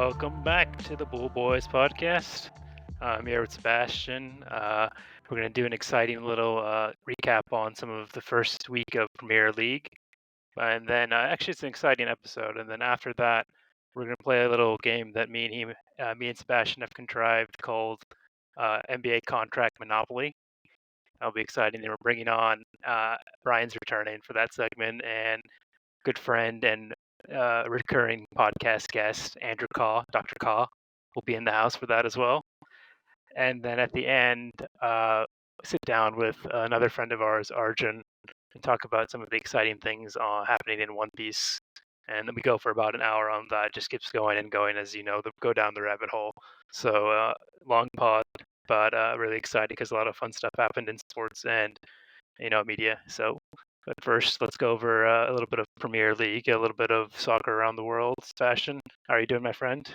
Welcome back to the Bool Boys podcast. I'm here with Sebastian. We're going to do an exciting little recap on some of the first week of Premier League. And then, actually, it's an exciting episode. And then after that, we're going to play a little game that me and Sebastian have contrived called NBA Contract Monopoly. That'll be exciting. Then we're bringing on Brian's returning for that segment, and good friend and recurring podcast guest, Andrew Khaw, Dr. Khaw, will be in the house for that as well. And then at the end, sit down with another friend of ours, Arjun, and talk about some of the exciting things happening in One Piece. And then we go for about an hour on that. Just keeps going and going, as you know, go down the rabbit hole. So long pod, but really excited because a lot of fun stuff happened in sports and media. So but first, let's go over a little bit of Premier League, a little bit of soccer around the world. Sebastian, how are you doing, my friend?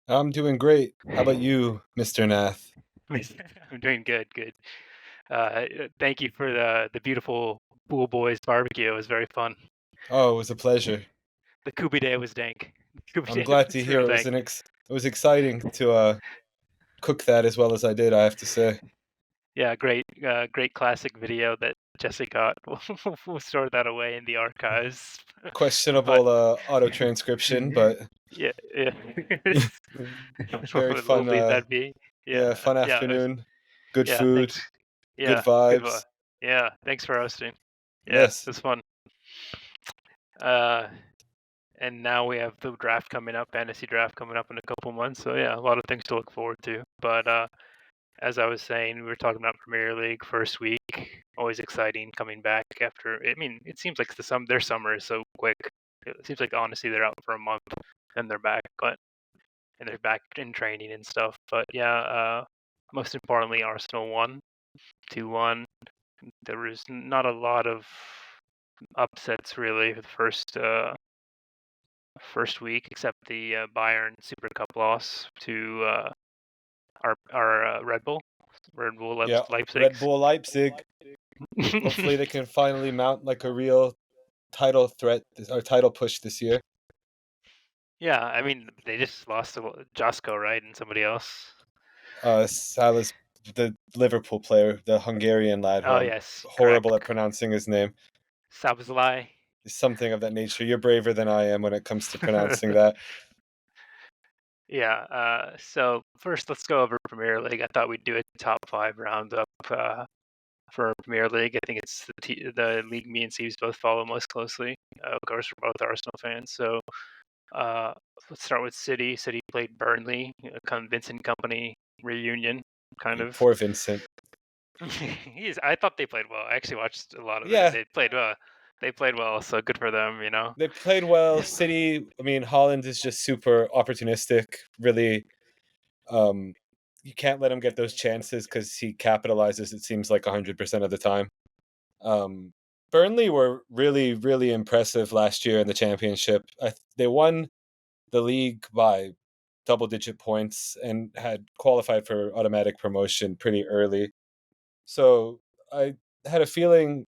I'm doing great. How about you, Mr. Nath? I'm doing good. Thank you for the beautiful Bool Boys barbecue. It was very fun. Oh, it was a pleasure. The Kubi Day was dank. I'm glad to hear it was it was exciting to cook that as well as I did, I have to say. Yeah, great classic video that Jesse got. We'll store that away in the archives. Questionable auto transcription, but yeah. very What fun. will that be? Yeah, fun afternoon. Good food. Thanks. Good Yeah, vibes. yeah, thanks for hosting. Yeah, Yes. it was fun. And now we have the draft coming up, fantasy draft coming up in a couple months. So yeah, a lot of things to look forward to. But as I was saying, we were talking about Premier League first week. Always exciting coming back after. I mean, it seems like their summer is so quick. It seems like honestly they're out for a month and they're back, and they're back in training and stuff. But yeah, most importantly, Arsenal won 2-1. There was not a lot of upsets really for the first week, except the Bayern Super Cup loss to our Red Bull Yeah, Leipzig. Red Bull Leipzig. Hopefully they can finally mount like a real title threat or title push this year. Yeah, I mean they just lost to Josko, right, and somebody else. Salah's the Liverpool player, the Hungarian lad. Oh yes, horrible correct. at pronouncing his name. Sabzlai. Something of that nature. You're braver than I am when it comes to pronouncing that. Yeah. So first, let's go over Premier League. I thought we'd do a top 5 roundup for Premier League. I think it's the league me and Steve's both follow most closely. Of course, we're both Arsenal fans. So let's start with City. City played Burnley, a Vincent Company reunion, kind of. Poor Vincent. I thought they played well. I actually watched a lot of Yeah. it. They played well. They played well, so good for them, you know. They played well. City, I mean, Holland is just super opportunistic. Really, you can't let him get those chances because he capitalizes, it seems like 100% of the time. Burnley were really, really impressive last year in the championship. They won the league by double-digit points and had qualified for automatic promotion pretty early. So I had a feeling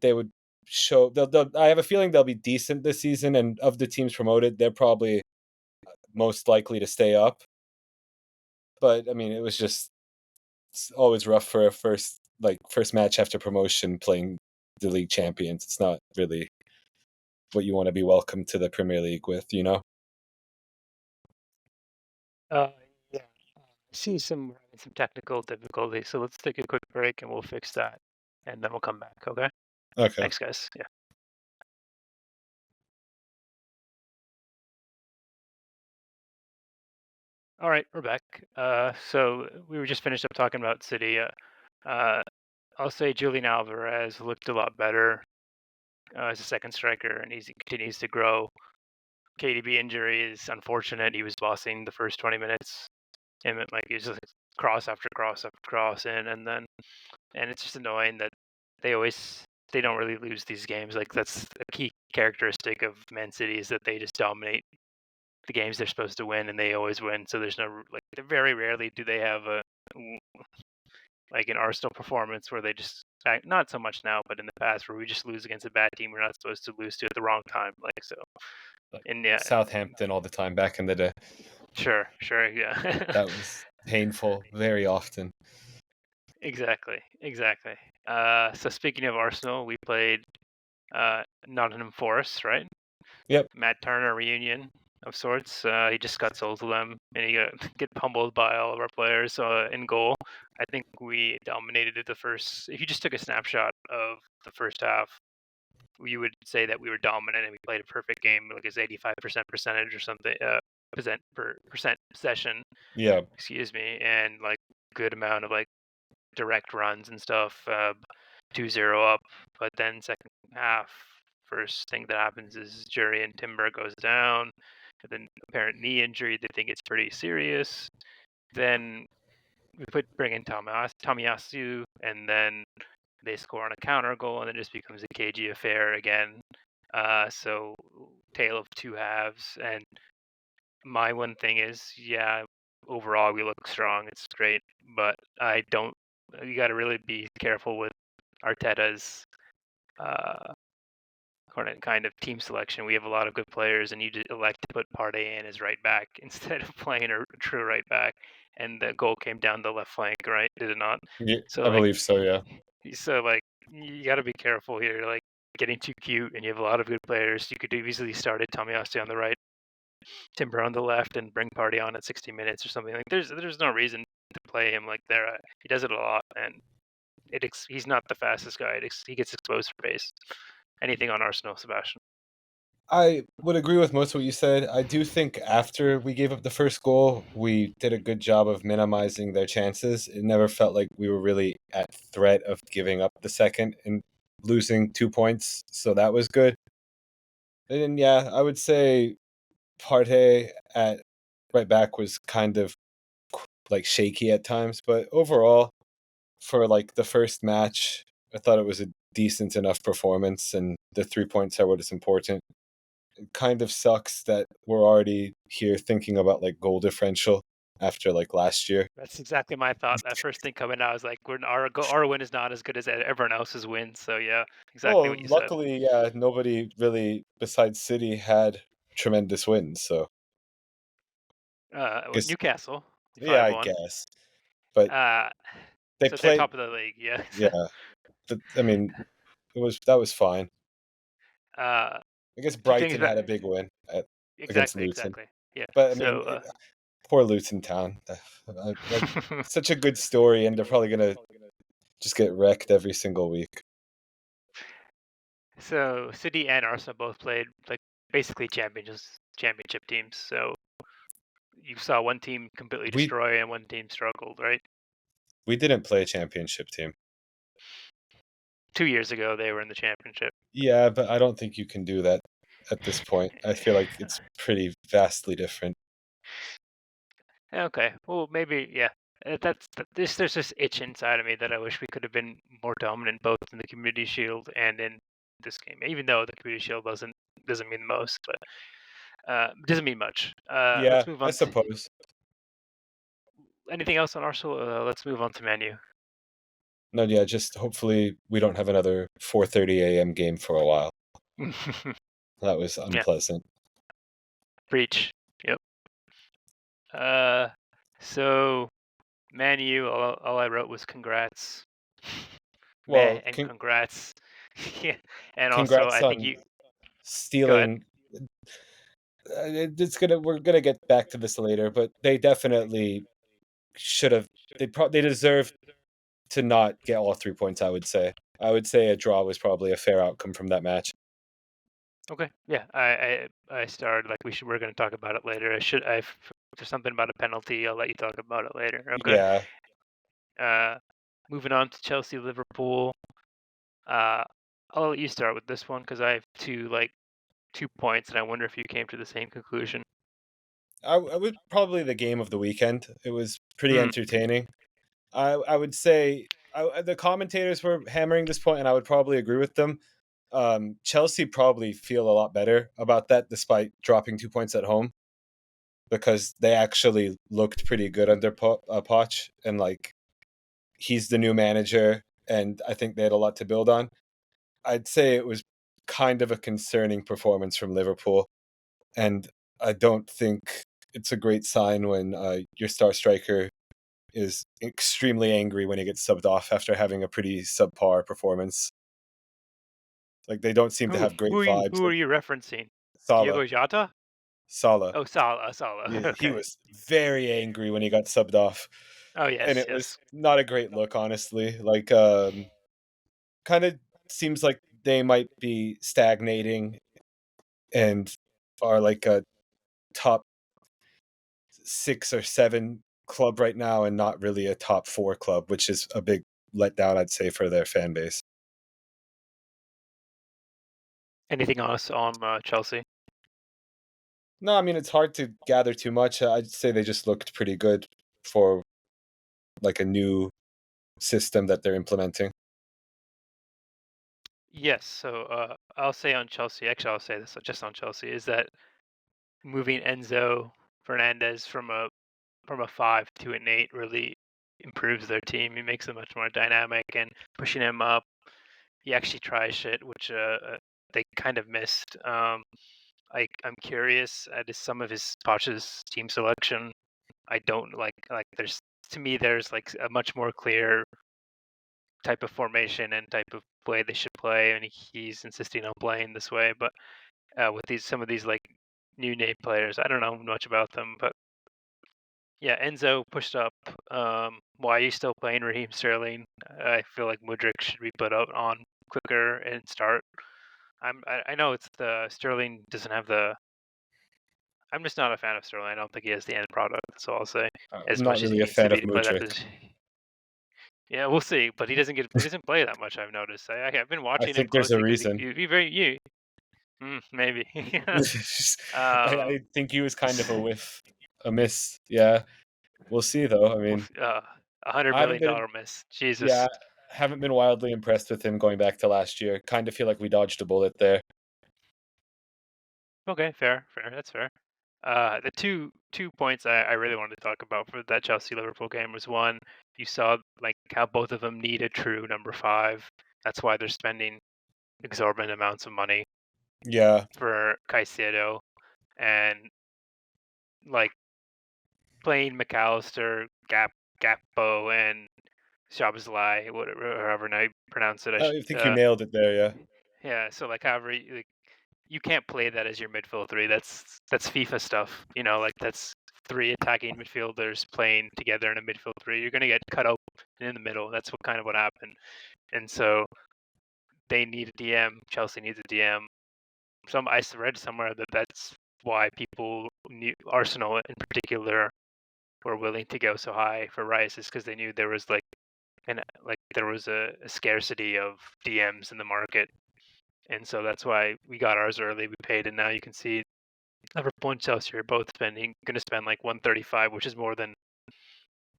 they would show. I have a feeling they'll be decent this season, and of the teams promoted, they're probably most likely to stay up. But I mean, it's always rough for a first match after promotion playing the league champions. It's not really what you want to be welcomed to the Premier League with, you know. Yeah. I see some technical difficulties, so let's take a quick break and we'll fix that, and then we'll come back. Okay. Okay. Thanks, guys. Yeah. All right, we're back. So we were just finished up talking about City. I'll say Julian Alvarez looked a lot better as a second striker, and he continues to grow. KDB injury is unfortunate. He was bossing the first 20 minutes. Him like he was just cross after cross after cross in, and it's just annoying that they don't really lose these games. Like that's a key characteristic of Man City is that they just dominate the games they're supposed to win, and they always win. So there's no very rarely do they have an Arsenal performance where they just not so much now, but in the past where we just lose against a bad team we're not supposed to lose to at the wrong time. Southampton all the time back in the day. Sure, sure, yeah. That was painful very often. Exactly, exactly. So speaking of Arsenal, we played Nottingham Forest, right? Yep. Matt Turner reunion of sorts. He just got sold to them, and he got get pummeled by all of our players in goal. I think we dominated the first. If you just took a snapshot of the first half, you would say that we were dominant and we played a perfect game, like it's 85% percentage or something, percent possession. Yeah. Excuse me, and like good amount of like direct runs and stuff. 2-0 up, but then second half, first thing that happens is Jury and Timber goes down. And then apparent knee injury. They think it's pretty serious. Then we bring in Tomiyasu, and then they score on a counter goal, and it just becomes a cagey affair again. So tale of two halves. And my one thing is, yeah, overall we look strong. It's great, but I don't. You got to really be careful with Arteta's uh, kind of team selection. We have a lot of good players, and you just elect to put Partey in as right back instead of playing a true right back. And the goal came down the left flank, right? Did it not? Yeah, So I like, believe so. Yeah. you got to be careful here. Like getting too cute, and you have a lot of good players. You could have easily started Tomiyasu on the right, Timber on the left, and bring Party on at 60 minutes or something. Like there's no reason to play him like there. He does it a lot, and he's not the fastest guy. He gets exposed for pace. Anything on Arsenal, Sebastian? I would agree with most of what you said. I do think after we gave up the first goal, we did a good job of minimizing their chances. It never felt like we were really at threat of giving up the second and losing 2 points, so that was good. And then, yeah, I would say Partey at right back was kind of like shaky at times, but overall, for like the first match, I thought it was a decent enough performance, and the 3 points are what is important. It kind of sucks that we're already here thinking about like goal differential after like last year. That's exactly my thought. That first thing coming out was like, our win is not as good as everyone else's win. So yeah, exactly Well, what you said. luckily, yeah, nobody really besides City had tremendous wins, so guess Newcastle, yeah, I 5-1. guess. But Uh, they so they're played, top of the league. Yeah. yeah. But, I mean, that was fine. uh, I guess Two things Brighton about had a big win against exactly, Luton, exactly. Yeah. but I So mean, poor Luton Town. Such a good story, and they're probably gonna just get wrecked every single week. so City and Arsenal both played like basically championship teams. So you saw one team completely We destroy and one team struggled, right? we didn't play a championship team. 2 years ago they were in the championship. Yeah, but I don't think you can do that at this point. I feel like it's pretty vastly different. Okay. Well, maybe yeah. There's this itch inside of me that I wish we could have been more dominant both in the Community Shield and in this game. Even though the Community Shield doesn't mean the most, but doesn't mean much. Yeah, Let's move I on to suppose. anything else on Arsenal. Let's move on to Manu. No, yeah, just hopefully we don't have another 4:30 a.m. game for a while. That was Yeah, unpleasant. breach. Yep. Uh, so Manu, all I wrote was congrats, meh, Well, and congrats. Yeah, and also congrats I think on you go ahead. stealing. It's gonna we're gonna get back to this later, but they definitely should have. They deserve to not get all 3 points. I would say a draw was probably a fair outcome from that match. Okay. Yeah, I started like we're going to talk about it later. If there's something about a penalty, I'll let you talk about it later. Okay. Yeah, Uh, moving on to Chelsea Liverpool. Uh, I'll let you start with this one because I have 2 points, and I wonder if you came to the same conclusion. I was probably the game of the weekend. It was pretty Hmm. entertaining. I would say the commentators were hammering this point, and I would probably agree with them. Chelsea probably feel a lot better about that, despite dropping 2 points at home, because they actually looked pretty good under Poch, and like he's the new manager, and I think they had a lot to build on. I'd say it was kind of a concerning performance from Liverpool, and I don't think it's a great sign when your star striker is extremely angry when he gets subbed off after having a pretty subpar performance. Like they don't seem to Who have great who are you vibes. who are Like you referencing? Salah, Diego Jota? Salah, Oh, Salah, Salah. yeah, he Okay. was very angry when he got subbed off, Oh and yes, it was yes. not a great look, honestly. Like, kind of seems like they might be stagnating and are like a top 6 or 7 club right now, and not really a top 4 club, which is a big letdown, I'd say, for their fan base. Anything else on Chelsea? No, I mean it's hard to gather too much. I'd say they just looked pretty good for like a new system that they're implementing. Yes. So I'll say on Chelsea. Actually, I'll say this just on Chelsea is that moving Enzo Fernandez from a 5 to an 8 really improves their team. He makes them much more dynamic, and pushing him up, he actually tries shit, which they kind of missed. I'm curious at some of his Poch's team selection. I don't like. There's to me there's like a much more clear type of formation and type of way they should play, and he's insisting on playing this way. But with these some of these like new name players, I don't know much about them, but yeah, Enzo pushed up. Why are you still playing Raheem Sterling? I feel like Mudryk should be put up on quicker and start. I know it's the Sterling doesn't have the. I'm just not a fan of Sterling. I don't think he has the end product. That's all I'll say. I'm As not much as he really a needs to fan be of to play that Mudryk. position. Yeah, we'll see. But he doesn't play that much. I've noticed. I've been I watching him think there's a closely because reason. he very you. Maybe. I um, think he was kind of a miss. Yeah, we'll see though. I we'll mean, s- $100 I haven't million been, miss. yeah, Jesus. haven't been wildly impressed with him going back to last year. Kind of feel like we dodged a bullet there. Okay, fair, fair. That's fair. The two points I really wanted to talk about for that Chelsea Liverpool game was one, you saw like how both of them need a true number 5. That's why they're spending exorbitant amounts of money Yeah, for Caicedo and like playing McAllister, Gakpo, and Szoboszlai, whatever, however I pronounce it. I think you nailed it there. Yeah, Yeah. So like, however, you can't play that as your midfield three. That's FIFA stuff. You know, like that's three attacking midfielders playing together in a midfield three. You're gonna get cut open in the middle. That's what happened. And so they need a DM. Chelsea needs a DM. I read somewhere that that's why people knew Arsenal in particular were willing to go so high for Rice is because they knew there was like there was a scarcity of DMs in the market, and so that's why we got ours early. We paid, and now you can see Liverpool and Chelsea are both going to spend like 135, which is more than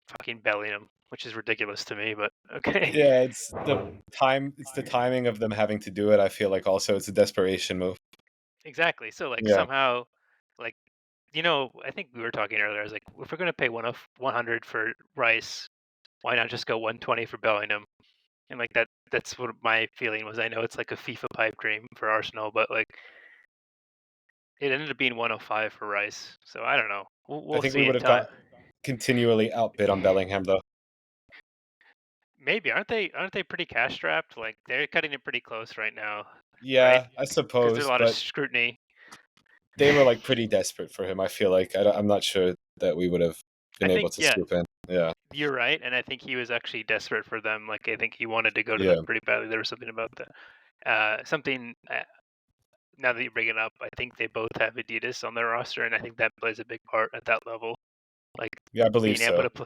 fucking Bellingham, which is ridiculous to me. But okay, yeah. It's the time. It's the timing of them having to do it. I feel like also it's a desperation move. exactly. So like Yeah, somehow, like I think we were talking earlier. I was like, if we're going to pay 100 for Rice, why not just go 120 for Bellingham? And like that's what my feeling was. I know it's like a FIFA pipe dream for Arsenal, but like it ended up being 105 for Rice. So I don't know. I We'll think we see would in have time. got continually outbid on Bellingham though. Maybe aren't they pretty cash strapped? Like they're cutting it pretty close right now, right? Yeah, I Because there's a suppose, lot of but scrutiny. they were like pretty desperate for him. I feel like I'm not sure that we would have I been able think to yeah, swoop in. Yeah, you're right, and I think he was actually desperate for them. Like I think he wanted to go to them yeah, pretty badly. There was something about that. Something now that you bring it up, I think they both have Adidas on their roster, and I think that plays a big part at that level. Like yeah. I believe being able so. to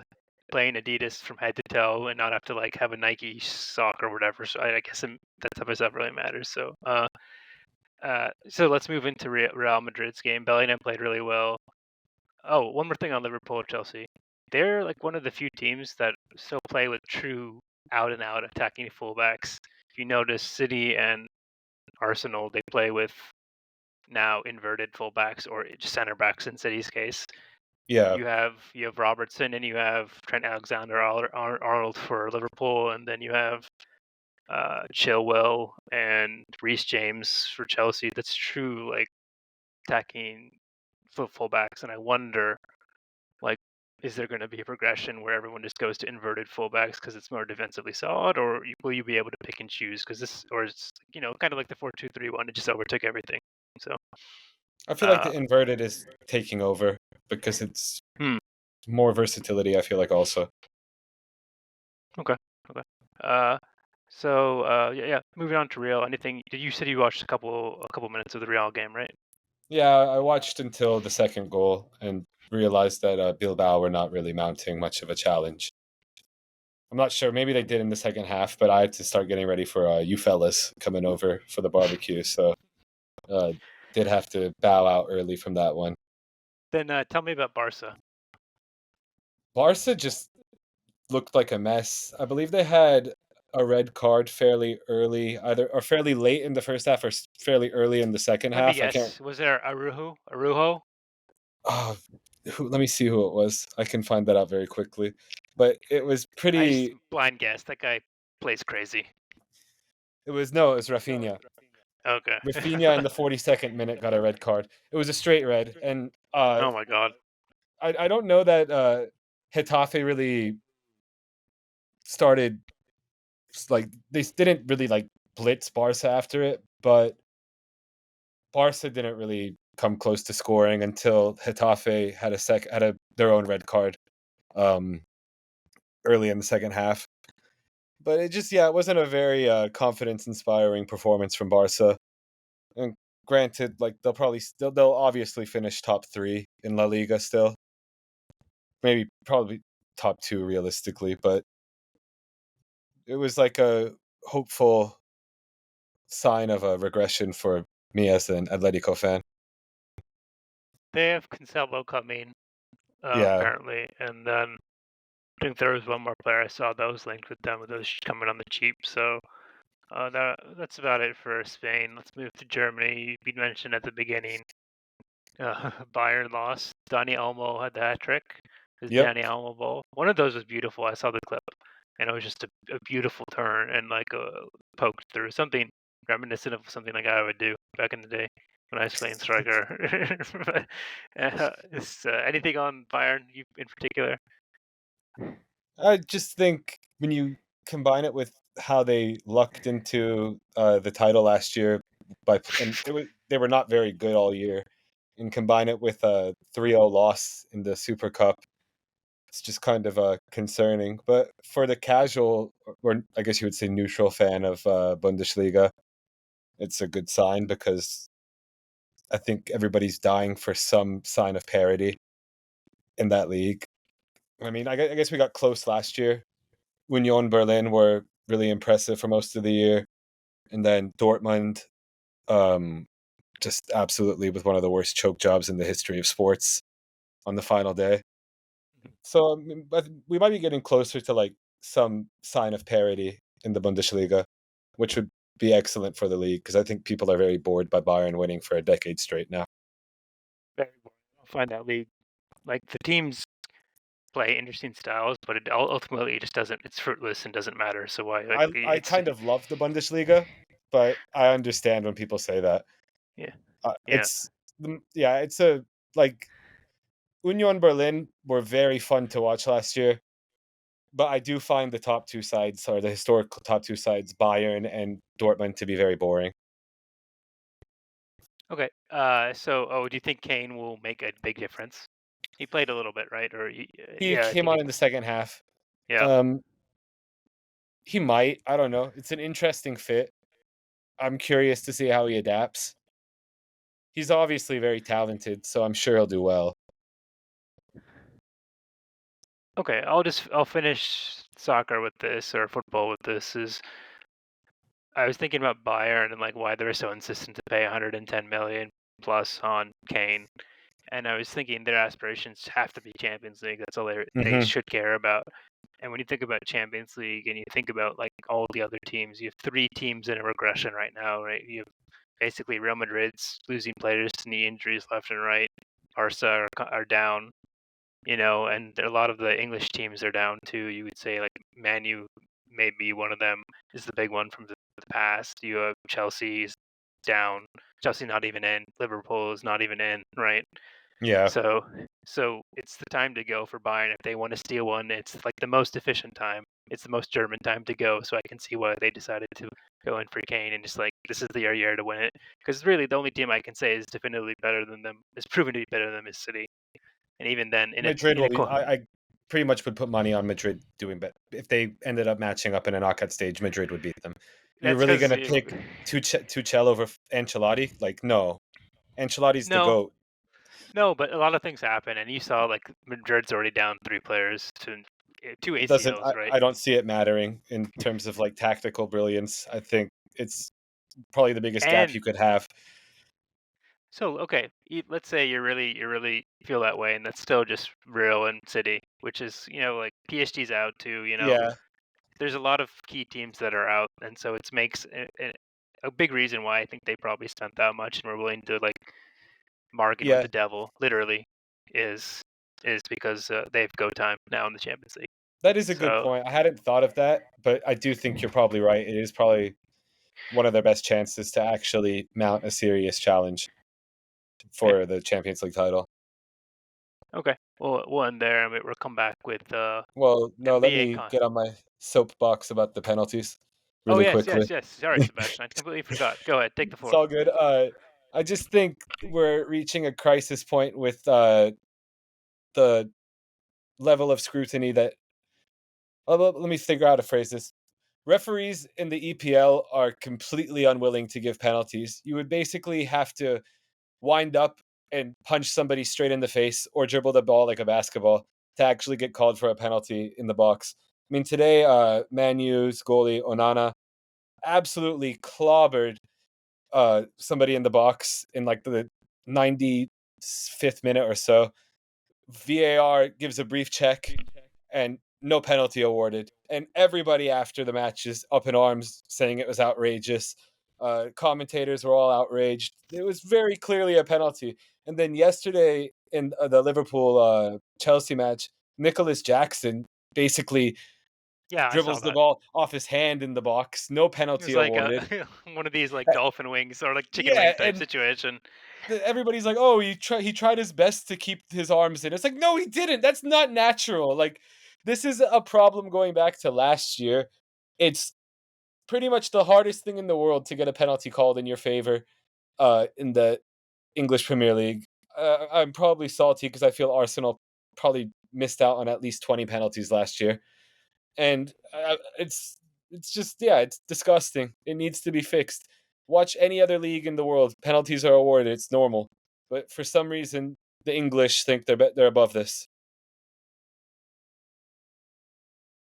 playing Adidas from head to toe and not have to like have a Nike sock or whatever. So I guess that type of stuff really matters. So let's move into Real Madrid's game. Bellingham played really well. Oh, one more thing on Liverpool or Chelsea. They're like one of the few teams that still play with true out and out attacking fullbacks. If you notice, City and Arsenal, they play with now inverted fullbacks or just center backs in City's case. Yeah, You have Robertson and you have Trent Alexander-Arnold for Liverpool, and then you have Chilwell and Reece James for Chelsea. That's true, like attacking fullbacks, and I wonder, like, is there going to be a progression where everyone just goes to inverted fullbacks because it's more defensively solid, or will you be able to pick and choose? Because this, or it's kind of like the 4-2-3-1, it just overtook everything. So, I feel like uh, the inverted is taking over because it's hmm, more versatility. I feel like also. okay, okay. Uh, yeah. Moving on to Real. Anything? Did you said you watched a couple minutes of the Real game, right? Yeah, I watched until the second goal and realized that Bilbao were not really mounting much of a challenge. I'm not sure. Maybe they did in the second half, but I had to start getting ready for you fellas coming over for the barbecue, so uh, did have to bow out early from that one. Then tell me about Barca. Barca just looked like a mess. I believe they had a red card fairly early, either or fairly late in the first half or fairly early in the second Let me half. I can't. guess. Was there Arujo? Oh, let me see who it was. I can find that out very quickly. But it was I just pretty. blind guess. That guy plays crazy. It was no, it was Rafinha. Okay. Rafinha in the 42nd minute got a red card. It was a straight red, and Oh my god. I don't know that Hetafe really started like they didn't really like blitz Barca after it, but Barca didn't really come close to scoring until Hetafe had their own red card um, early in the second half. But it just it wasn't a very confidence inspiring performance from Barca. And granted, like they'll obviously finish top 3 in La Liga still. Maybe probably top 2 realistically, but it was like a hopeful sign of a regression for me as an Atletico fan. They have Cancelo coming, Yeah. apparently, and then I think there was one more player I saw that was linked with them, with those coming on the cheap. So that's about it for Spain. Let's move to Germany. You mentioned at the beginning, Bayern lost. Dani Olmo had the hat trick. His Yep. Dani Olmo goal. One of those was beautiful. I saw the clip, and it was just a beautiful turn and like a poked through something reminiscent of something like I would do back in the day when I was playing striker. But, anything on Bayern you in particular? I just think when you combine it with how they lucked into the title last year and they were not very good all year, and combine it with a 3-0 loss in the Super Cup, it's just kind of concerning. But for the casual, or I guess you would say neutral fan of Bundesliga, it's a good sign because I think everybody's dying for some sign of parity in that league. I mean, I guess we got close last year. Union Berlin were really impressive for most of the year, and then Dortmund, um, just absolutely with one of the worst choke jobs in the history of sports on the final day. So, but we might be getting closer to like some sign of parity in the Bundesliga, which would be excellent for the league because I think people are very bored by Bayern winning for a decade straight now. Very boring. I find that league like the teams play interesting styles, but ultimately it just doesn't. It's fruitless and doesn't matter. So why? Like I it's kind of love the Bundesliga, but I understand when people say that. yeah, yeah. It's it's a like Union Berlin were very fun to watch last year, but I do find the top 2 sides or the historical top 2 sides, Bayern and Dortmund, to be very boring. Okay. Do you think Kane will make a big difference? He played a little bit, right? He Yeah, I came think on he. in the second half. Yeah. Um, he might. I don't know. It's an interesting fit. I'm curious to see how he adapts. He's obviously very talented, so I'm sure he'll do well. Okay. I'll finish soccer with this or football with this. Is I was thinking about Bayern and like why they're so insistent to pay 110 million plus on Kane, and I was thinking their aspirations have to be Champions League. That's all they Hmm. should care about. And when you think about Champions League and you think about like all the other teams, you have 3 teams in a regression right now, right? You have basically Real Madrid's losing players to knee injuries left and right. Barca are down, and a lot of the English teams are down too. You would say like Man U, maybe one of them is the big one from the past. You have Chelsea's down. Chelsea not even in. Liverpool is not even in, right? Yeah. So it's the time to go for Bayern if they want to steal one. It's like the most efficient time. It's the most German time to go. So I can see why they decided to go in for Kane and just like this is the year to win it. Because really the only team I can say is definitively better than them, is proven to be better than them is City. And even then Madrid in a will be. I pretty much would put money on Madrid doing better. If they ended up matching up in a knockout stage, Madrid would beat them. You're that's really because gonna pick Tuchel over Ancelotti? Like, no. Ancelotti's the no, goat. no, but a lot of things happen, and you saw like Madrid's already down 3 players to two It doesn't. ACLs, right? I don't see it mattering in terms of like tactical brilliance. I think it's probably the biggest gap And you could have. so okay, let's say you really feel that way, and that's still just Real and City, which is like PSG's out too. Yeah, There's a lot of key teams that are out, and so it makes a big reason why I think they probably spent that much and were willing to like bargain with yeah. the devil, literally, is is because they have go time now in the Champions League. That is a good So point. I hadn't thought of that, but I do think you're probably right. It is probably one of their best chances to actually mount a serious challenge yeah, for the Champions League title. okay, we'll end there, and we'll come back with Well, no, let NBA me con. get on my soapbox about the penalties Oh really yes, quickly. yes, yes. Sorry, Sebastian, I completely forgot. Go ahead, take the It's floor. all good. I just think we're reaching a crisis point with the level of scrutiny that. Let me figure out how to phrase this. Referees in the EPL are completely unwilling to give penalties. You would basically have to wind up and punch somebody straight in the face or dribble the ball like a basketball to actually get called for a penalty in the box. I mean, today, Man U's goalie Onana absolutely clobbered somebody in the box in like the 95th minute or so. VAR gives a brief check and no penalty awarded. And everybody after the match is up in arms saying it was outrageous. Commentators were all outraged. It was very clearly a penalty. And then yesterday in the Liverpool Chelsea match, Nicholas Jackson basically Yeah, I saw dribbles the that. ball off his hand in the box. No It penalty was like awarded. one of these like Uh, dolphin wings or like chicken Yeah, wing type and situation. everybody's like, "Oh, he tried his best to keep his arms in." It's like, "No, he didn't. That's not natural." Like this is a problem going back to last year. It's pretty much the hardest thing in the world to get a penalty called in your favor in the English Premier League. I'm probably salty because I feel Arsenal probably missed out on at least 20 penalties last year, and it's just yeah, it's disgusting. It needs to be fixed. Watch any other league in the world, penalties are awarded. It's normal, but for some reason, the English think they're above this.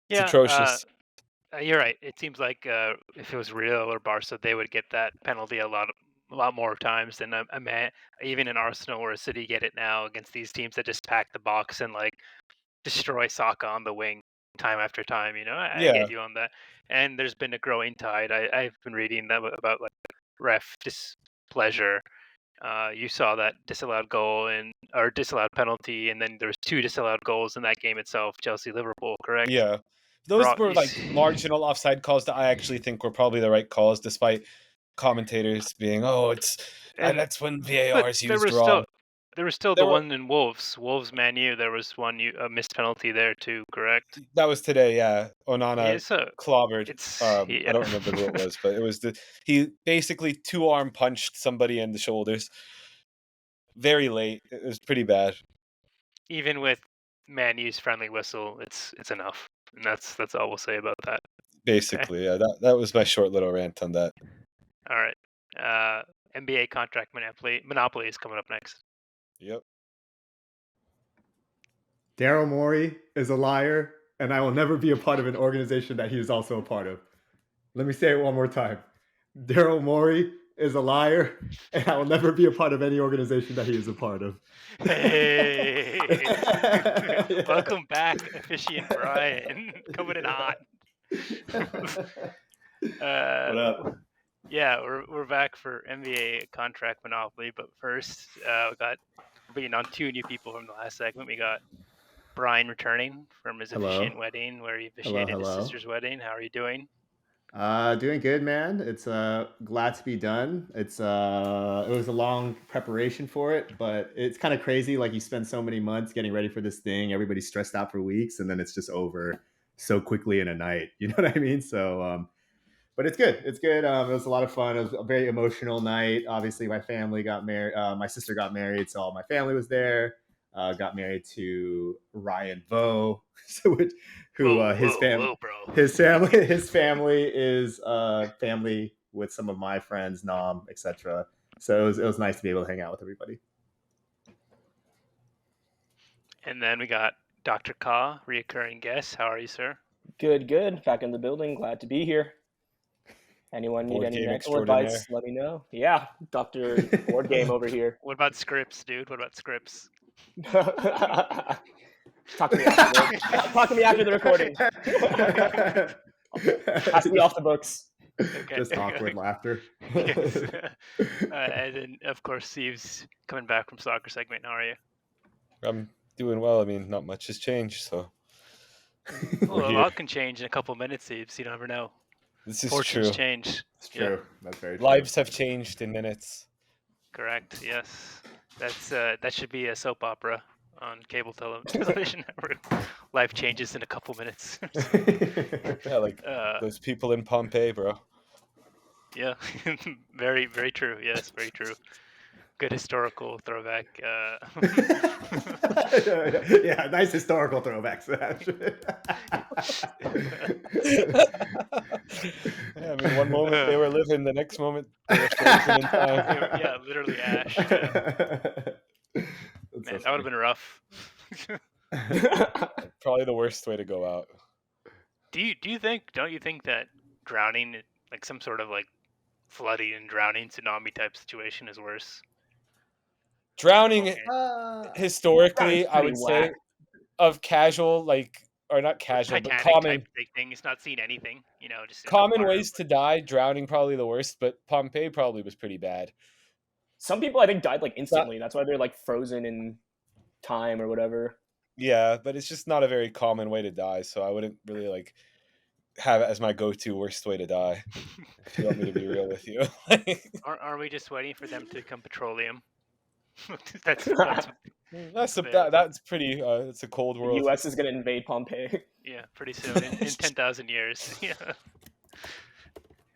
It's Yeah, atrocious. you're right. It seems like if it was Real or Barca, they would get that penalty a lot more times than even in Arsenal or City get it now against these teams that just pack the box and like destroy Saka on the wing time after time. I Yeah, get you on that. And there's been a growing tide. I've been reading that about like ref displeasure. You saw that disallowed goal and or disallowed penalty, and then there was two disallowed goals in that game itself. Chelsea Liverpool, correct? yeah. For Those all, were like marginal offside calls that I actually think were probably the right calls, despite commentators being, "Oh, it's and that's when but VAR is used wrong." there was still the There were one in Wolves Man U. There was a missed penalty there too, correct? that was today, yeah. Yeah, Onana so clobbered. I yeah. don't remember who it was, but it was he basically two arm punched somebody in the shoulders very late. It was pretty bad. Even with Man U's friendly whistle, it's enough, and that's all we'll say about that. Okay, Basically, yeah. That was my short little rant on that. all right. NBA contract monopoly is coming up next. Yep. Daryl Morey is a liar, and I will never be a part of an organization that he is also a part of. Let me say it one more time. Daryl Morey is a liar, and I will never be a part of any organization that he is a part of. Hey, welcome back, officiant Brian, coming in hot. What up? Yeah, we're back for NBA contract monopoly, but first, we're bringing on two new people from the last segment. We got Brian returning from his Hello. officiant wedding, where he Hello, officiated his hello. sister's wedding. How are you doing? Doing good, man. It's glad to be done. It's it was a long preparation for it, but it's kind of crazy. Like you spend so many months getting ready for this thing, everybody's stressed out for weeks, and then it's just over so quickly in a night. You know what I mean? So but it's good. It's good. It was a lot of fun. It was a very emotional night. Obviously, my family got married. My sister got married, so all my family was there. Got married to Ryan Vo, who Whoa, bro. his family is family with some of my friends, Nam, etc. So it was nice to be able to hang out with everybody. And then we got Dr. Khaw, reoccurring guest. How are you, sir? Good. Back in the building. Glad to be here. Anyone need Board any game mental extraordinaire. advice? Let me know. Yeah, Dr. Board Game over here. What about scripts, dude? What about scripts? Talk to me after Talk to me after the recording. Has to be off the books. Okay. Just awkward laughter. Yes. And then, of course, Steve's coming back from soccer segment. How are you? I'm doing well. I mean, not much has changed, so Well, a here. lot can change in a couple minutes, Steve, so you never know. This is Fortunes true. change. It's true. That's very true. Lives have changed in minutes. Correct. Yes. That should be a soap opera on cable television network. Life changes in a couple minutes. Yeah, like those people in Pompeii, bro. Yeah. Very, very true. Yes, very true. Good historical throwback. Yeah, nice historical throwbacks. Yeah, I mean, one moment they were living, the next moment they were frozen in time. Yeah, literally ash. Yeah. Man, that would have been rough. Probably the worst way to go out. Don't you think that drowning, like some sort of like flooding and drowning tsunami type situation, is worse? Drowning, Okay. historically, I would pretty say, of casual, like, or not casual, but Titanic common type thing. It's not seeing anything, just in the common water. ways to die. Drowning probably the worst, but Pompeii probably was pretty bad. Some people I think died like instantly. That's why they're like frozen in time or whatever. Yeah, but it's just not a very common way to die, so I wouldn't really like have it as my go-to worst way to die. If you want me to be real with you. Are we just waiting for them to become petroleum? that's that's pretty. It's a cold The world. U.S. is gonna invade Pompeii. Yeah, pretty soon in 10,000 years. Yeah.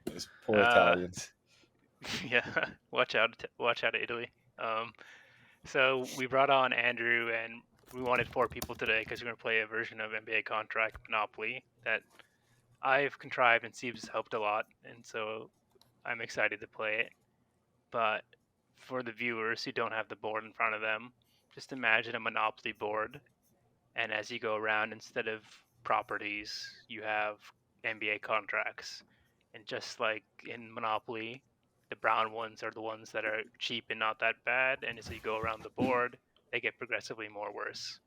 Those poor Italians. Yeah, watch out, Italy. So we brought on Andrew, and we wanted 4 people today because we're going to play a version of NBA Contract Monopoly that I've contrived and Steve's helped a lot, and so I'm excited to play it. But for the viewers who don't have the board in front of them, just imagine a Monopoly board, and as you go around, instead of properties, you have NBA contracts. And just like in Monopoly, the brown ones are the ones that are cheap and not that bad. And as you go around the board, they get progressively more worse.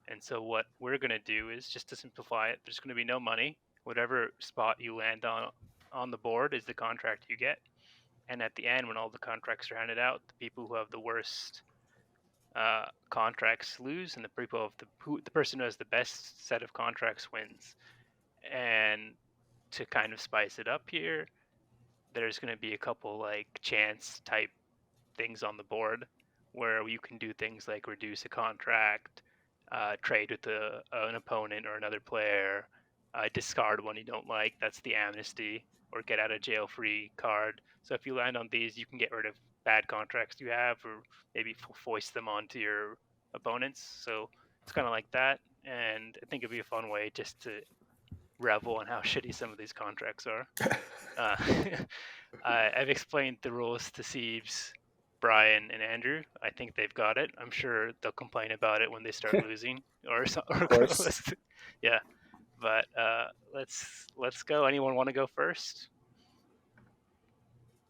And so what we're going to do is, just to simplify it, there's going to be no money. Whatever spot you land on the board is the contract you get. And at the end, when all the contracts are handed out, the people who have the worst contracts lose, and the person who has the best set of contracts wins. And to kind of spice it up here, there's going to be a couple like chance type things on the board where you can do things like reduce a contract, trade with an opponent or another player, discard one you don't like, that's the amnesty, or get out of jail free card. So if you land on these, you can get rid of bad contracts you have, or maybe foist them onto your opponents. So it's kind of like that, and I think it'd be a fun way just to revel on how shitty some of these contracts are. I've explained the rules to Sieves, Brian, and Andrew. I think they've got it. I'm sure they'll complain about it when they start losing, or yeah. But let's go. Anyone want to go first?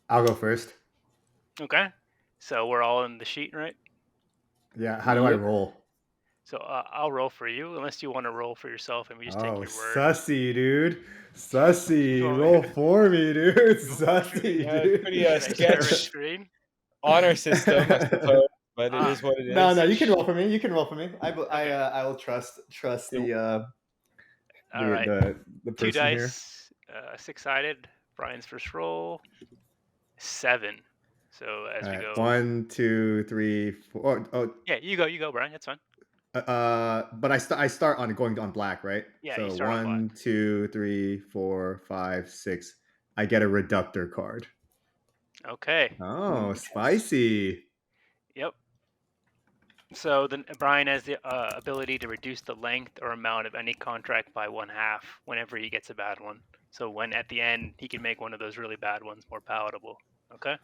I'll go first. Okay. So we're all in the sheet, right? Yeah. How do I roll? So I'll roll for you, unless you want to roll for yourself, and we just take your word. Sussy, dude. Sussy. Roll for me, dude. Sussy, dude. Pretty sketch Screen? honor system, I suppose, but it is what it is. No, you can roll for me. You can roll for me. I will trust the All right. the person 2 dice. 6-sided. Brian's first roll. 7. So as All we right, go. 1, 2, 3, 4. Oh, Yeah, you go, Brian. That's fine. but I start on going on black, right? Yeah, so you start on black. 1, 2, 3, 4, 5, 6. I get a reductor card. Okay. Oh, spicy. Yep. So then Brian has the ability to reduce the length or amount of any contract by 1/2 whenever he gets a bad one. So when at the end he can make one of those really bad ones more palatable. Okay.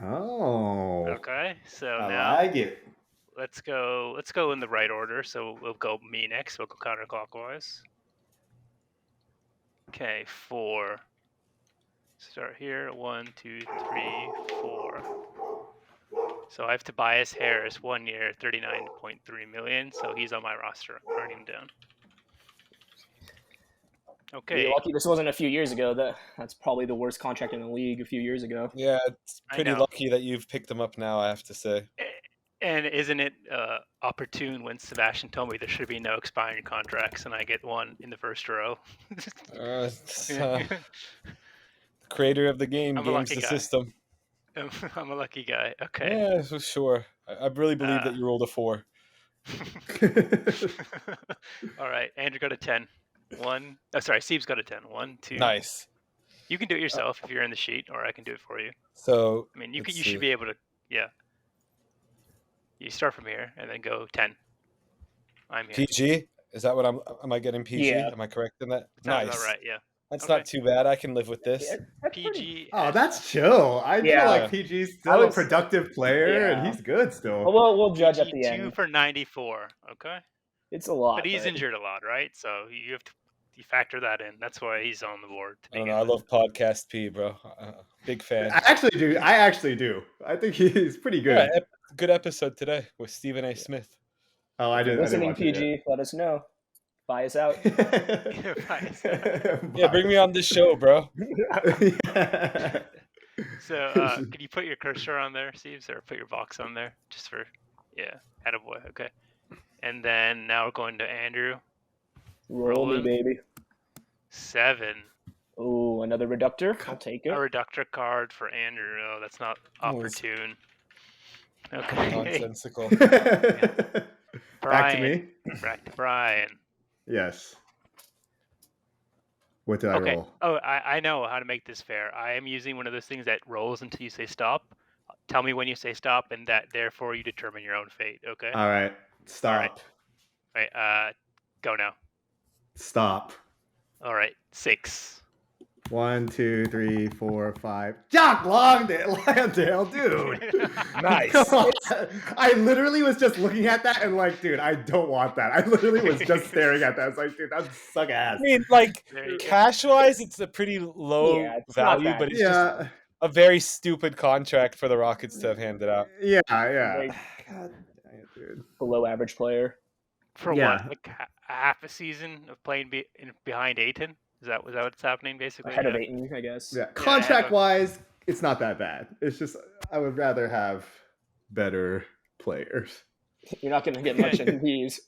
Oh. Okay. So I now like it. let's go in the right order. So we'll go me next. We'll go counterclockwise. Okay, 4. Start here. 1, 2, 3, 4. So I have Tobias Harris, 1 year, 39.3 million. So he's on my roster. I'm writing him down. Okay. You're lucky this wasn't a few years ago. That's probably the worst contract in the league a few years ago. Yeah, it's I pretty know. lucky that you've picked them up now, I have to say. And isn't it opportune when Sebastian told me there should be no expiring contracts and I get one in the first row? Creator of the game, I'm a games lucky the guy. system. I'm a lucky guy. Okay. Yeah, for sure. I really believe that you rolled a 4. All right, Andrew got a 10. 1. Oh, sorry, Steve's got a 10. 1, 2. Nice. You can do it yourself if you're in the sheet, or I can do it for you. So I mean, you let's should see. be able to. Yeah. You start from here and then go 10. I'm here. PG? Is that what am I getting PG? Yeah. Am I correct in that? Sounds Nice. about right. Yeah. That's Okay. not too bad. I can live with this. Yeah, that's pretty- PG. Oh, that's chill. I feel Yeah. like PG's still a productive player, and Yeah. he's good still. Well, we'll judge at PG the 2 end. for 94. Okay. It's a lot. But he's injured a lot, right? So you have to factor that in. That's why he's on the board. I don't know. I love Podcast P, bro. Big fan. I actually do. I think he's pretty good. Yeah, good episode today with Stephen A. Smith. Oh, I didn't Listening, watch it PG, let us know. Buy us out. yet. Yeah, bring me on this show, bro. So could you put your cursor on there, Steve, or put your box on there just for attaboy. Okay. And then now we're going to Andrew. Roll me, baby. 7. Oh, another reductor. I'll take A it. reductor card for Andrew. Oh, that's not opportune. Okay. Nonsensical. Back to me. Back to Brian. Yes. What did I roll? Oh, I know how to make this fair. I am using one of those things that rolls until you say stop. Tell me when you say stop, and that therefore you determine your own fate. Okay. All right. Stop. All right. Go now. Stop. All right. 6. 1, 2, 3, 4, 5. Jock Landale, dude. Nice. Come on. I literally was just looking at that and like, dude, I don't want that. I literally was just staring at that. I was like, dude, that suck ass. I mean, like, There you go. cash-wise, it's a pretty low it's not value, bad. but it's just a very stupid contract for the Rockets to have handed out. Yeah. Like, God dang it, dude. below average player. For Yeah. what? Like half a season of playing behind Ayton? Is that what's happening basically? Ahead of Ayton, I guess. Yeah. Contract wise, it's not that bad. It's just I would rather have better players. You're not going to get much MVPs.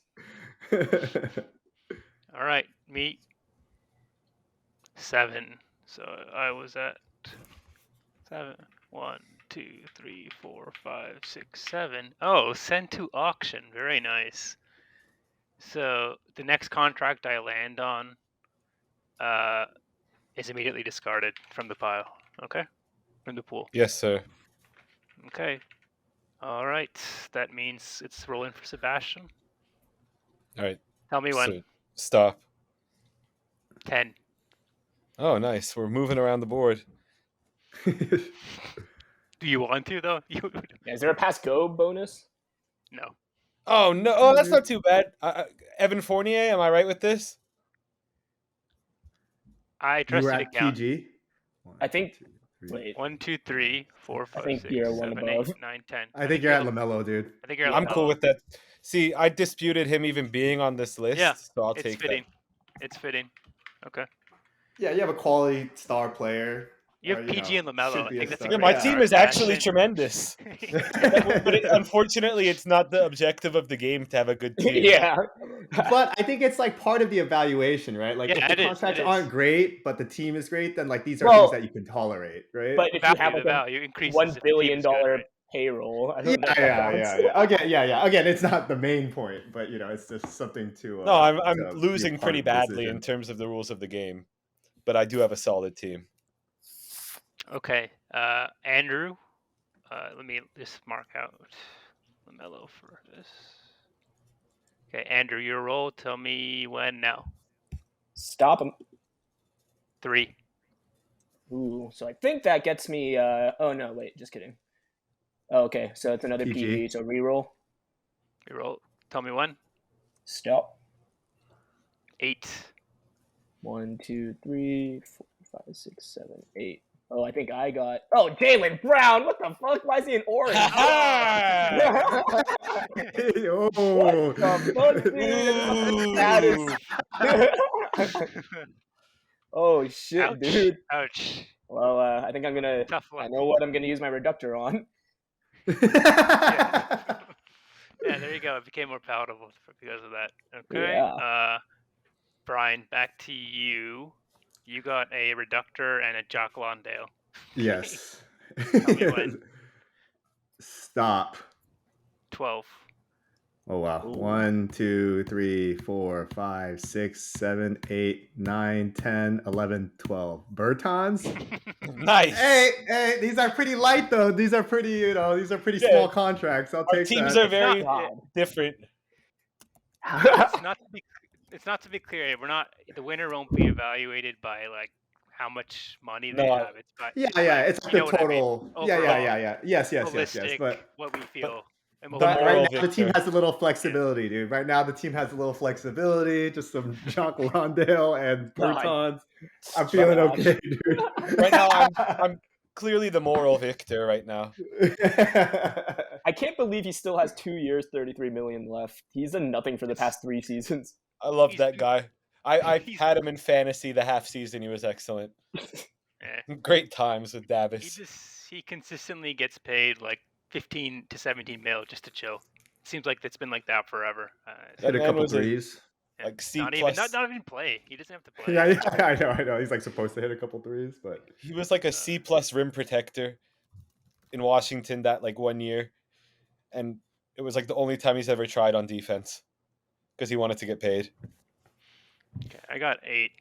All right, me 7. So I was at 7. 1, 2, 3, 4, 5, 6, 7. Oh, sent to auction. Very nice. So the next contract I land on is immediately discarded from the pile. Okay, from the pool. Yes, sir. Okay. All right. That means it's rolling for Sebastian. All right. Tell me when. So, stop. 10. Oh, nice. We're moving around the board. Do you want to though? Is there a pass go bonus? No. Oh, no. Oh, that's not too bad. Evan Fournier, am I right with this? I You trust were you to at count. PG. I think. 1, 2, 3. Wait. 1, 2, 3, 4, 5, think 6, you're one 7, above. 8, 9, 10. I think you're at LaMelo, dude. I think you're at I'm cool LaMelo. with that. See, I disputed him even being on this list, Yeah, so I'll It's take fitting. It's fitting. Okay. Yeah, you have a quality star player. You have PG and LaMelo. should I be a think that's a star. Yeah, great my Yeah. team is actually Sebastian. tremendous. But unfortunately, it's not the objective of the game to have a good team. Yeah. But I think it's like part of the evaluation, right? Like Yeah, if it the is, contracts it is. aren't great, but the team is great, then like these are Well, things that you can tolerate, right? But if you have The like a value increases $1 if the team billion is good, right? payroll, I yeah, don't know if that counts. Again, it's not the main point, but it's just something to. No, I'm to be a losing part pretty of the badly decision. in terms of the rules of the game, but I do have a solid team. Okay, Andrew. Let me just mark out LaMelo for this. Okay, Andrew, your role. Tell me when now. Stop him. 3. Ooh, so I think that gets me. Oh no, wait, just kidding. Oh, okay, so it's another PG. PG. So reroll. Your role. Tell me when. Stop. 8. 1, 2, 3, 4, 5, 6, 7, 8. Oh, I think I got. Oh, Jaylen Brown. What the fuck? Why is he in orange? Ha Oh, What the fuck, dude? Status. Oh shit, Ouch. dude. Ouch. Well, I think I'm gonna. Tough one. I know what I'm gonna use my reductor on. Yeah, there you go. It became more palatable because of that. Okay. Yeah. Brian, back to you. You got a reductor and a Jock Lawndale. Yes. Tell me when. Stop. 12. Oh wow. Ooh. 1, 2, 3, 4, 5, 6, 7, 8, 9, 10, 11, 12. Bertans? Nice. Hey, these are pretty light though. These are pretty, these are pretty Yeah. small contracts. I'll Our take teams that. are very God. different. It's not to be clear. We're not. The winner won't be evaluated by like how much money they No, have. It's by It's like you the know what I mean. total. Overall, Yes. holistic, But what we feel. And what the we right moral now the team victor. has a little flexibility, dude. Right now the team has a little flexibility. Just some Jacques Londale and God. Bertans. I'm feeling Gosh. okay, dude. Right now, I'm clearly the moral victor. Right now, I can't believe he still has 2 years, 33 million left. He's done nothing for the past 3 seasons. I love He's that been- guy. I he's- had him in fantasy the half season. He was excellent. eh, Great times with Davis. he consistently gets paid like 15 to 17 mil just to chill. Seems like it's been like that forever. Hit a man couple was a- threes. Like C not plus. even not even play. He doesn't have to play. Yeah, I know. He's like supposed to hit a couple threes, but He was like a C plus rim protector in Washington that like 1 year, and it was like the only time he's ever tried on defense because he wanted to get paid. Okay, I got 8.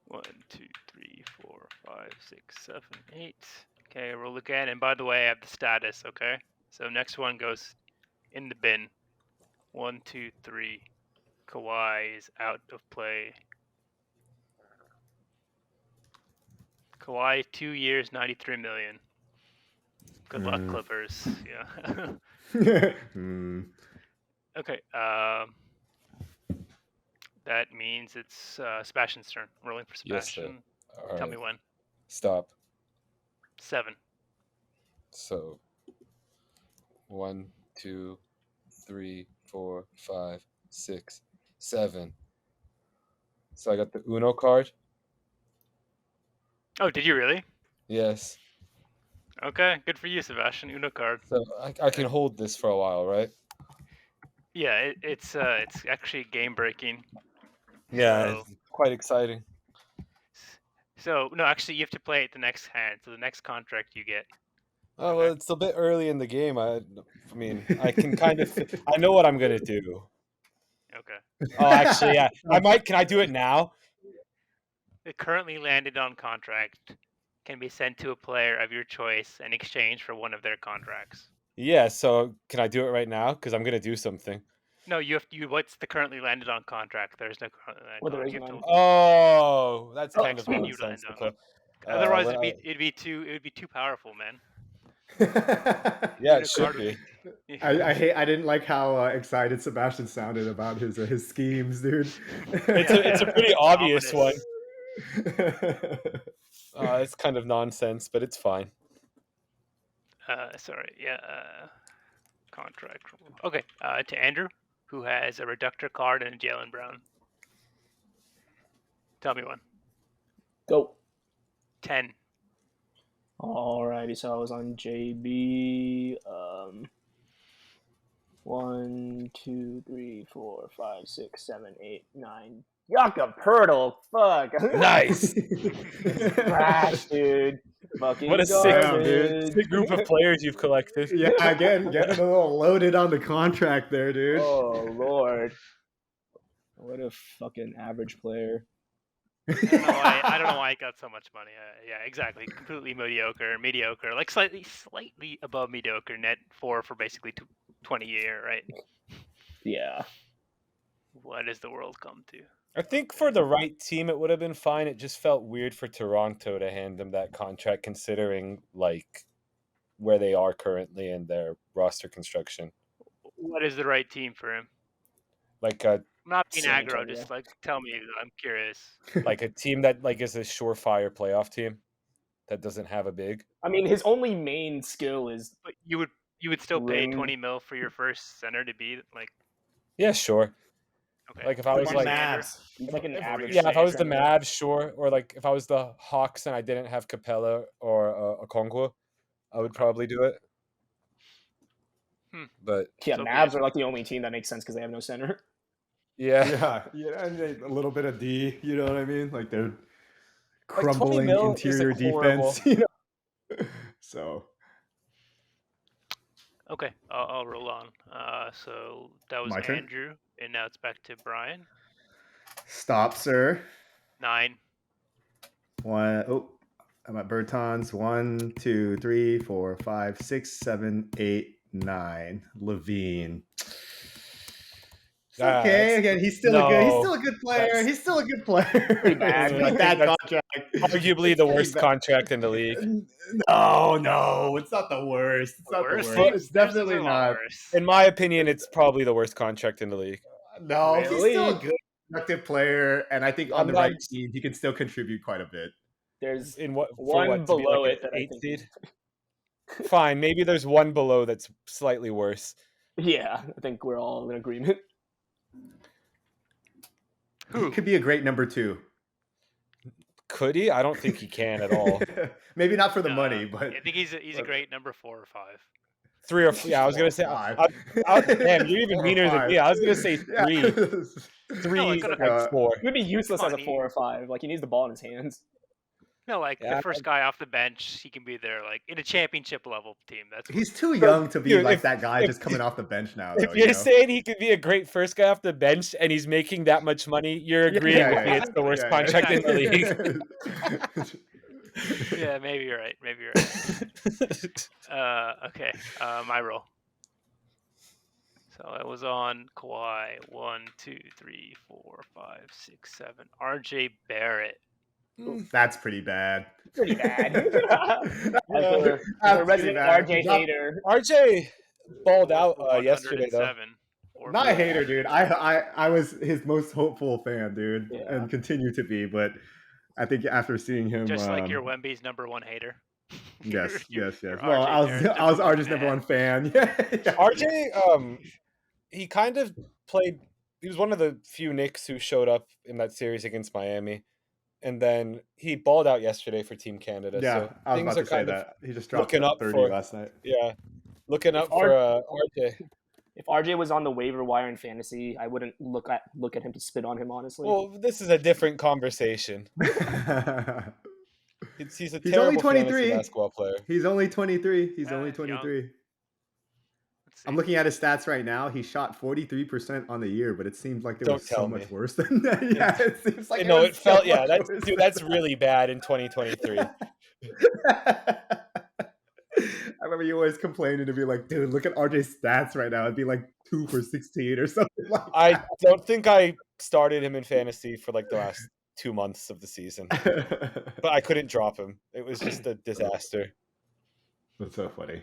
1, 2, 3, 4, 5, 6, 7, 8. Okay, roll again. And by the way, I have the status. Okay, so next one goes in the bin. 1, 2, 3. Kawhi is out of play. Kawhi, 2 years, 93 million. Good luck, Clippers. Yeah. Okay. That means it's Sebastian's turn. Rolling for Yes, sir. Sebastian. All Tell right. me when. Stop. 7. So 1, 2, 3, 4, 5, 6, 7. So I got the Uno card. Oh, did you really? Yes. Okay, good for you, Sebastian. Uno card. So I can hold this for a while, right? Yeah, it's actually game breaking. Yeah, So- it's quite exciting. So no, actually, you have to play it the next hand. So the next contract you get. Oh well, it's a bit early in the game. I mean, I can kind of. I know what I'm gonna do. Okay. Oh, actually, yeah, I might. Can I do it now? It currently landed on contract can be sent to a player of your choice in exchange for one of their contracts. Yeah. So can I do it right now? Because I'm gonna do something. No, you have to. What's the currently landed on contract? There's no currently landed Well, there on. is You have none. to Oh, that's Oh, kind of you land nonsensical. on. Otherwise, when it'd be too powerful, man. yeah, Uno it should card be. I didn't like how excited Sebastian sounded about his schemes, dude. It's a pretty obvious one. Ominous. It's kind of nonsense, but it's fine. Sorry. Yeah. Contract. Okay. To Andrew, who has a reductor card and a Jaylen Brown. Tell me one. Go. 10. Alrighty, so I was on JB. 1, 2, 3, 4, 5, 6, 7, 8, 9. Jakob Pertl, fuck. Nice. Trash, dude. Fucking What a sick, garbage. sick group of players you've collected. Yeah, again, getting a little loaded on the contract there, dude. Oh lord. What a fucking average player. I don't know why he got so much money. Yeah, exactly. Completely mediocre, like slightly above mediocre. Net 4 for basically 20 a year, right? Yeah. What does the world come to? I think for the right team, it would have been fine. It just felt weird for Toronto to hand him that contract, considering like where they are currently in their roster construction. What is the right team for him? Like a I'm not being San aggro. Antonio. Just like tell me. I'm curious. like a team that like is a surefire playoff team that doesn't have a big. I mean, his only main skill is But you would still pay Rim. 20 mil for your first center to be like. Yeah, sure. Okay. Like if I What was were you like, saying, Andrew? he's like an If- average. yeah, if I was the center. Mavs, sure. Or like if I was the Hawks and I didn't have Capella or Okongwu, I would probably do it. But Yeah, So be Mavs it. are like the only team that makes sense because they have no center. yeah, Yeah, and a little bit of D, you know what I mean? Like they're 20 crumbling mil interior isn't horrible. defense, you know. So Okay, I'll roll on. So that was My turn? Andrew, and now it's back to Brian. stop, sir. 9. I'm at Bertans. 1, 2, 3, 4, 5, 6, 7, 8, 9. Levine. It's okay. Again, he's still a good player. He's still a good player. Pretty bad. It's a bad contract. Arguably the worst contract in the league. No, it's not the worst. It's not the Worst? worst. It's definitely There's a lot not. worse. In my opinion, it's probably the worst contract in the league. No, he's still a Really? good, productive player, and I think on the I'm right not- team, he can still contribute quite a bit. There's In what for one what, to be below like it an that I 8th think. seed? Fine, maybe there's one below that's slightly worse. Yeah, I think we're all in agreement. He could be a great number 2. Could he? I don't think he can at all. Maybe not for the No, money, but I think he's a great number 4 or 5. 3 or yeah, I was gonna say. Damn, you're even 4 or meaner than 5. me. I was gonna say 3. Yeah. 3 like, like 4. He would be useless as a Funny. 4 or 5. Like he needs the ball in his hands. No, like Yeah, the first guy off the bench, he can be there, like in a championship level team. That's He's too young to be Dude, like if- that guy if- just coming off the bench now. If Though, you're you know? saying he could be a great first guy off the bench and he's making that much money, you're agreeing with me it's the worst contract in the league. yeah, maybe you're right. Maybe you're right. Okay, my roll. So I was on Kawhi. 1, 2, 3, 4, 5, 6, 7. RJ Barrett. That's pretty bad. Pretty bad. As That's a pretty resident bad. RJ Not- hater. RJ balled out For yesterday though. 107. Or Not a more. hater, dude. I was his most hopeful fan, dude, Yeah. and continue to be. But I think after seeing him, Just like your Wemby's number 1 hater. yes. You're Well, I was RJ's number 1 fan. Yeah. RJ, he kind of played. He was one of the few Knicks who showed up in that series against Miami, and then he balled out yesterday for Team Canada. Yeah, so I was things about are to say kind of that he just dropped looking up 30 for- last night. yeah, looking up If for RJ. If RJ was on the waiver wire in fantasy, I wouldn't look at him to spit on him. Honestly. Well, this is a different conversation. He's a He's terrible only 23. fantasy basketball player. He's only 23. He's only He's young. 23. Let's see. I'm looking at his stats right now. He shot 43% on the year, but it seems like there Don't was so tell much me. worse than that. Yeah, it seems like No, was it felt so much that's worse dude, than that's really bad in 2023. I remember you always complaining to be like, dude, look at RJ's stats right now. It'd be like 2 for 16 or something like I don't think I started him in fantasy for like the last 2 months of the season, that. but I couldn't drop him. It was just a disaster. That's so funny.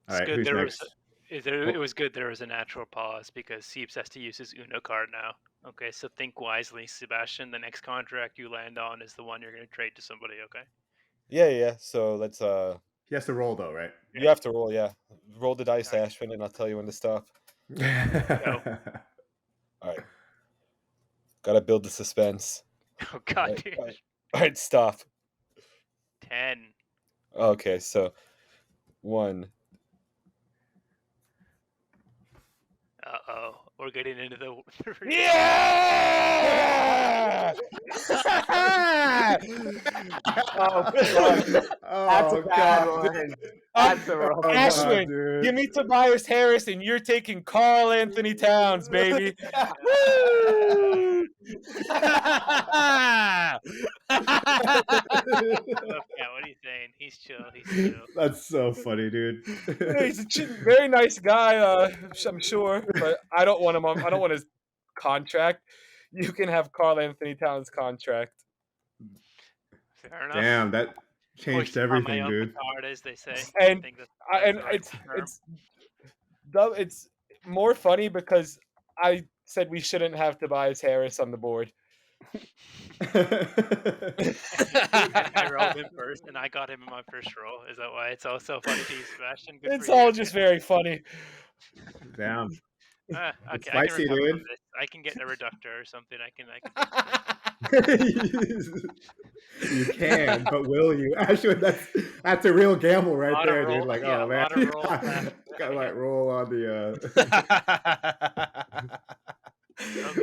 All It's right, good who's there next? it was good there was a natural pause because Seeps has to use his Uno card now. Okay, so think wisely, Sebastian. The next contract you land on is the one you're going to trade to somebody, okay? Yeah. So let's He has to roll though, right? you have to roll. Yeah, roll the dice, Alright. Ashwin, and I'll tell you when to stop. All right. Gotta build the suspense. Oh, God, Alright, dude. alright. All right, stop. 10. Okay, so 1. Uh-oh. We're getting into the... Yeah! Oh, fuck. That's a Oh, bad God. one. That's a rough Oh, one. God, Ashwin, dude. give me Tobias Harris, and you're taking Karl Anthony Towns, baby. Woo! Yeah, what are you saying? He's chill. He's chill. That's so funny, dude. He's a very nice guy, I'm sure, but I don't want him. I don't want his contract. You can have Karl Anthony Towns' contract. Fair enough. Damn, that changed Hoisted on my everything, own dude. petard, as they say. And I think that's and the right term. it's more funny because I said we shouldn't have Tobias Harris on the board. I rolled him first, and I got him in my first roll. Is that why it's all so funny to you, Sebastian? Good It's for you. all just very funny. Damn. Okay, It's I can spicy, recover dude. from this. I can get a reductor or something. I can. You can, but will you? Actually, that's a real gamble right Lot of there, dude. roll- Like, yeah, oh a man, lot of rolls got like roll on the.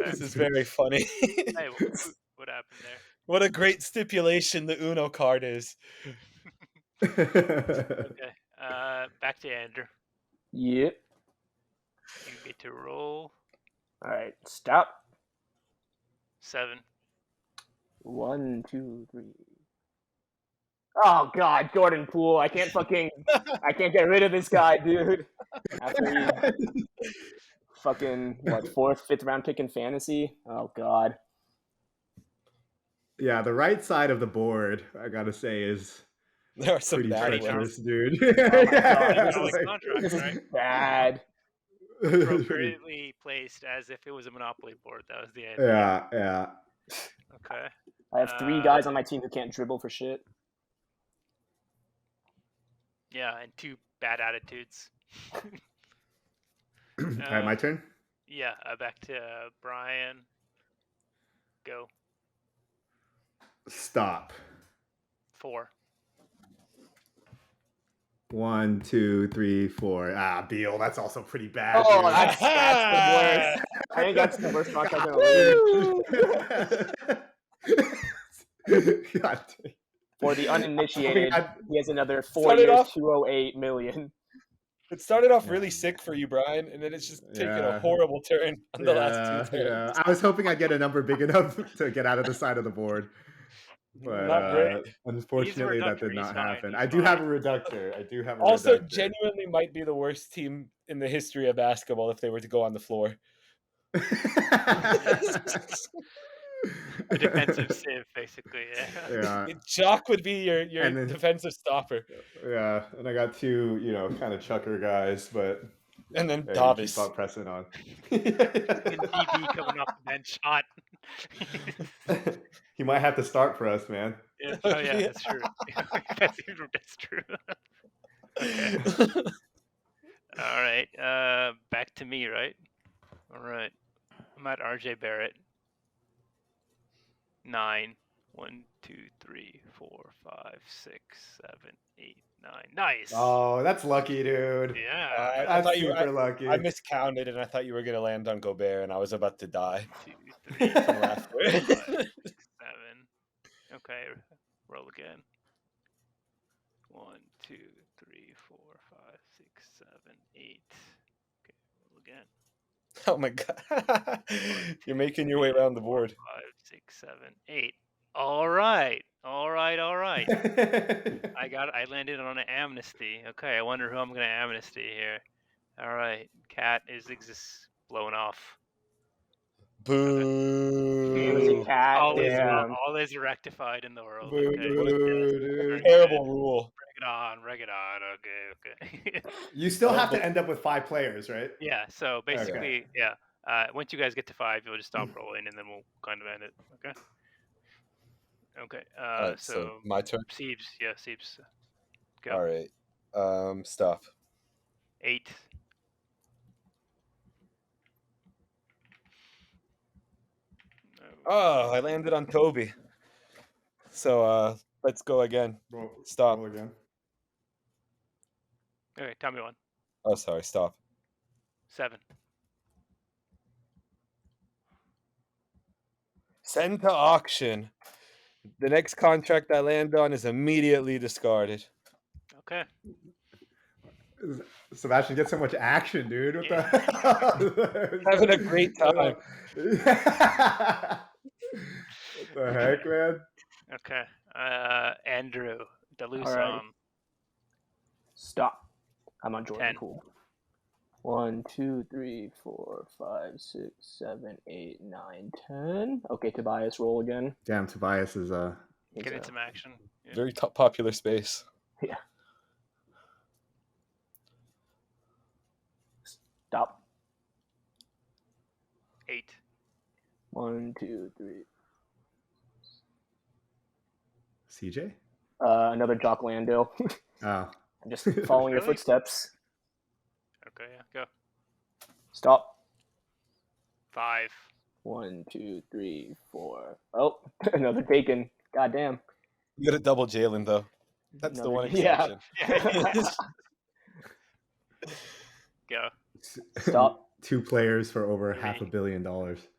This is very funny. Hey, what happened there? What a great stipulation the Uno card is. Okay, back to Andrew. Yep. You get to roll All right. Stop. 7. 1, 2, 3. Oh God, Jordan Poole. I can't get rid of this guy, dude. After he fucking what 4th, 5th round pick in fantasy. Oh God. Yeah, the right side of the board, I gotta say, is There are some pretty bad treacherous, ones. dude. Oh my God, Yeah, this Like is contract, this is right? bad. Appropriately placed as if it was a Monopoly board. That was the idea. Yeah. Okay. I have 3 guys on my team who can't dribble for shit. Yeah, and 2 bad attitudes. All right, my turn. Yeah, back to Brian. Go. Stop. 4. 1, 2, 3, 4. Ah, Beal. That's also pretty bad. Oh, dude. that's the worst. I think that's the worst contract in the league. God. For the uninitiated, he has another 4 Started years, off- 208 million. It started off really sick for you, Brian, and then it's just taken a Yeah. horrible turn on the last 2 turns. Yeah. I was hoping I'd get a number big enough to get out of the side of the board. But Not great. unfortunately, that reductor, did he's not fine, happen. he's I do have a fine. reductor. I do have a Also, reductor. genuinely might be the worst team in the history of basketball if they were to go on the floor. A defensive sieve, basically. Yeah. Yeah. Jock would be your And then- defensive stopper. Yeah. And I got 2, kind of chucker guys, but And then hey, Davis. keep on pressing on. And DB coming off the bench shot. He might have to start for us, man. Yeah. Oh yeah, that's true. That's true. Okay. All right. Back to me, right? All right. I'm at RJ Barrett. 9. 1, 2, 3, 4, 5, 6, 7, 8, 9. Nice. Oh, that's lucky, dude. Yeah. I That's thought you were- super lucky. I miscounted, and I thought you were going to land on Gobert, and I was about to die 2, 3, 4, from laughter. 5, 6, 7. Okay, roll again. 1, 2, 3, 4, 5, 6, 7, 8. Okay, roll again. Oh my god. You're making your way around the board. 5, 6, 7, 8. All right. I landed on an amnesty. Okay, I wonder who I'm gonna amnesty here. All right, Cat is blown off. Boo. Cat. All Damn. is rectified in the world. Boo, Okay. dude. Terrible rule. Bring it on. Okay. You still have to end up with 5 players, right? Yeah. So basically, yeah. Once you guys get to 5, you'll just stop rolling, and then we'll kind of end it. Okay. Okay. Alright, so my turn. Siebes. Yeah, Siebes. Go. All right. Stop. 8. Oh, I landed on Toby. So Let's go again. Stop. Roll again. Okay, tell me one. Oh, sorry. Stop. 7. Send to auction. The next contract I land on is immediately discarded. Okay. Sebastian gets so much action, dude. What Yeah. the hell? Having a great time. What the heck, man? Okay. Andrew, Delusam. Alright. Stop. I'm on Jordan 10. Poole. 1, 2, 3, 4, 5, 6, 7, 8, 9, 10. Okay, Tobias, roll again. Damn, Tobias is He's, Getting some action. Yeah. Very popular space. Yeah. Stop. 8. 1, 2, 3. CJ. Another Jock Landale. Oh, I'm just following your Really? footsteps. Okay, yeah, go. Stop. 5. 1, 2, 3, 4. Oh, another taken. Goddamn. You got a double Jalen though. That's the one Yeah. exception. Go. Stop. 2 players for over Three. $500 million.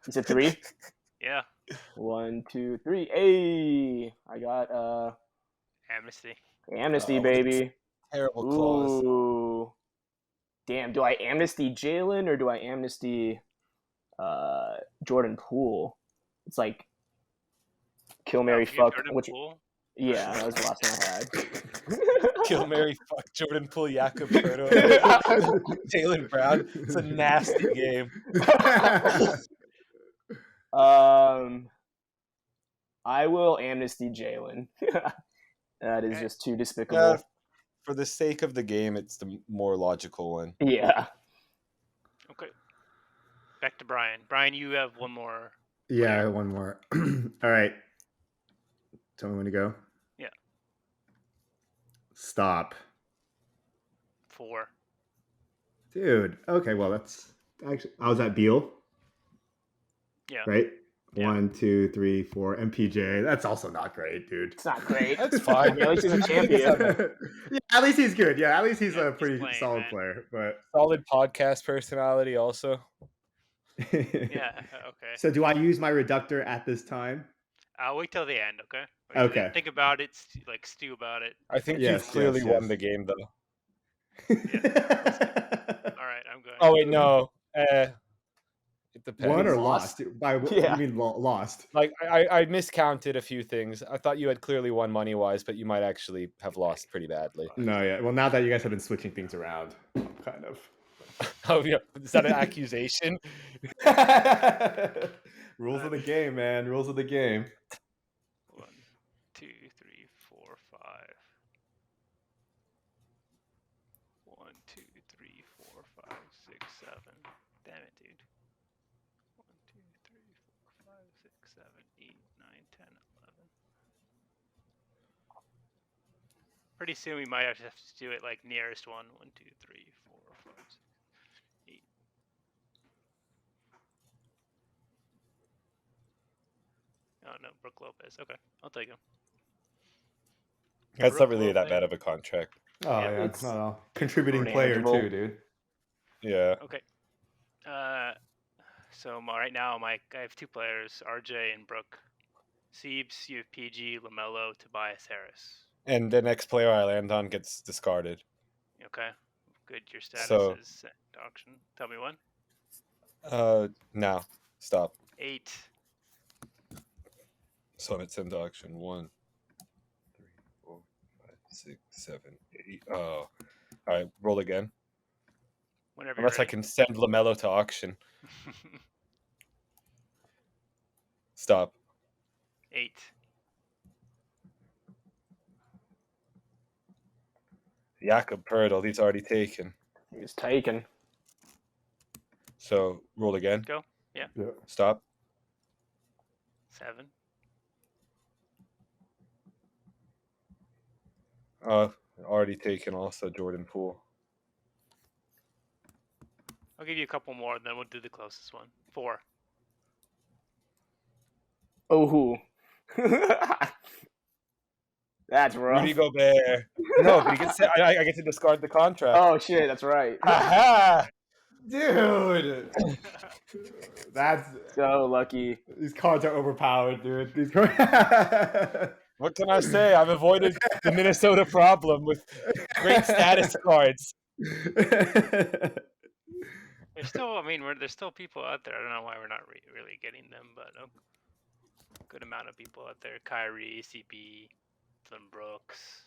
Is it 3? Yeah. 1, 2, 3. Hey, I got Amnesty. amnesty, Oh, baby. Terrible clause. Ooh. Damn, do I amnesty Jalen or do I amnesty Jordan Poole? It's like kill, Mary, fuck. Which, yeah, that was the last one I had. Kill, Mary, fuck, Jordan Poole, Jakob Pertl, Jalen Brown. It's a nasty game. I will amnesty Jalen. That is Okay. just too despicable. For the sake of the game, it's the more logical one. Yeah. Okay. Back to Brian. Brian, you have one more. Yeah, I have one more. All right. Tell me when to go. Yeah. Stop. 4. Dude. Okay, well, that's actually. I was at Beal. Yeah. Right? Yeah. 1, 2, 3, 4. MPJ. That's also not great, dude. It's not great. That's fine. At least he's a champion. Yeah, at least he's good. Yeah, at least he's Yeah, a he's pretty playing, solid man. player. But Solid podcast personality also. Yeah. Okay. So do I use my reductor at this time? I'll wait till the end. Okay. Okay. Think about it. Like stew about it. I think Yes, you've clearly yes, won yes. the game though. All right. I'm going. Oh wait, no. It depends. Won or Lost? lost? By Yeah. you mean lost? Like I miscounted a few things. I thought you had clearly won money wise, but you might actually have lost pretty badly. No, yeah. Well, now that you guys have been switching things around, I'm kind of. Oh yeah, is that an accusation? Rules of the game, man. Rules of the game. 1, 2, 3, 4, 5. 1, 2, 3, 4, 5, 6, 7. Damn it, dude. 1, 2, 3, 4, 5, 6, 7, 8, 9, 10, 11. Pretty soon we might have to do it like nearest one. 1, 2, 3, 4, 5, 6, 8. Oh no, Brooke Lopez. Okay, I'll take him. That's not Brooke really that Lopez. bad of a contract. Oh Yeah, yeah, it's no. Contributing player manageable. too, dude. Yeah. Okay. So right now, I have 2 players, RJ and Brooke. Siebes, you have PG, LaMelo, Tobias Harris. And the next player I land on gets discarded. Okay. Good. Your status So- is sent to auction. Tell me when. Now. Stop. 8. So I'm at send to auction. 1, 3, 4, 5, 6, 7, 8. Oh. All right. Roll again. Whenever Unless I can send LaMelo to auction. Stop. 8. Jakob Pertl. He's already taken. He's taken. So roll again. Go. Yeah. Stop. 7. Already taken. Also Jordan Poole. I'll give you a couple more, then we'll do the closest one. 4. Oh, who? That's rough. Rudy Gobert. No, but he gets I get to discard the contract. Oh shit, that's right. Aha! Dude, that's So lucky. these cards are overpowered, dude. These cards. What can I say? I've avoided the Minnesota problem with great status cards. There's still, I mean, there's still people out there. I don't know why we're not really getting them, but a good amount of people out there. Kyrie, CP, Dylan Brooks,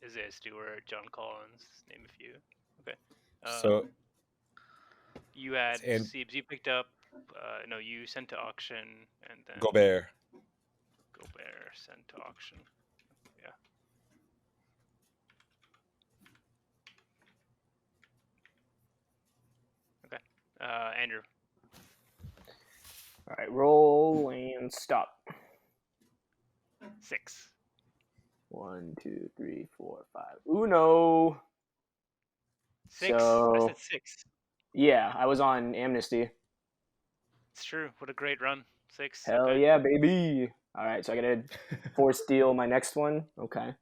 Isaiah Stewart, John Collins, name a few. Okay. So you had and- Siebes. You picked up. No, you sent to auction, and then Gobert. Gobert sent to auction. Yeah. Okay. Andrew. All right, roll and stop. 6. 1, 2, 3, 4, 5. Uno. 6. I So said 6. yeah, I was on Amnesty. It's true. What a great run. 6. Hell okay. yeah, baby. All right, so I gotta force steal my next one. Okay.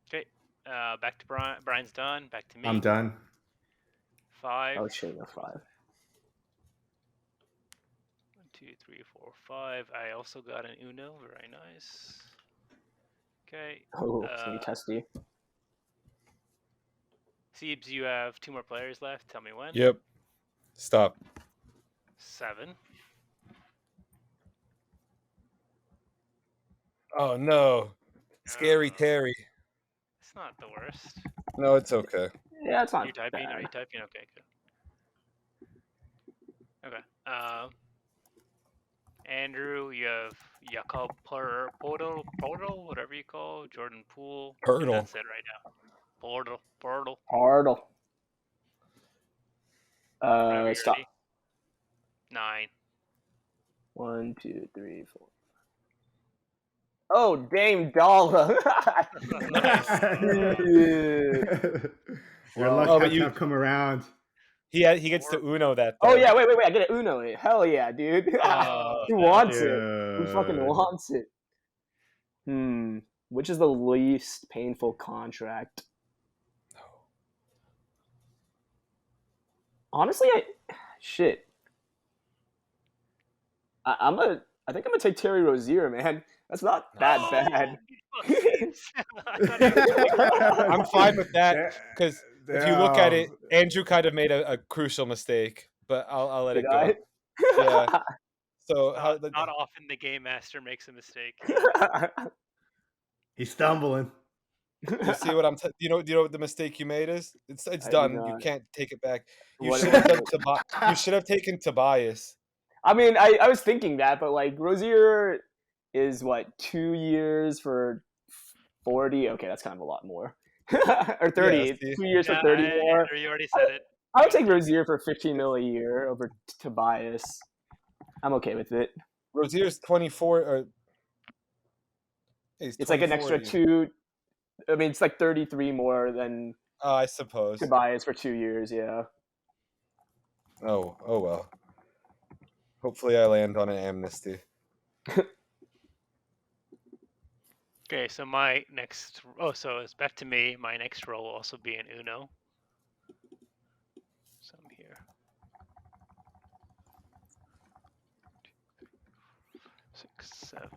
Okay. Back to Brian. Brian's done. Back to me. I'm done. 5. Oh shit, no 5. 1, 2, 3, 4, 5. I also got an Uno. Very nice. Okay. Oh, it's gonna be testy. Siebes, you have 2 more players left. Tell me when. Yep. Stop. 7. Oh no. Scary Terry. It's not the worst. No, it's okay. Yeah, it's not You typing? bad. Are you typing? Okay, good. Okay. Andrew, you have Jakob Portal, whatever you call Jordan Poole. Pirtle. That's it right now. Portal. Hardle. Whenever you're Stop. ready. 9. 1, 2, 3, 4. Oh, Dame Dollar. Nice. Your luck Oh, but has to you- have come around. He gets to Uno that. Oh though. yeah, wait, I get an Uno. Hell yeah, dude. Oh, Who wants it? Who fucking Dude. wants it? Which is the least painful contract? Honestly, I think I'm gonna take Terry Rozier, man. That's not that bad. I'm fine with that because if you look at it, Andrew kind of made a crucial mistake, but I'll let Did it go. I? Yeah. So not often the game master makes a mistake. He's stumbling. you see what do you know what the mistake you made is? It's I do done. You not. can't take it back. You What should am I have you should have taken Tobias. I mean, I was thinking that, but like Rozier is what 2 years for 40. Okay, that's kind of a lot more. Or 30. Yeah, see? 2 years for 30 more. You already said it. I would take Rozier for 15 mil a year over Tobias. I'm okay with it. Rozier's 24. Or he's It's like an 24 extra years. 2. I mean, it's like 33 more than I suppose. Tobias for 2 years. Yeah. Oh well. Hopefully, I land on an amnesty. Okay, so my next. Oh, so it's back to me. My next roll will also be an Uno. So I'm here. 6, 7.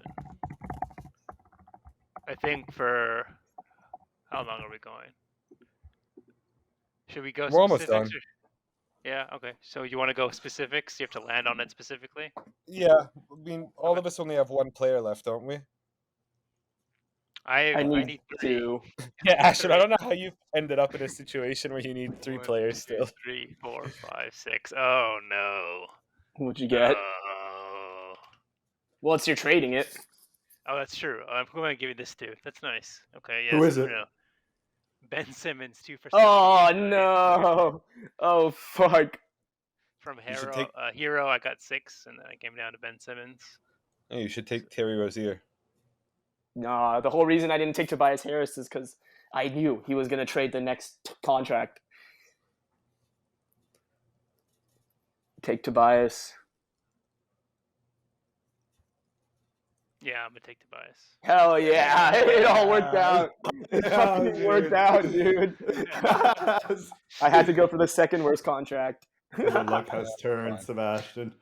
I think for how long are we going? Should we go? We're almost specifics done. Yeah. Okay. So you want to go specifics? You have to land on it specifically. Yeah, I mean, all of us only have one player left, don't we? I need need 3. 2. Yeah, Ashton, I don't know how you ended up in a situation where you need 3 1, players 2, still. 3, 4, 5, 6. Oh no. What'd you get? Oh. Well, you're trading it. Oh, that's true. I'm going to give you this too. That's nice. Okay. Yes, Who is it? Uno. Ben Simmons, 2 for Oh 16. no! Oh fuck! From You should Hero, take- Hero, I got 6, and then I came down to Ben Simmons. Oh, you should take Terry Rozier. Nah, the whole reason I didn't take Tobias Harris is because I knew he was gonna trade the next contract. Take Tobias. Yeah, I'm gonna take Tobias. Hell yeah! It all worked out. It Yeah, fucking dude. worked out, dude. I had to go for the second worst contract. Your luck has turned, Fine. Sebastian.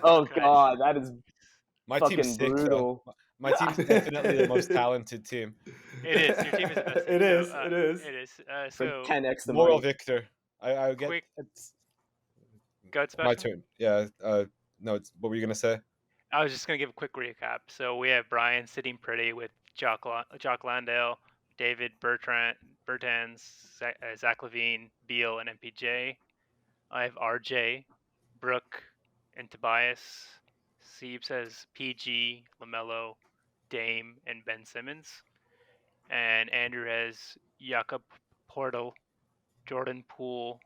Oh Okay. god, that is My fucking team's sick, brutal. though. My team's definitely the most talented team. It is. Your team is the best. It So, is. It is. It is. For So 10x the Moral money. victor. I get Quick- it's go ahead, my Sebastian. turn. Yeah. No. What were you gonna say? I was just gonna give a quick recap. So we have Brian sitting pretty with Jock Landale, David Bertans, Zach Levine, Beal, and MPJ. I have RJ, Brooke, and Tobias. Siebes has PG, LaMelo, Dame, and Ben Simmons. And Andrew has Jakob Portal, Jordan Poole,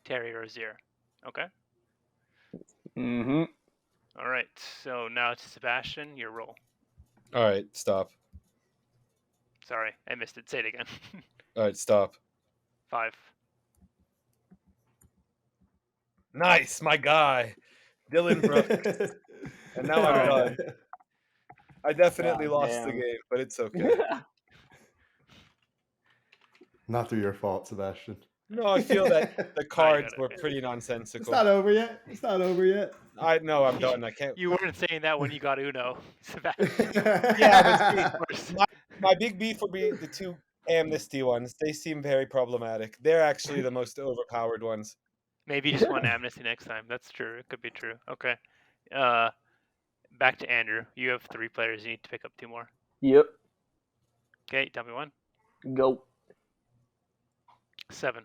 Terry Rozier. Okay? Mm-hmm. All right. So now to Sebastian, your roll. All right. Stop. Sorry, I missed it. Say it again. All right. Stop. 5. Nice, my guy, Dylan Brooks. And now I'm done. I definitely God lost the damn. game, but it's okay. Not through your fault, Sebastian. No, I feel that the cards it. were pretty It's nonsensical. not over yet. It's not over yet. I know I'm done. I can't. You weren't saying that when you got Uno, Sebastian. Yeah, but my big beef would be the two amnesty ones. They seem very problematic. They're actually the most overpowered ones. Maybe you just want amnesty next time. That's true. It could be true. Okay. Back to Andrew. You have 3 players. You need to pick up 2 more. Yep. Okay, tell me one. Go. 7.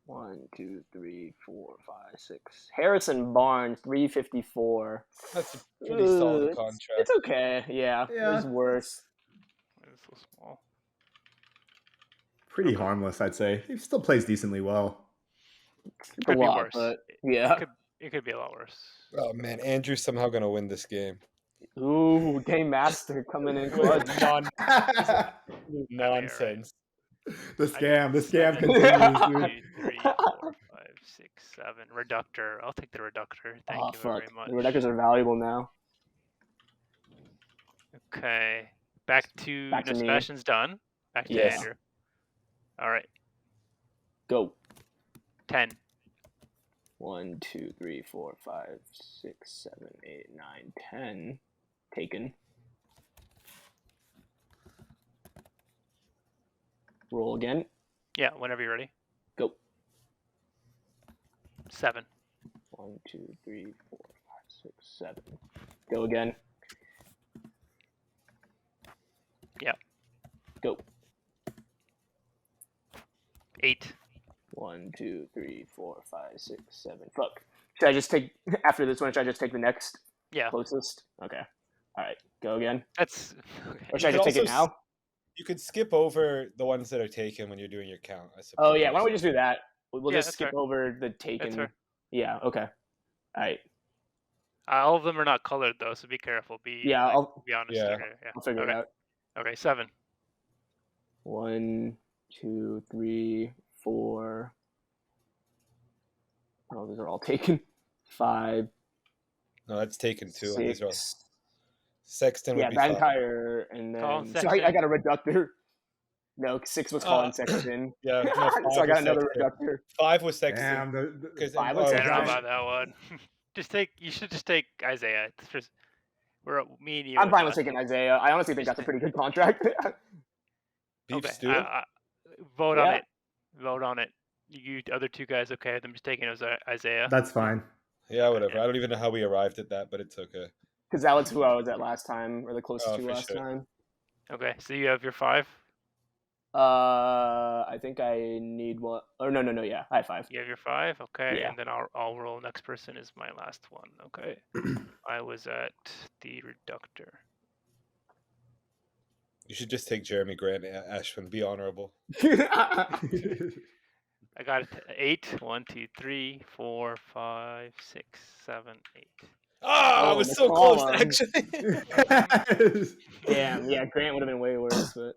1, 2, 3, 4, 5, 6. Harrison Barnes, 354. That's a pretty solid It's- contract. It's okay. Yeah. Yeah. There's worse. It's so small. Pretty harmless, I'd say. He still plays decently well. It's Could a be lot, worse. but yeah. It could be a lot worse. Oh man, Andrew's somehow gonna win this game. Ooh, Game Master coming in clutch. Nonsense. The scam Seven, continues, dude. 2, 3, 4, 5, 6, 7. Reductor. I'll take the reductor. Thank Oh, you fuck. very much. The reductors are valuable now. Okay. Back to me. Sebastian's done. Back to Yes. Andrew. All right. Go. 10. 1, 2, 3, 4, 5, 6, 7, 8, 9, 10. Taken. Roll again. Yeah, whenever you're ready. Go. 7. 1, 2, 3, 4, 5, 6, 7. Go again. Yeah. Go. 8. 1, 2, 3, 4, 5, 6, 7. Fuck. Should I just take after this one? Should I just take the next Yeah. closest? Okay. All right. Go again. That's okay. Or should I You just could take it also now? You could skip over the ones that are taken when you're doing your count, I suppose. Oh yeah. Why don't we just do that? We'll Yeah, just that's skip fair. over the That's taken. fair. Yeah. Okay. All right. All of them are not colored though, so be careful. Yeah. Be honest. Yeah. Okay, yeah. I'll figure it Okay. out. Okay, 7. 1, 2, 3, 4. Oh, these are all taken. 5, No, that's taken too. These are all 6. Sexton would Yeah, be that fine. entire and Colin then so I got a reductor. No, 6 was Colin Sexton. Yeah, no, So I 5 got was another Sexton. reductor. 5 was Sexton. Damn, 'Cause- 5 was I don't know Sexton. about that one. You should just take Isaiah. It's just me and you. I'm and fine with Josh. taking Isaiah. I honestly think that's a pretty good contract. Beef Okay, stew. vote on Yeah. it. Vote on it. You other 2 guys okay with them just taking Isaiah? That's fine. Yeah, whatever. I don't even know how we arrived at that, but it's okay. Because that was who I was at last time, or the closest Oh, to for last sure. time. Okay, so you have your 5. I think I need one. Oh no, yeah, I have 5. You have your 5. Okay, Yeah. and then I'll roll. Next person is my last one. Okay, I was at the reductor. You should just take Jeremy Grant, Ashwin. Be honorable. I got 8. 1, 2, 3, 4, 5, 6, 7, 8. I Oh, was the so close, column. actually. Damn, yeah, Grant would have been way worse, but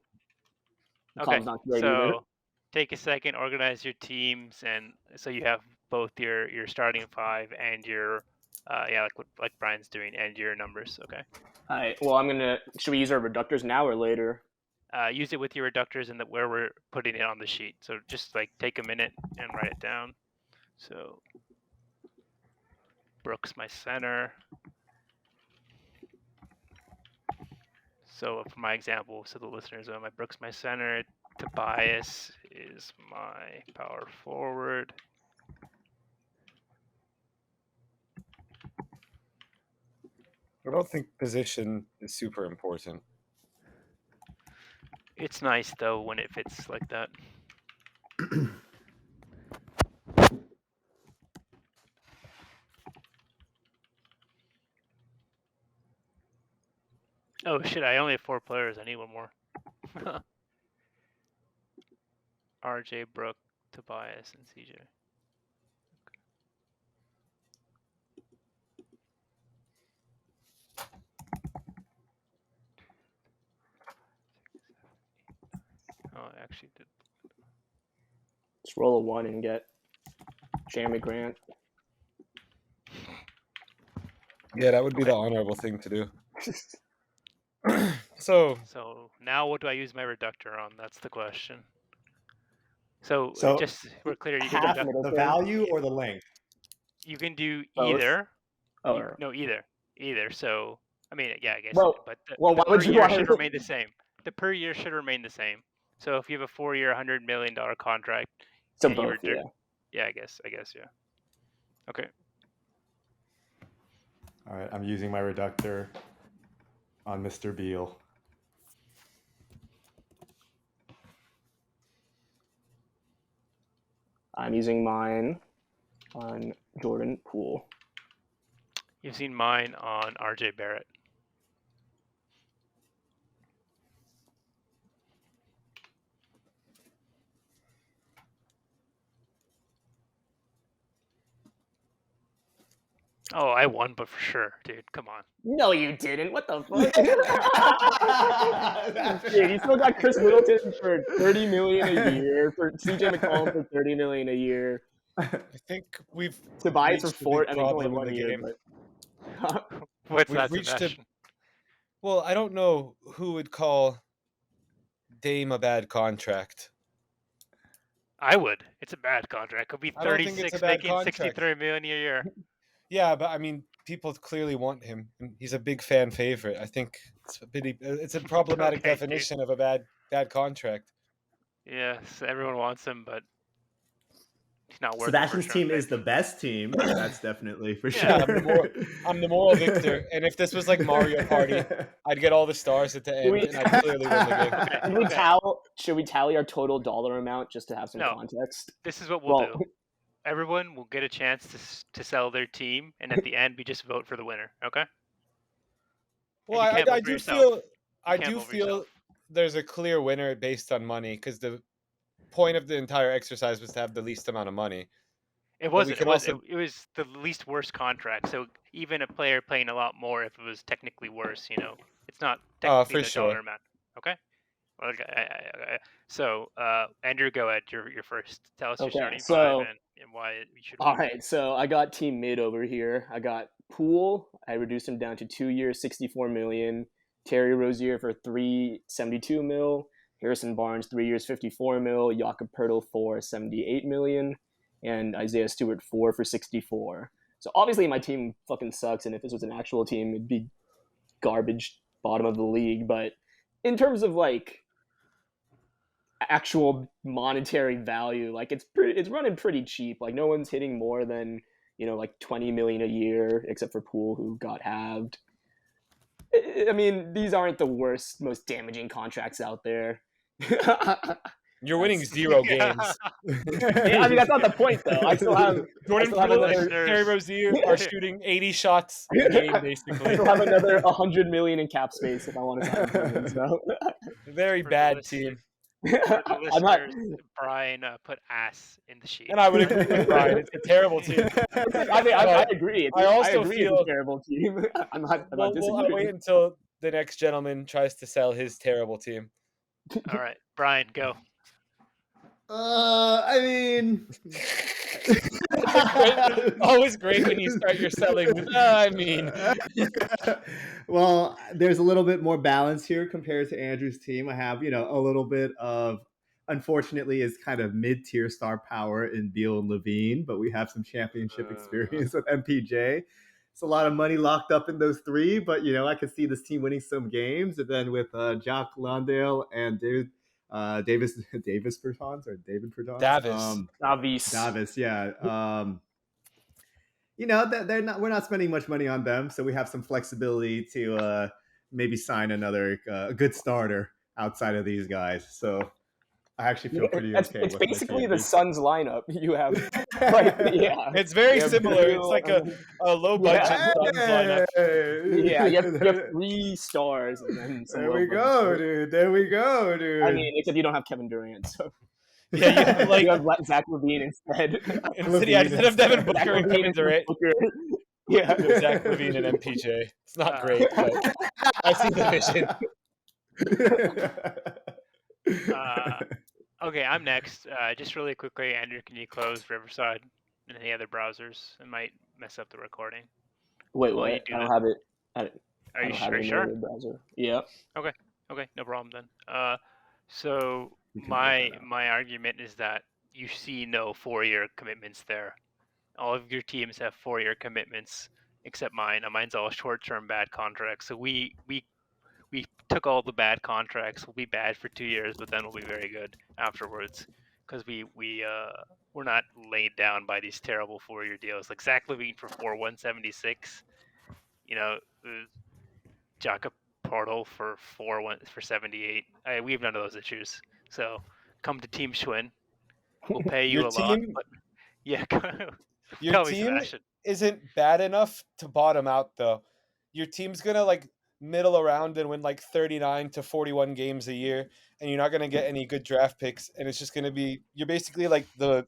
Okay, Column's not great either. so take a second, organize your teams, and so you have both your starting 5 and your Yeah, like Brian's doing, and your numbers. Okay. All right. Well, should we use our reductors now or later? Use it with your reductors and where we're putting it on the sheet. So just like take a minute and write it down. So Brooks, my center. So for my example, so the listeners know, my Brooks, my center. Tobias is my power forward. I don't think position is super important. It's nice though when it fits like that. Oh shit! I only have 4 players. I need one more. RJ, Brooke, Tobias, and CJ. Oh, I actually did. Just roll a 1 and get Jeremy Grant. Yeah, that would be the honorable thing to do. So now what do I use my reductor on? That's the question. So just we're clear. You can half the value or the length. You can do Both? either. Oh, No, either. So I mean, yeah, I guess. Well, but the why per would you year want should to? remain the same. The per year should remain the same. So if you have a 4-year, $100 million contract, So and both, yeah. Yeah, I guess, yeah. Okay. All right, I'm using my reductor on Mr. Beal. I'm using mine on Jordan Poole. You've seen mine on RJ Barrett. Oh, I won, but for sure, dude. Come on. No, you didn't. What the fuck? Dude, you still got Chris Middleton for $30 million a year, for CJ McCollum for $30 million a year. I think we've Tobias reached for a big $4. I mean, it's only problem in 1 the year, game. but What's We've that, reached Sebastian? Well, I don't know who would call Dame a bad contract. I would. It's a bad contract. Could be I don't think it's 36, a bad making contract. $63 million a year. Yeah, but I mean, people clearly want him. He's a big fan favorite. I think it's a problematic Okay, definition of a bad contract. Yes, everyone wants him, but he's not worth Sebastian's the team first is the best team. That's definitely for sure. Yeah, I'm the moral victor. And if this was like Mario Party, I'd get all the stars at the end, and I'd clearly win the game. Should we tally our total dollar amount just to have some context? This is what we'll do. Everyone will get a chance to sell their team, and at the end, we just vote for the winner. Okay? Well, I do feel there's a clear winner based on money, because the point of the entire exercise was to have the least amount of money. It wasn't. It was the least worst contract. So even a player playing a lot more, if it was technically worse, it's not technically the dollar amount. Okay. Okay. So Andrew, go ahead. You're first. Tell us your starting five and why you should. All right. So I got team mid over here. I got Poole. I reduced him down to 2 years, $64 million. Terry Rozier for $372 million. Harrison Barnes, 3 years, $54 million. Jakob Poeltl, $78 million. And Isaiah Stewart, 4 for $64 million. So obviously my team fucking sucks, and if this was an actual team, it'd be garbage, bottom of the league. But in terms of like actual monetary value, like it's running pretty cheap. Like no one's hitting more than like $20 million a year, except for Poole, who got halved. I mean, these aren't the worst, most damaging contracts out there. You're winning 0 games. Yeah, I mean, that's not the point, though. I still have Jordan Poole and Terry Rozier are shooting 80 shots a game, basically. I still have another $100 million in cap space if I want to sign him. So. Very bad team. I'm not. Brian put ass in the sheet, and I would agree with Brian. It's a terrible team. I mean, I agree. I also feel it's a terrible team. I'm not disagreeing. I'll wait until the next gentleman tries to sell his terrible team. All right, Brian, go. I mean, Always great when you start your selling with, I mean. Well, there's a little bit more balance here compared to Andrew's team. I have, a little bit of, unfortunately, is kind of mid-tier star power in Beal and Levine, but we have some championship experience with MPJ. It's a lot of money locked up in those three, but I could see this team winning some games. And then with Jock Landale and Davis Bertans or David Bertans, Davis, yeah. We're not spending much money on them, so we have some flexibility to maybe sign another good starter outside of these guys. So I actually feel pretty okay. It's basically the Suns lineup you have. Yeah, it's very similar. It's like a low budget Suns lineup. Yeah, you have 3 stars, and then there we go, dude. I mean, except you don't have Kevin Durant, so. Yeah, you have Zach LaVine instead. Instead of Devin Booker and Kevin Durant. Yeah, Zach LaVine and MPJ. It's not great, but I see the vision. Okay, I'm next. Just really quickly, Andrew, can you close Riverside and any other browsers? It might mess up the recording. Wait, I don't have it. Are you sure? Browser. Yeah. Okay, no problem then. So my argument is that you see no 4-year commitments there. All of your teams have 4-year commitments except mine. Mine's all short-term bad contracts. So we took all the bad contracts. We'll be bad for 2 years, but then we'll be very good afterwards because we're not laid down by these terrible 4-year deals. Like Zach LaVine for 176. Jakob Portal for 78. We have none of those issues. So come to Team Schwinn. We'll pay you a lot. But yeah, your team isn't bad enough to bottom out though. Your team's gonna middle around and win 39 to 41 games a year, and you're not gonna get any good draft picks, and it's just gonna be you're basically like the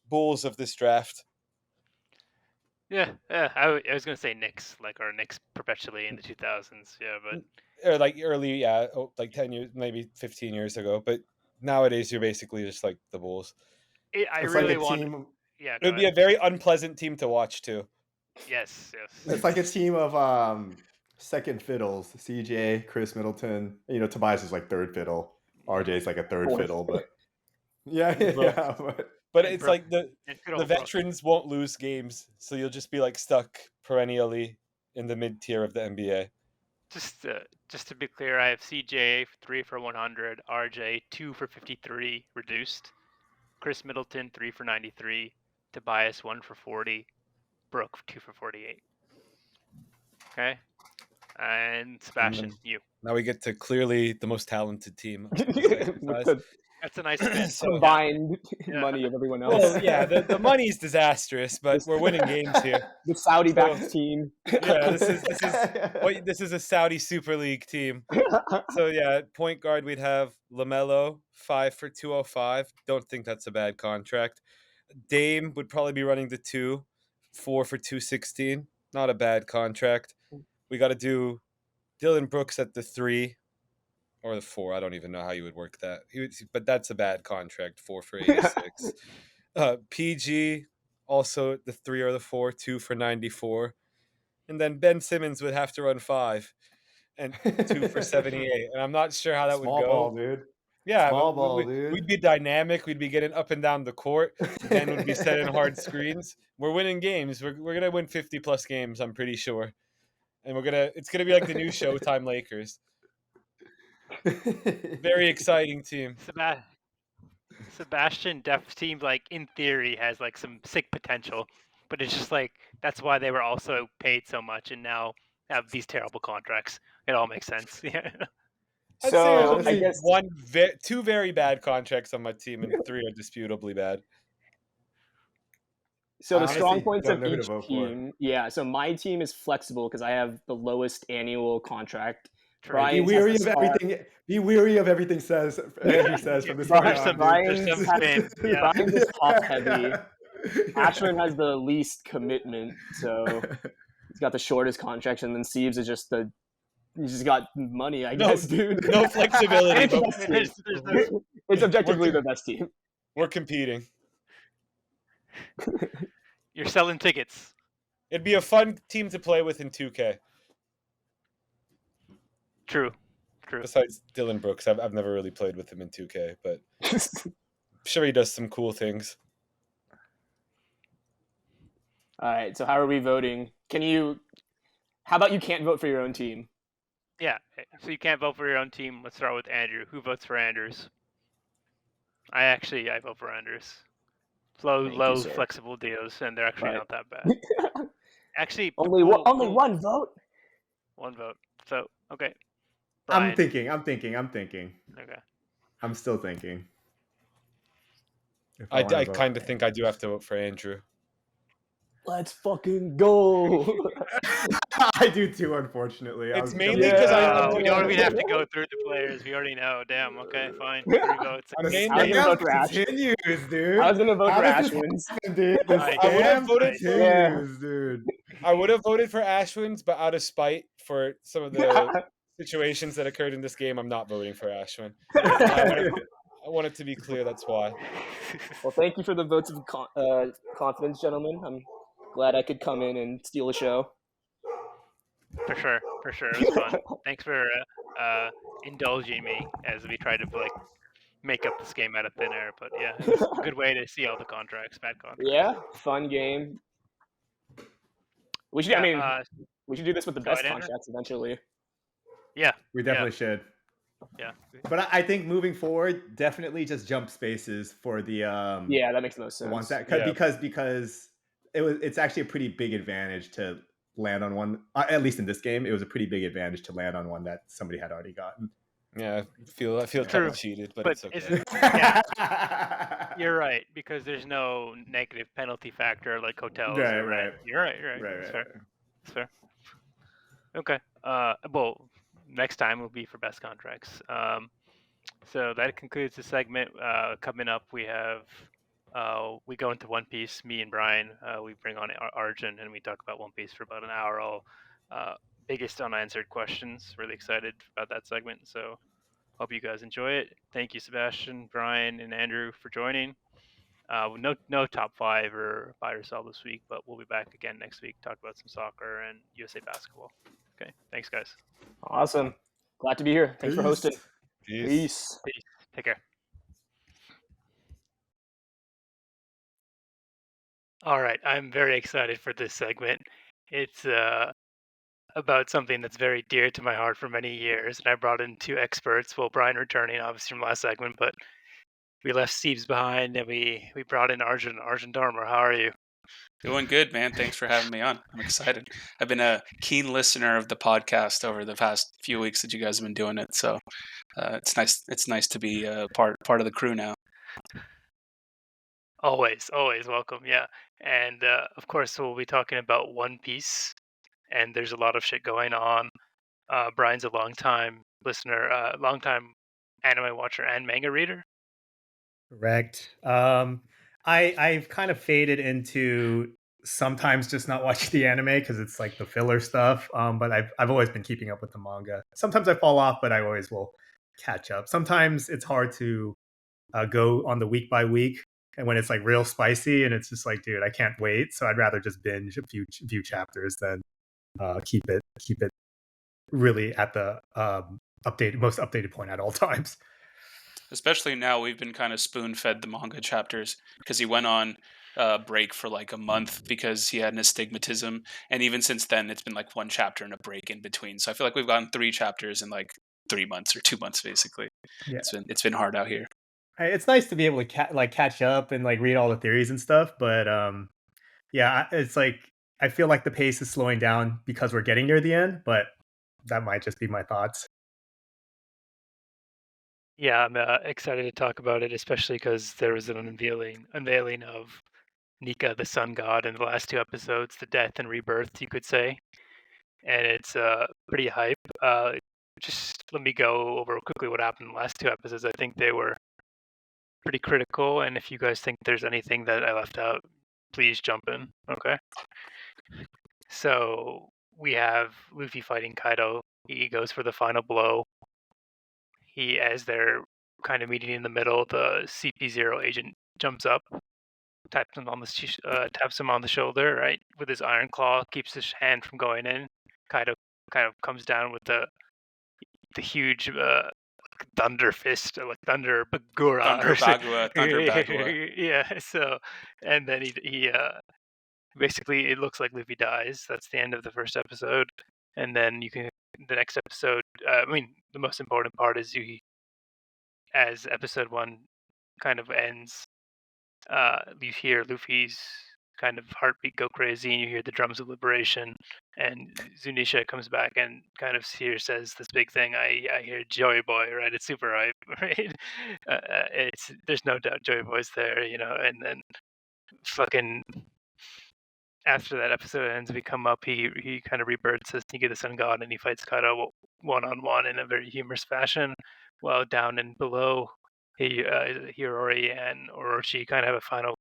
Bulls of this draft. Yeah, I was gonna say Knicks, our Knicks perpetually in the 2000s, yeah, but or early, 10 years, maybe 15 years ago. But nowadays, you're basically just like the Bulls. I really want. Yeah, it would be a very unpleasant team to watch too. Yes. It's like a team of second fiddles: CJ, Chris Middleton. Tobias is third fiddle. RJ is a third fiddle, but But it's the veterans won't lose games, so you'll just be stuck perennially in the mid tier of the NBA. Just to be clear, I have CJ 3 for 100, RJ 2 for 53 reduced, Chris Middleton 3 for 93, Tobias 1 for 40, Brooke 2 for 48. Okay, and Sebastian, you. Now we get to clearly the most talented team. That's a nice bit. Combined money of everyone else. Well, yeah, the money's disastrous, but we're winning games here. The Saudi-backed team. Yeah, this is a Saudi Super League team. So yeah, point guard we'd have LaMelo, 5 for 205. Don't think that's a bad contract. Dame would probably be running the 2, 4 for 216. Not a bad contract. We got to do Dylan Brooks at the 3. Or the 4, I don't even know how you would work that. But that's a bad contract, 4 for 86. PG, also the 3 or the 4, 2 for 94. And then Ben Simmons would have to run 5 and 2 for 78. And I'm not sure how that would go. Small ball, dude. Yeah, Small ball, dude. We'd be dynamic. We'd be getting up and down the court. Ben would be setting hard screens. We're winning games. We're going to win 50-plus games, I'm pretty sure. And it's going to be like the new Showtime Lakers. Very exciting team. Sebastian Def team, in theory, has some sick potential, but it's just that's why they were also paid so much and now have these terrible contracts. It all makes sense. Yeah. So I guess 2 very bad contracts on my team and 3 are disputably bad. So the strong points of each team. Yeah. So my team is flexible because I have the lowest annual contract. Be weary of everything. Be weary of everything. Andrew says from this point on. Brian's is top heavy. Ashwin has the least commitment, so he's got the shortest contract, and then Siebes is he's just got money, I guess, dude. No flexibility. It's objectively the best team. We're competing. You're selling tickets. It'd be a fun team to play with in 2K. True. Besides Dylan Brooks, I've never really played with him in 2K, but I'm sure he does some cool things. All right, so how are we voting? How about you can't vote for your own team? Yeah, so you can't vote for your own team. Let's start with Andrew. Who votes for Andrews? I vote for Andrews. Low flexible deals, and they're actually not that bad. Actually, only one vote. One vote. So okay. Brian. I'm thinking. Okay. I'm still thinking. I kind of think I do have to vote for Andrew. Let's fucking go. I do too, unfortunately. It's mainly because we don't even have to go through the players. We already know. Damn. Okay, fine. 3 votes. The scam continues, dude. I was gonna vote for Ashwin's. Dude, the scam continues, dude. I would have voted for Ashwin's, but out of spite for some of the situations that occurred in this game, I'm not voting for Ashwin. I want it to be clear. That's why. Well, thank you for the votes of confidence, gentlemen. I'm glad I could come in and steal the show. For sure. It was fun. Thanks for indulging me as we tried to make up this game out of thin air. But yeah, it's a good way to see all the bad contracts. Yeah, fun game. We should. We should do this with the best contracts eventually. Yeah, we definitely should. Yeah, but I think moving forward, definitely just jump spaces for the. Yeah, that makes the most sense. Ones that because it's actually a pretty big advantage to land on one. At least in this game, it was a pretty big advantage to land on one that somebody had already gotten. Yeah, I feel kind of cheated, but it's okay. You're right, because there's no negative penalty factor like hotels. Right. You're right. It's fair. Okay. Well, next time will be for best contracts. So that concludes the segment. Coming up, we have we go into One Piece. Me and Brian, we bring on Arjun, and we talk about One Piece for about an hour. All biggest unanswered questions. Really excited about that segment. So hope you guys enjoy it. Thank you, Sebastian, Brian, and Andrew for joining. No top 5 or buy or sell this week, but we'll be back again next week. Talk about some soccer and USA basketball. Okay, thanks, guys. Awesome. Glad to be here. Thanks for hosting. Peace. Take care. All right, I'm very excited for this segment. It's about something that's very dear to my heart for many years, and I brought in 2 experts. Well, Brian returning, obviously, from last segment, but we left Steve's behind, and we brought in Arjun. Arjun Dharma, how are you? Doing good, man. Thanks for having me on. I'm excited. I've been a keen listener of the podcast over the past few weeks that you guys have been doing it. So it's nice. It's nice to be part of the crew now. Always welcome. Yeah, and of course we'll be talking about One Piece, and there's a lot of shit going on. Brian's a longtime listener, longtime anime watcher and manga reader. Correct. I've kind of faded into sometimes just not watching the anime because it's like the filler stuff. But I've always been keeping up with the manga. Sometimes I fall off, but I always will catch up. Sometimes it's hard to go on the week by week, and when it's like real spicy, and it's just like, dude, I can't wait. So I'd rather just binge a few chapters than keep it really at the most updated point at all times. Especially now, we've been kind of spoon-fed the manga chapters because he went on break for like a month because he had an astigmatism, and even since then, it's been like 1 chapter and a break in between. So I feel like we've gotten 3 chapters in like 3 months or 2 months, basically. Yeah. It's been hard out here. It's nice to be able to catch up and like read all the theories and stuff, but yeah, it's like I feel like the pace is slowing down because we're getting near the end, but that might just be my thoughts. Yeah, I'm excited to talk about it, especially because there was an unveiling of Nika, the sun god, in the last 2 episodes, the death and rebirth, you could say, and it's pretty hype. Just let me go over quickly what happened in the last 2 episodes. I think they were pretty critical, and if you guys think there's anything that I left out, please jump in. Okay. So we have Luffy fighting Kaido. He goes for the final blow. As they're kind of meeting in the middle, the CP0 agent jumps up taps him on the shoulder, right, with his iron claw, keeps his hand from going in. Kind of comes down with the huge thunder fist, or like thunder bagura, Thunder Bagua. yeah. So, and then he basically, it looks like Luffy dies. That's the end of the first episode, and then the next episode. I mean, the most important part is as episode 1 kind of ends. You hear Luffy's kind of heartbeat go crazy, and you hear the drums of liberation. And Zunisha comes back and kind of says this big thing. I hear Joey Boy, right? It's super hype, right? There's no doubt Joey Boy's there, and then fucking after that episode ends, we come up. He kind of rebirths as Nika the Sun God, and he fights Kaido 1-on-1 in a very humorous fashion. While down and below, Hirori and Orochi kind of have a final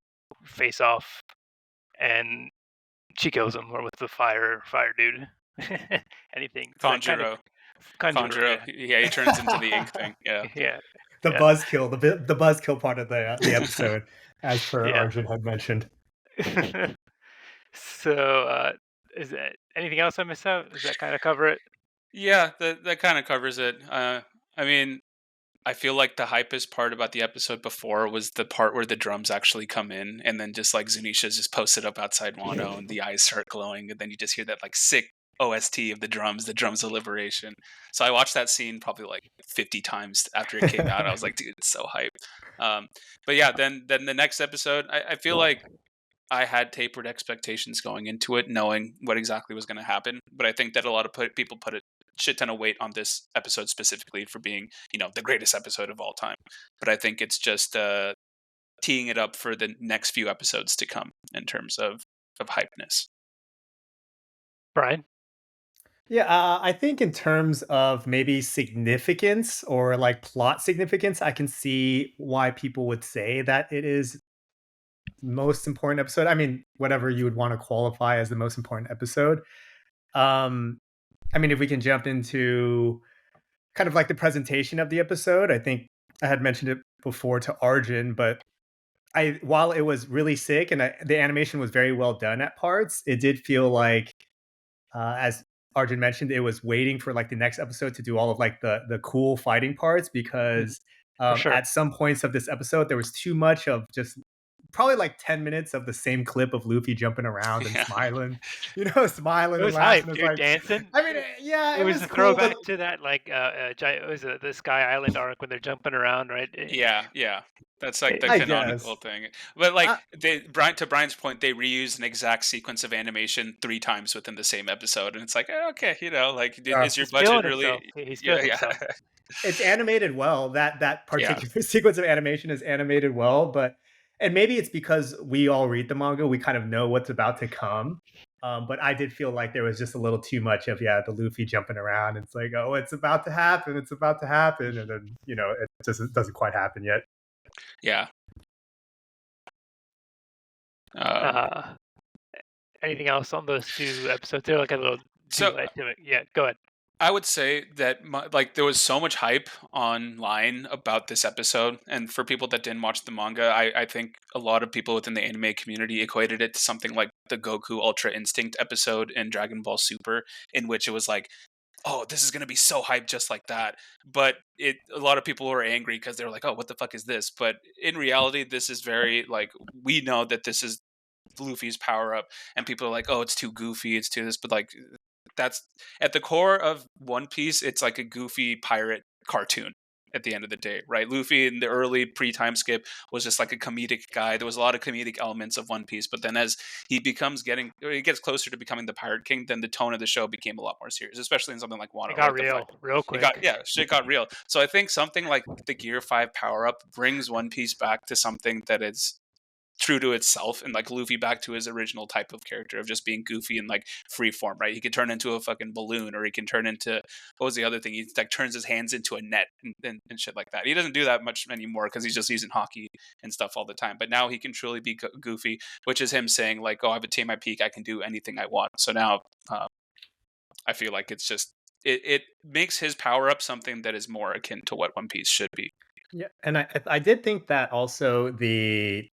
face off, and she kills him, or with the fire dude. Anything. Kanjuro. Kanjuro. Yeah, he turns into the ink thing. Yeah. Yeah. The buzzkill, the buzzkill part of the episode, as per Arjun had mentioned. So, is that anything else I missed out? Does that kind of cover it? Yeah, that kind of covers it. I mean, I feel like the hypest part about the episode before was the part where the drums actually come in, and then just like Zunisha's just posted up outside Wano, and the eyes start glowing, and then you just hear that like sick OST of the drums of liberation. So I watched that scene probably like 50 times after it came out. I was like, dude, it's so hype. But yeah, then the next episode, I feel like I had tapered expectations going into it, knowing what exactly was going to happen. But I think that a lot of people put a shit ton of weight on this episode specifically for being, the greatest episode of all time. But I think it's just teeing it up for the next few episodes to come in terms of hypeness. Brian? Yeah, I think in terms of maybe significance or like plot significance, I can see why people would say that it is most important episode. I mean, whatever you would want to qualify as the most important episode. I mean, if we can jump into kind of like the presentation of the episode, I think I had mentioned it before to Arjun, but while it was really sick and the animation was very well done at parts, it did feel like, as Arjun mentioned, it was waiting for like the next episode to do all of like the cool fighting parts, because sure. at some points of this episode there was too much of just probably like 10 minutes of the same clip of Luffy jumping around and smiling, smiling. It was and hype, laughing. Dude, like, dancing. I mean, yeah, it was a cool, throwback to that, like, it was the Sky Island arc when they're jumping around, right? Yeah. That's like the canonical thing. But like, to Brian's point, they reused an exact sequence of animation 3 times within the same episode, and it's like, okay, like, is your budget really? He's feeling himself. It's animated well. That particular sequence of animation is animated well, and maybe it's because we all read the manga, we kind of know what's about to come. But I did feel like there was just a little too much of the Luffy jumping around. It's like, oh, it's about to happen, and then it just doesn't quite happen yet. Yeah. Anything else on those 2 episodes? They're like a little delay to it. Yeah, go ahead. I would say that there was so much hype online about this episode, and for people that didn't watch the manga, I think a lot of people within the anime community equated it to something like the Goku Ultra Instinct episode in Dragon Ball Super, in which it was like, oh, this is going to be so hyped just like that. But a lot of people were angry because they were like, oh, what the fuck is this? But in reality, this is very, like, we know that this is Luffy's power up, and people are like, oh, it's too goofy, it's too this, but like, that's at the core of One Piece. It's like a goofy pirate cartoon at the end of the day, right? Luffy in the early pre-time skip was just like a comedic guy. There was a lot of comedic elements of One Piece, but then as he gets closer to becoming the Pirate King, then the tone of the show became a lot more serious, especially in something like Wano. It got real quick. Shit got real. So I think something like the Gear 5 power-up brings One Piece back to something that is true to itself, and like Luffy back to his original type of character of just being goofy and like free form, right? He could turn into a fucking balloon, or he can turn into, what was the other thing? He like turns his hands into a net and shit like that. He doesn't do that much anymore because he's just using hockey and stuff all the time. But now he can truly be goofy, which is him saying like, oh, I've attained my peak, I can do anything I want. So now I feel like it's just it makes his power up something that is more akin to what One Piece should be. Yeah, and I did think that also the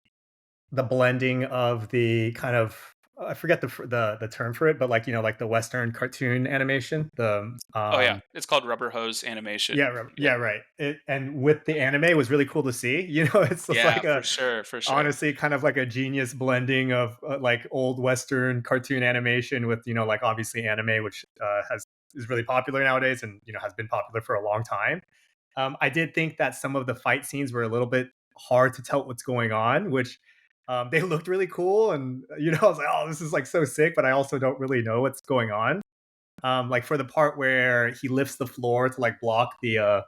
the blending of the kind of I forget the term for it, but like like the Western cartoon animation. Oh yeah, it's called rubber hose animation. Yeah, right. And with the anime was really cool to see. It's just Yeah, like for sure. honestly kind of like a genius blending of like old Western cartoon animation with like obviously anime, which is really popular nowadays and has been popular for a long time. I did think that some of the fight scenes were a little bit hard to tell what's going on, which they looked really cool, and I was like, oh, this is like so sick, but I also don't really know what's going on. Like for the part where he lifts the floor to like block the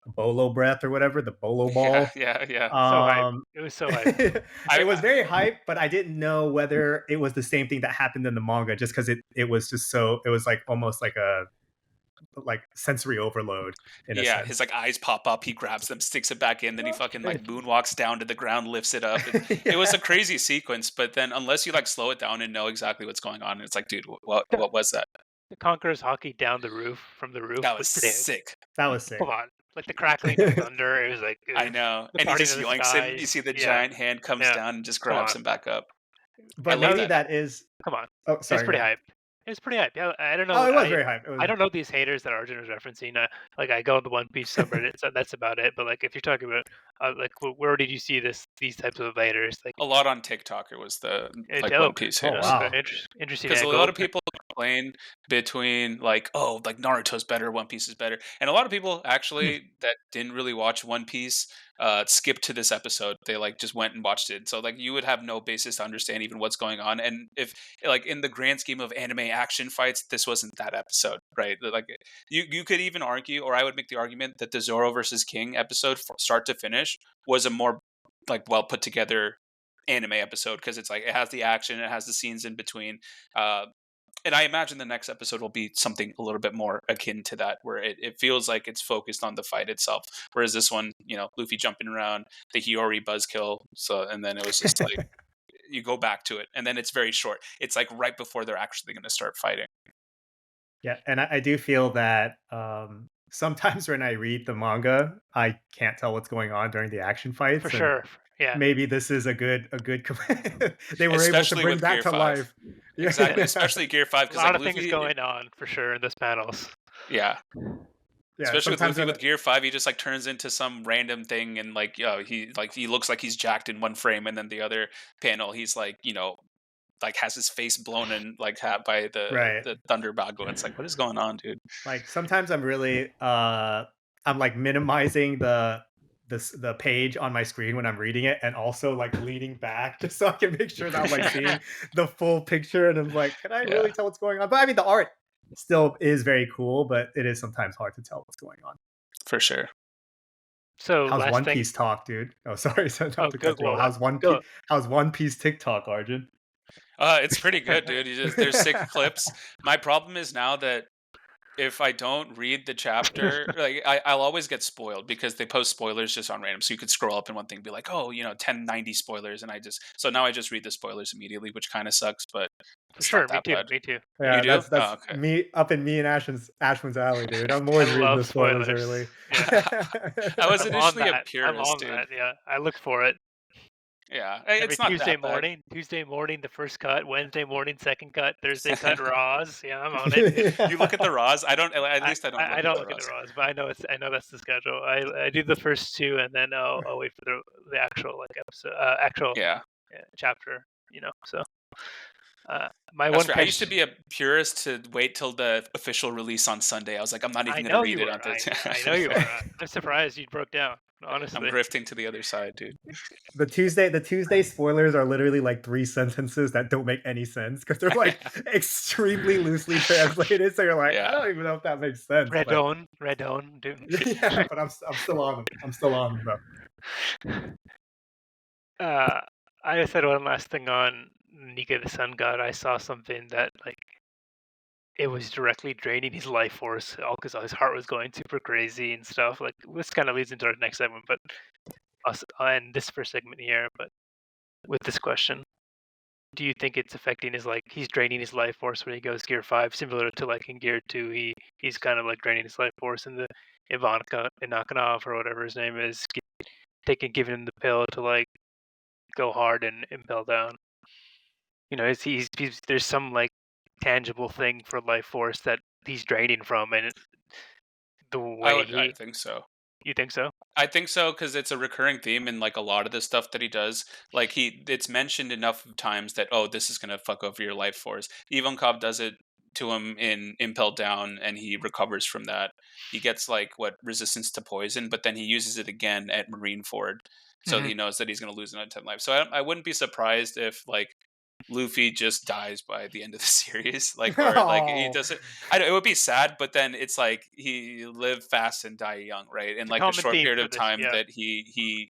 bolo breath or whatever, the bolo ball. Yeah. So hype. It was so hype. It was very hype, but I didn't know whether it was the same thing that happened in the manga, just because it was just so it was like almost like a sensory overload in a sense. His like eyes pop up, he grabs them, sticks it back in, then he fucking like moonwalks down to the ground, lifts it up. It was a crazy sequence, but then unless you like slow it down and know exactly what's going on, it's like, dude, what was that? The Conqueror's hockey down the roof from the roof. That was sick. That was sick. Come on. Like the crackling of thunder, it was like I know. And he just yoinks him. You see the giant hand comes down and just grabs him back up. But maybe that is come on. Oh, sorry. It's pretty hype. It was pretty hype. Yeah, I don't know. Oh, it was very hype. I don't know these haters that Arjun was referencing. Like I go on the One Piece subreddit, so that's about it. But like if you're talking about like where did you see these types of haters? Like a lot on TikTok. It was the like One Piece haters. Oh, wow. Interesting. Because a lot of people complain between like, oh, like Naruto's better, One Piece is better, and a lot of people actually that didn't really watch One Piece skipped to this episode. They like just went and watched it. So like you would have no basis to understand even what's going on. And if like in the grand scheme of anime action fights, this wasn't that episode, right? Like you could even argue, or I would make the argument that the Zoro versus King episode, from start to finish, was a more like well put together anime episode, because it's like it has the action, it has the scenes in between. And I imagine the next episode will be something a little bit more akin to that, where it feels like it's focused on the fight itself. Whereas this one, Luffy jumping around, the Hiyori buzzkill, and then it was just like you go back to it, and then it's very short. It's like right before they're actually going to start fighting. Yeah, and I do feel that sometimes when I read the manga, I can't tell what's going on during the action fights. For sure. Yeah. Maybe this is a good they were especially able to bring that to 5. life. Exactly, especially Gear 5, because a lot of things going on for sure in those panels. Yeah, especially with Luffy with Gear 5, he just like turns into some random thing, and like he looks like he's jacked in one frame, and then the other panel he's like like has his face blown in like by the thunder bago. It's like, what is going on, dude? Like sometimes I'm really I'm like minimizing the page on my screen when I'm reading it, and also like leaning back just so I can make sure that I'm like seeing the full picture, and I'm like, can I really tell what's going on? But I mean, the art still is very cool, but it is sometimes hard to tell what's going on. For sure. So how's One Piece talk, dude? Oh, sorry. How's One Piece TikTok, Arjun? It's pretty good, dude. There's 6 clips. My problem is now that if I don't read the chapter, like I'll always get spoiled because they post spoilers just on random. So you could scroll up in one thing and be like, oh, 1090 spoilers, and so now I just read the spoilers immediately, which kind of sucks, but it's sure, me too. Yeah, that's okay. Me and Ashwin's alley, dude. I'm always reading the spoilers early. Yeah. I was initially a purist, dude. Yeah, I look for it. Yeah, it's not Tuesday morning, the first cut. Wednesday morning, second cut. Thursday cut raws. Yeah, I'm on it. You look at the raws. I don't. At least I don't. I don't look at the raws, but I know that's the schedule. I do the first 2, and then I'll wait for the actual like episode, chapter. So. I used to be a purist to wait till the official release on Sunday. I was like, I'm not even going to read it on this. I know you were. I'm surprised you broke down. Honestly, I'm drifting to the other side, dude. The Tuesday spoilers are literally like 3 sentences that don't make any sense because they're like extremely loosely translated. So you're like, I don't even know if that makes sense. Red Dawn, dude. Yeah, but I'm still on them. I'm still on them, though. I said one last thing on Nika the Sun God. I saw something that like it was directly draining his life force, all because his heart was going super crazy and stuff. Like this kind of leads into our next segment, but I'll end this first segment here. But with this question, do you think it's affecting his he's draining his life force when he goes Gear 5, similar to like in Gear 2, he's kind of like draining his life force in the Ivankov or whatever his name is, giving him the pill to like go hard and impel down. You know, he's there's some like tangible thing for life force that he's draining from, and the way I think so. You think so? I think so because it's a recurring theme in like a lot of the stuff that he does. Like it's mentioned enough times that this is gonna fuck over your life force. Ivankov does it to him in Impel Down, and he recovers from that. He gets like resistance to poison, but then he uses it again at Marineford, so he knows that he's gonna lose another 10 life. So I wouldn't be surprised if like Luffy just dies by the end of the series, like, or like he doesn't. It would be sad, but then it's like he lived fast and die young, right? In like the short period of time that he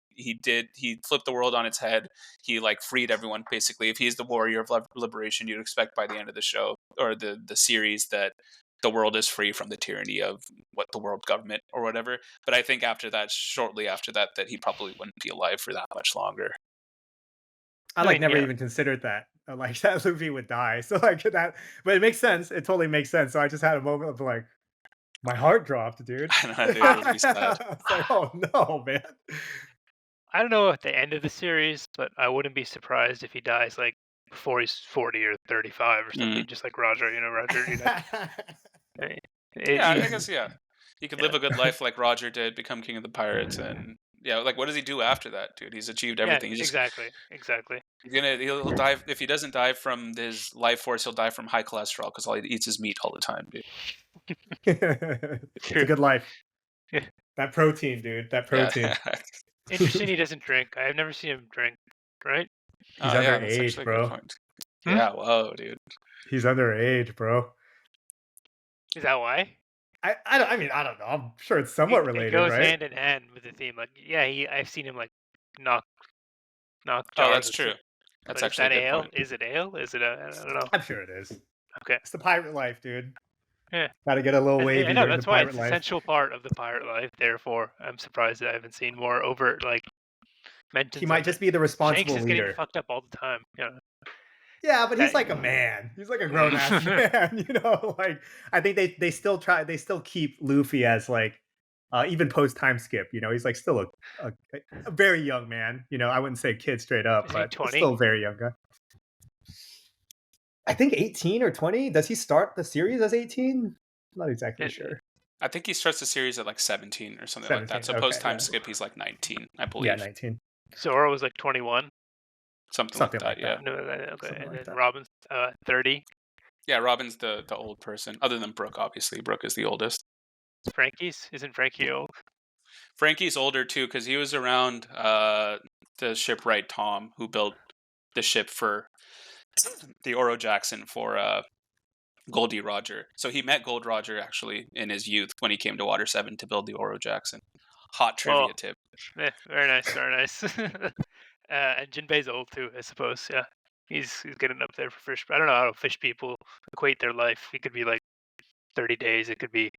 flipped the world on its head. He like freed everyone basically. If he's the warrior of liberation, you'd expect by the end of the show or the series that the world is free from the tyranny of the world government or whatever. But I think after that, shortly after that, that he probably wouldn't be alive for that much longer. I never even considered that. Like that Luffy would die. So like that, but it makes sense. It totally makes sense. So I just had a moment of like, my heart dropped, dude. I know, dude, it would be sad. I was like, oh no, man. I don't know at the end of the series, but I wouldn't be surprised if he dies like before he's 40 or 35 or something, just like Roger. You know, Roger. I guess he could live a good life like Roger did, become king of the pirates, and like what does he do after that, dude? He's achieved everything. Yeah, exactly. He'll die if he doesn't die from his life force. He'll die from high cholesterol because all he eats is meat all the time, dude. It's a good life. Yeah. That protein, dude. That protein. Yeah. Interesting. He doesn't drink. I've never seen him drink. Right? He's underage, bro. Yeah. Whoa, dude. He's underage, bro. Is that why? I mean, I don't know. I'm sure it's somewhat related, right? It goes right? hand in hand with the theme. Like, I've seen him like knock. Oh, that's true. That's actually a good ale. Point. Is it ale? Is it I don't know. I'm sure it is. Okay. It's the pirate life, dude. Yeah. Got to get a little wavy. I know that's why it's an essential part of the pirate life. Therefore, I'm surprised that I haven't seen more overt like mentions. He might just be the responsible Shanks is leader. Getting fucked up all the time. Yeah, but he's like a man. He's like a grown ass man. You know, like I think they still keep Luffy as like even post time skip. You know, he's like still a very young man. You know, I wouldn't say kid straight up, but still a very young guy. I think 18 or 20. Does he start the series as 18? I'm not exactly sure. I think he starts the series at like 17 or something like that. So post time skip, he's like 19, I believe. Yeah, 19. Zoro was like 21. Something like that. Yeah. No, okay. And then Robin's 30. Yeah, Robin's the old person, other than Brooke. Obviously, Brooke is the oldest. Isn't Frankie old? Frankie's older too because he was around the shipwright Tom, who built the ship for the Oro Jackson for Goldie Roger. So he met Gold Roger actually in his youth when he came to Water 7 to build the Oro Jackson. Hot trivia tip. Yeah, very nice, very nice. And Jinbei's old too, I suppose. Yeah, he's getting up there for fish. I don't know how fish people equate their life. It could be like 30 days. It could be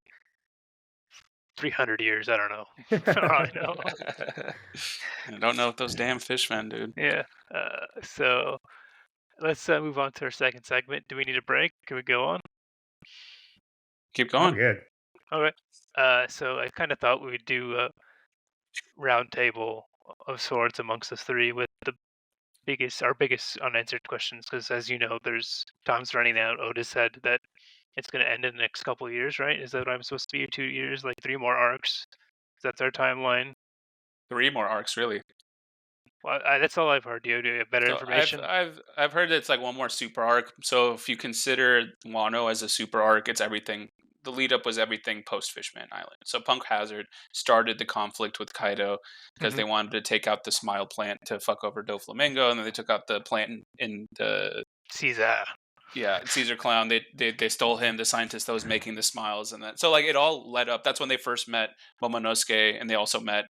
300 years. I don't know. I know. I don't know what those damn fishmen, dude. Yeah. So let's move on to our second segment. Do we need a break? Can we go on? Keep going. I'm good. Okay. So I kind of thought we would do a round table of sorts amongst us three with our biggest unanswered questions, because as you know, there's time's running out. Otis said that it's going to end in the next couple of years, right? Is that what I'm supposed to be? 2 years, like 3 more arcs. That's our timeline. 3 more arcs, really? Well, that's all I've heard. Do you have better information? I've heard it's like 1 more super arc. So if you consider Wano as a super arc, it's everything. The lead up was everything post Fishman Island. So Punk Hazard started the conflict with Kaido because they wanted to take out the Smile plant to fuck over Doflamingo, and then they took out the plant in the Caesar. Yeah, Caesar Clown. They stole him, the scientist that was making the smiles, and that. So like it all led up. That's when they first met Momonosuke, and they also met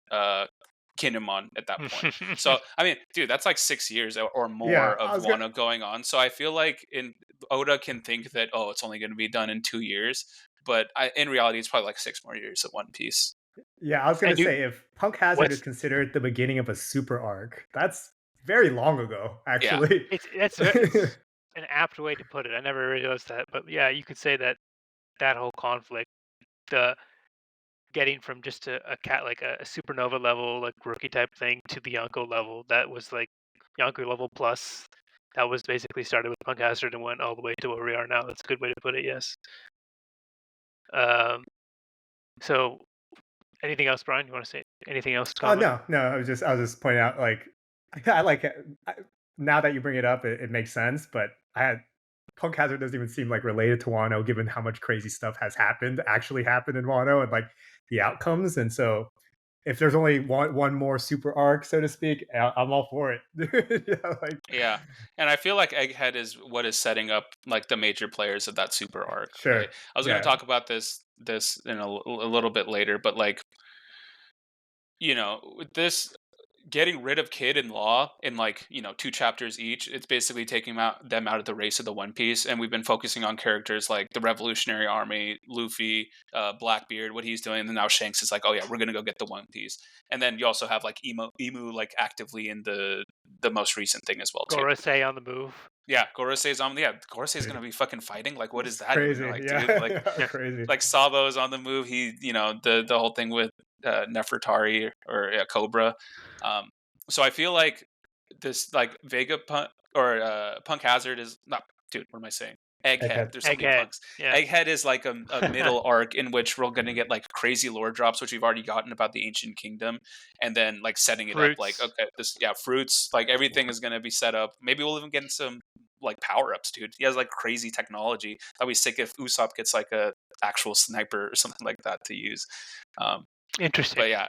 Kinemon at that point. So I mean, dude, that's like 6 years or more of Wano going on. So I feel like Oda can think that it's only going to be done in 2 years, but in reality, it's probably like 6 more years of One Piece. Yeah, I was going to say if Punk Hazard is considered the beginning of a super arc, that's very long ago. Actually, it's an apt way to put it. I never realized that, but yeah, you could say that whole conflict, the getting from just a cat like a supernova level like rookie type thing to the Yonko level, that was like Yonku level plus. That was basically started with Punk Hazard and went all the way to where we are now. That's a good way to put it. Yes. So, anything else, Brian? You want to say anything else? Oh no. I was just pointing out, like, I like it. Now that you bring it up, it makes sense. But Punk Hazard doesn't even seem like related to Wano, given how much crazy stuff has actually happened in Wano, and like the outcomes. And so, if there's only one more super arc, so to speak, I'm all for it. Yeah, and I feel like Egghead is what is setting up like the major players of that super arc. Sure. Right? I was going to talk about this in a little bit later, but like, this getting rid of Kid and Law in like 2 chapters each, it's basically taking them out of the race of the One Piece, and we've been focusing on characters like the Revolutionary Army, Luffy, Blackbeard, what he's doing, and then now Shanks is like, oh yeah, we're gonna go get the One Piece, and then you also have like Emu like actively in the most recent thing as well too. Gorosei on the move. Yeah, Gorosei's on. Yeah, Gorosei's gonna be fucking fighting. Like, what is that? Crazy, Like, yeah. dude, like, crazy. Like Sabo's on the move. He, the whole thing with Nefertari or Cobra. So I feel like this, like Punk Hazard is not. Dude, what am I saying? Egghead. There's so many punks. Yeah. Egghead is like a middle arc in which we're going to get like crazy lore drops, which we've already gotten about the Ancient Kingdom, and then like setting it up like, okay, fruits, like everything is going to be set up. Maybe we'll even get some like power ups, dude. He has like crazy technology. I'd be sick if Usopp gets like a actual sniper or something like that to use. Interesting. But yeah,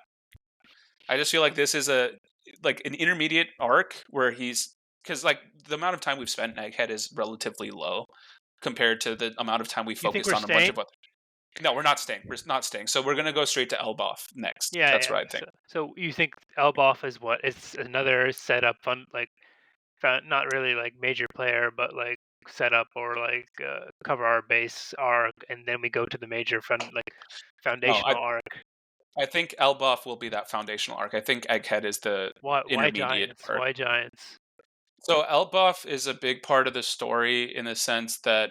I just feel like this is an intermediate arc where because like the amount of time we've spent in Egghead is relatively low compared to the amount of time we focused on a bunch of other. No, we're not staying. We're not staying. So we're gonna go straight to Elbaf next. Yeah, that's what I think. So you think Elbaf is what? It's another setup, not really like major player, but like setup or like cover our base arc, and then we go to the major foundational arc. I think Elbaf will be that foundational arc. I think Egghead is the intermediate arc. Why Giants? So Elbaf is a big part of the story in the sense that,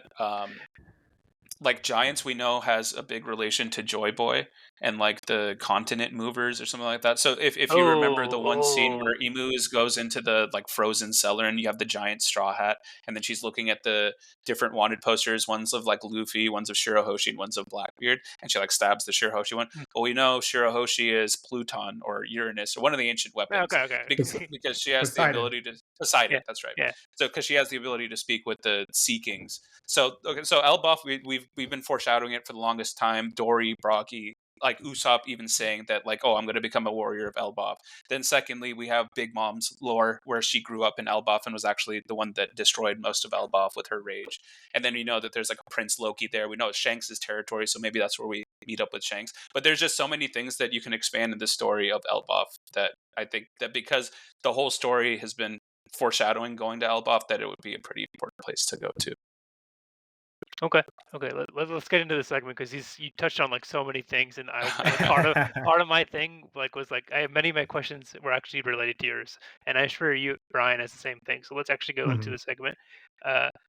like Giants, we know has a big relation to Joy Boy and like the continent movers or something like that. So if you remember the one scene where Emu goes into the like frozen cellar and you have the giant straw hat, and then she's looking at the different wanted posters, ones of like Luffy, ones of Shirahoshi, and ones of Blackbeard, and she like stabs the Shirahoshi one. Well, we know Shirahoshi is Pluton or Uranus or one of the ancient weapons. Okay. Because she has the ability to Poseidon. That's right. Yeah. So because she has the ability to speak with the Sea Kings. So Elbaf, we've been foreshadowing it for the longest time. Dory, Brocky, like Usopp even saying that like, oh, I'm going to become a warrior of Elbaf. Then secondly, we have Big Mom's lore where she grew up in Elbaf and was actually the one that destroyed most of Elbaf with her rage. And then we know that there's like a Prince Loki there. We know it's Shanks' territory, so maybe that's where we meet up with Shanks. But there's just so many things that you can expand in the story of Elbaf that I think that because the whole story has been foreshadowing going to Elbaf, that it would be a pretty important place to go to. Okay. Let's get into the segment because you touched on like so many things, and part of my thing was many of my questions were actually related to yours, and I'm sure you, Brian, has the same thing. So let's actually go into the segment.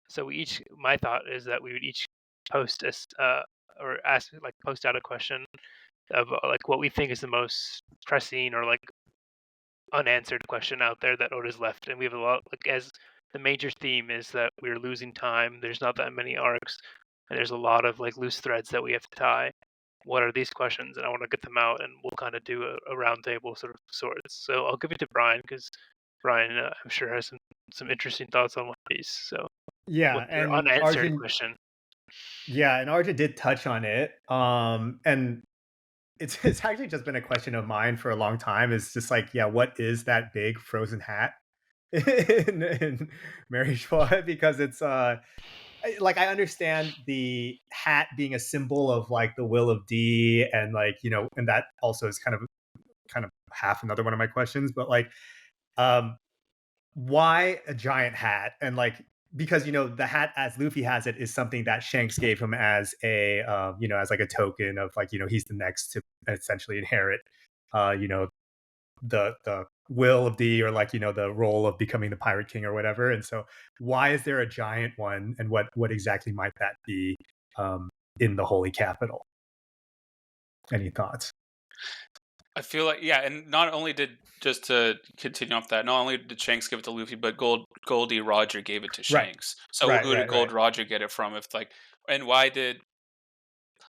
So my thought is that we would each post or post out a question of like what we think is the most pressing or like unanswered question out there that Oda's left, and we have a lot as the major theme is that we're losing time. There's not that many arcs, and there's a lot of like loose threads that we have to tie. What are these questions? And I want to get them out, and we'll kind of do a round table sort of sorts. So I'll give it to Brian because Brian, I'm sure, has some interesting thoughts on One Piece. So yeah, and unanswered question. Yeah, and Arjun did touch on it. And it's actually just been a question of mine for a long time. It's just like, yeah, what is that big frozen hat in Mary Schwa? Because it's like I understand the hat being a symbol of like the will of D, and like and that also is kind of half another one of my questions. But like, why a giant hat? And like, because the hat as Luffy has it is something that Shanks gave him as a as like a token of like he's the next to essentially inherit the will of D, or like the role of becoming the Pirate King or whatever. And so why is there a giant one, and what exactly might that be in the Holy Capital? Any thoughts? I feel like, yeah, and not only did, just to continue off that, not only did Shanks give it to Luffy, but Goldie Roger gave it to Right. Shanks. So Right, who did right, Gold right. Roger get it from? If like, and why did,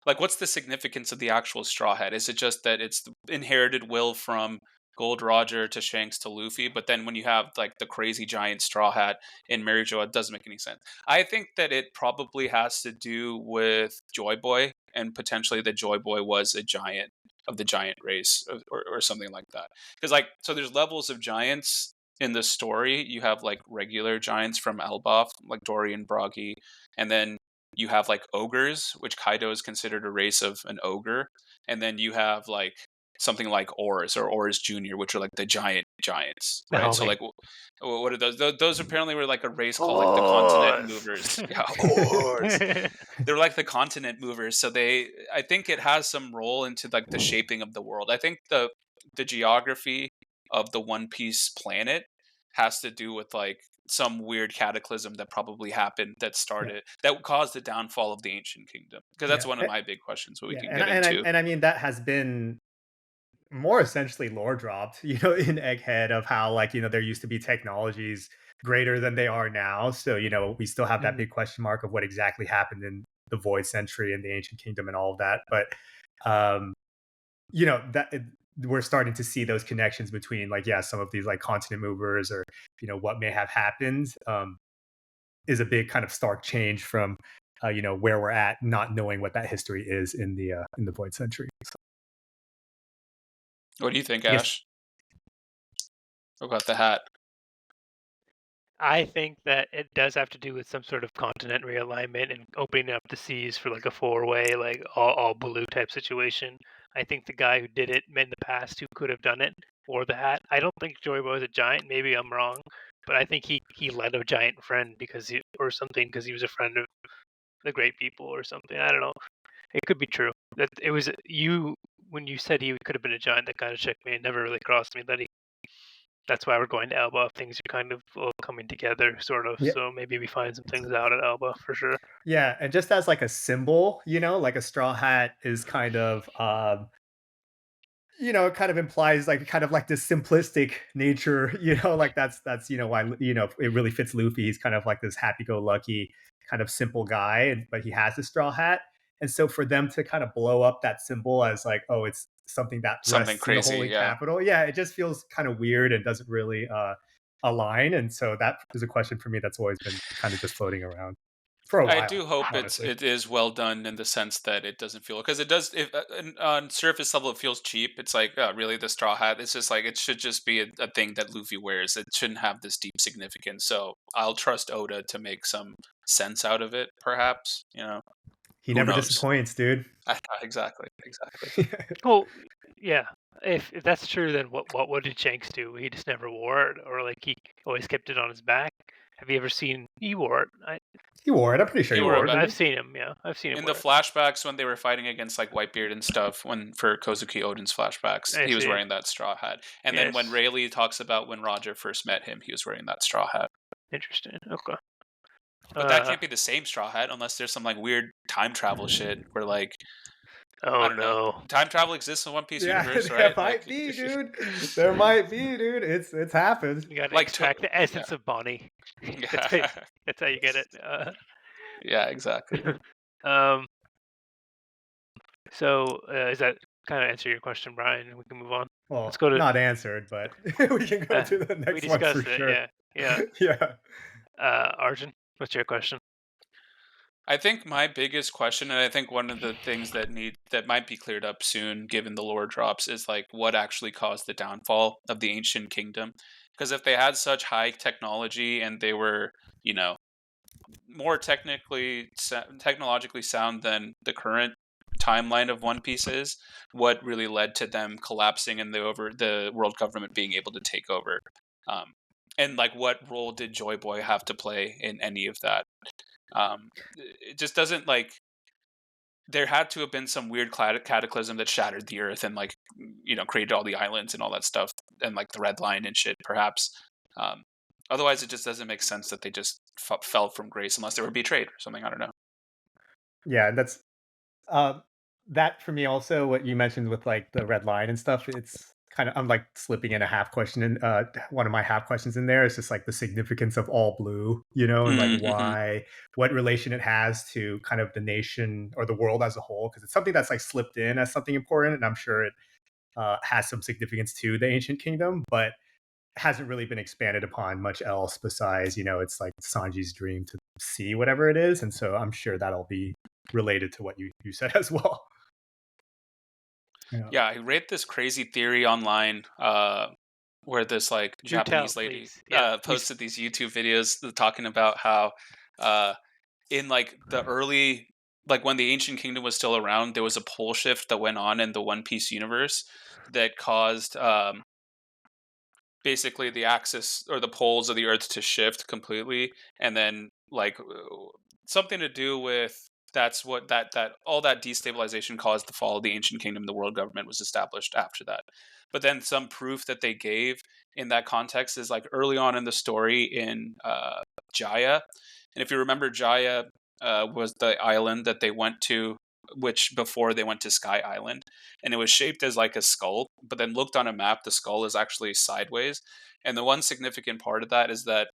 like, what's the significance of the actual Straw Hat? Is it just that it's the inherited will from Gold Roger to Shanks to Luffy? But then when you have like the crazy giant Straw Hat in Mary Jo, it doesn't make any sense. I think that it probably has to do with Joy Boy, and potentially that Joy Boy was a giant of the giant race, or something like that. Because like, so there's levels of giants in the story. You have like regular giants from Elbaf, like Dory and Broggy, and then you have like ogres, which Kaido is considered a race of an ogre, and then you have like something like Oars or Oars Junior, which are like the giants, The right? So homie. like, what are those? Those apparently were like a race called like the Continent Movers. Yeah, Oars. They're like the Continent Movers. So I think it has some role into like the shaping of the world. I think the geography of the One Piece planet has to do with like some weird cataclysm that probably happened that caused the downfall of the ancient kingdom, because that's one of my big questions, what we can get into. And I mean that has been more essentially lore dropped, in Egghead, of how, like, there used to be technologies greater than they are now. So, we still have that big question mark of what exactly happened in the Void Century and the Ancient Kingdom and all of that. But, we're starting to see those connections between, like, some of these like continent movers, or, what may have happened, is a big kind of stark change from, where we're at, not knowing what that history is in the Void Century. So. What do you think, Ash? About the hat? I think that it does have to do with some sort of continent realignment and opening up the seas for like a four-way, like all blue type situation. I think the guy who did it in the past, who could have done it, wore the hat. I don't think Joy Boy was a giant. Maybe I'm wrong, but I think he led a giant friend because he was a friend of the great people or something. I don't know. It could be true. That it was you when you said he could have been a giant. That kind of shook me. It never really crossed me that he. That's why we're going to Elba. Things are kind of all coming together, sort of. Yeah. So maybe we find some things out at Elba for sure. Yeah, and just as like a symbol, like a straw hat is kind of, it kind of implies like kind of like this simplistic nature, like that's why it really fits Luffy. He's kind of like this happy-go-lucky kind of simple guy, but he has a straw hat, and so for them to kind of blow up that symbol as like, oh, it's something that something rests crazy, in the holy capital, it just feels kind of weird and doesn't really align. And so that is a question for me that's always been kind of just floating around for a while. I do hope honestly. it is well done in the sense that it doesn't feel, because it does, if on surface level it feels cheap. It's like, oh, really, the straw hat? It's just like, it should just be a thing that Luffy wears. It shouldn't have this deep significance. So I'll trust Oda to make some sense out of it, perhaps. He never disappoints, dude. Exactly. Well, yeah. If that's true, then what did Shanks do? He just never wore it, or like he always kept it on his back. Have you ever seen he wore it? He wore it. I'm pretty sure he wore it. I've seen him. Yeah, I've seen him in the flashbacks when they were fighting against like Whitebeard and stuff. When for Kozuki Oden's flashbacks, he was wearing that straw hat. And then when Rayleigh talks about when Roger first met him, he was wearing that straw hat. Interesting. Okay. But that can't be the same straw hat unless there's some like weird time travel shit where like, I don't know. Time travel exists in One Piece universe, right? There might be, dude. There might be, dude. It's happened. You gotta extract the essence of Bonnie. That's how you get it. Yeah, exactly. So is that kind of answer your question, Brian? We can move on. Well, let's go to not answered, but we can go to the next one. We discussed for it. Sure. Yeah. Arjun, what's your question? I think my biggest question, and I think one of the things that might be cleared up soon, given the lore drops, is like what actually caused the downfall of the ancient kingdom. Because if they had such high technology and they were, more technologically sound than the current timeline of One Piece is, what really led to them collapsing and the world government being able to take over? And like, what role did Joy Boy have to play in any of that? It just doesn't, like, there had to have been some weird cataclysm that shattered the earth and like, created all the islands and all that stuff, and like the Red Line and shit, perhaps. Otherwise, it just doesn't make sense that they just fell from grace unless they were betrayed or something. I don't know. Yeah, that's that for me also, what you mentioned with like the red line and stuff, it's kind of, I'm like slipping in a half question in one of my half questions in there is just like the significance of all blue, and like Mm-hmm. what relation it has to kind of the nation or the world as a whole, because it's something that's like slipped in as something important, and I'm sure it has some significance to the ancient kingdom, but hasn't really been expanded upon much else besides, it's like Sanji's dream to see whatever it is, and so I'm sure that'll be related to what you said as well. Yeah, I read this crazy theory online where this like Do tell, Japanese lady please. Yeah, posted these YouTube videos talking about how uh, in like the early, like when the ancient kingdom was still around, there was a pole shift that went on in the One Piece universe that caused basically the axis or the poles of the earth to shift completely, and then like something to do with that's what that all that destabilization caused the fall of the ancient kingdom. The world government was established after that. But then some proof that they gave in that context is like early on in the story in Jaya. And if you remember, Jaya was the island that they went to, which before they went to Sky Island, and it was shaped as like a skull. But then looked on a map, the skull is actually sideways. And the one significant part of that is that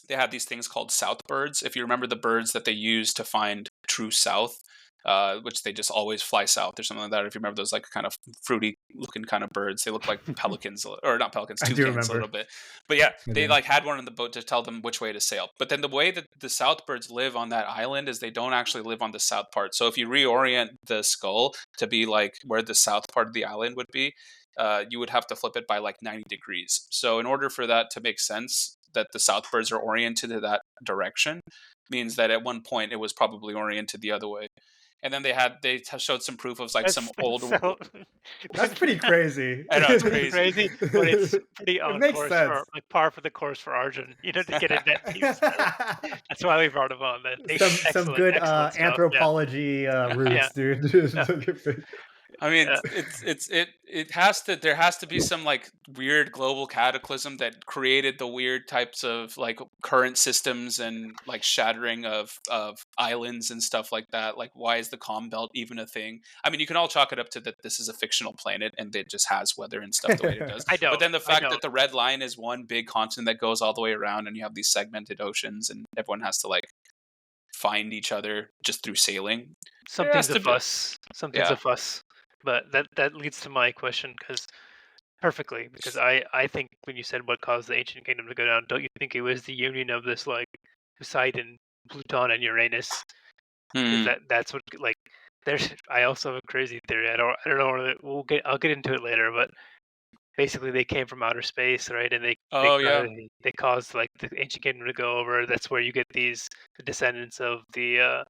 they have these things called south birds. If you remember the birds that they use to find true south, which they just always fly south or something like that. If you remember those like kind of fruity looking kind of birds, they look like pelicans or not pelicans, I do toucans a remember. little bit. But yeah, I they do. like had one on the boat to tell them which way to sail. But then the way that the south birds live on that island is they don't actually live on the south part. So if you reorient the skull to be like where the south part of the island would be, you would have to flip it by like 90 degrees. So in order for that to make sense, that the south birds are oriented to that direction, means that at one point it was probably oriented the other way. And then they showed some proof of like some old. so. That's pretty crazy. I know, it's pretty crazy. but it's pretty It on makes course sense. for like par for the course for Arjun. To get in that deep stuff. That's why we brought him on. Then Some good excellent stuff. anthropology roots, dude. I mean, Yeah. it has to, there has to be some like weird global cataclysm that created the weird types of like current systems and like shattering of islands and stuff like that. Like, why is the calm belt even a thing? I mean, you can all chalk it up to that this is a fictional planet and it just has weather and stuff the way it does. I don't. But then the fact that the red line is one big continent that goes all the way around, and you have these segmented oceans, and everyone has to like find each other just through sailing. Something's a fuss. Something's Yeah. a fuss. But that leads to my question because I think when you said what caused the ancient kingdom to go down, don't you think it was the union of this like Poseidon, Pluton, and Uranus? That's what like there's. I also have a crazy theory. I don't know. I'll get into it later, but basically they came from outer space, right? And they caused like the ancient kingdom to go over. That's where you get the descendants of the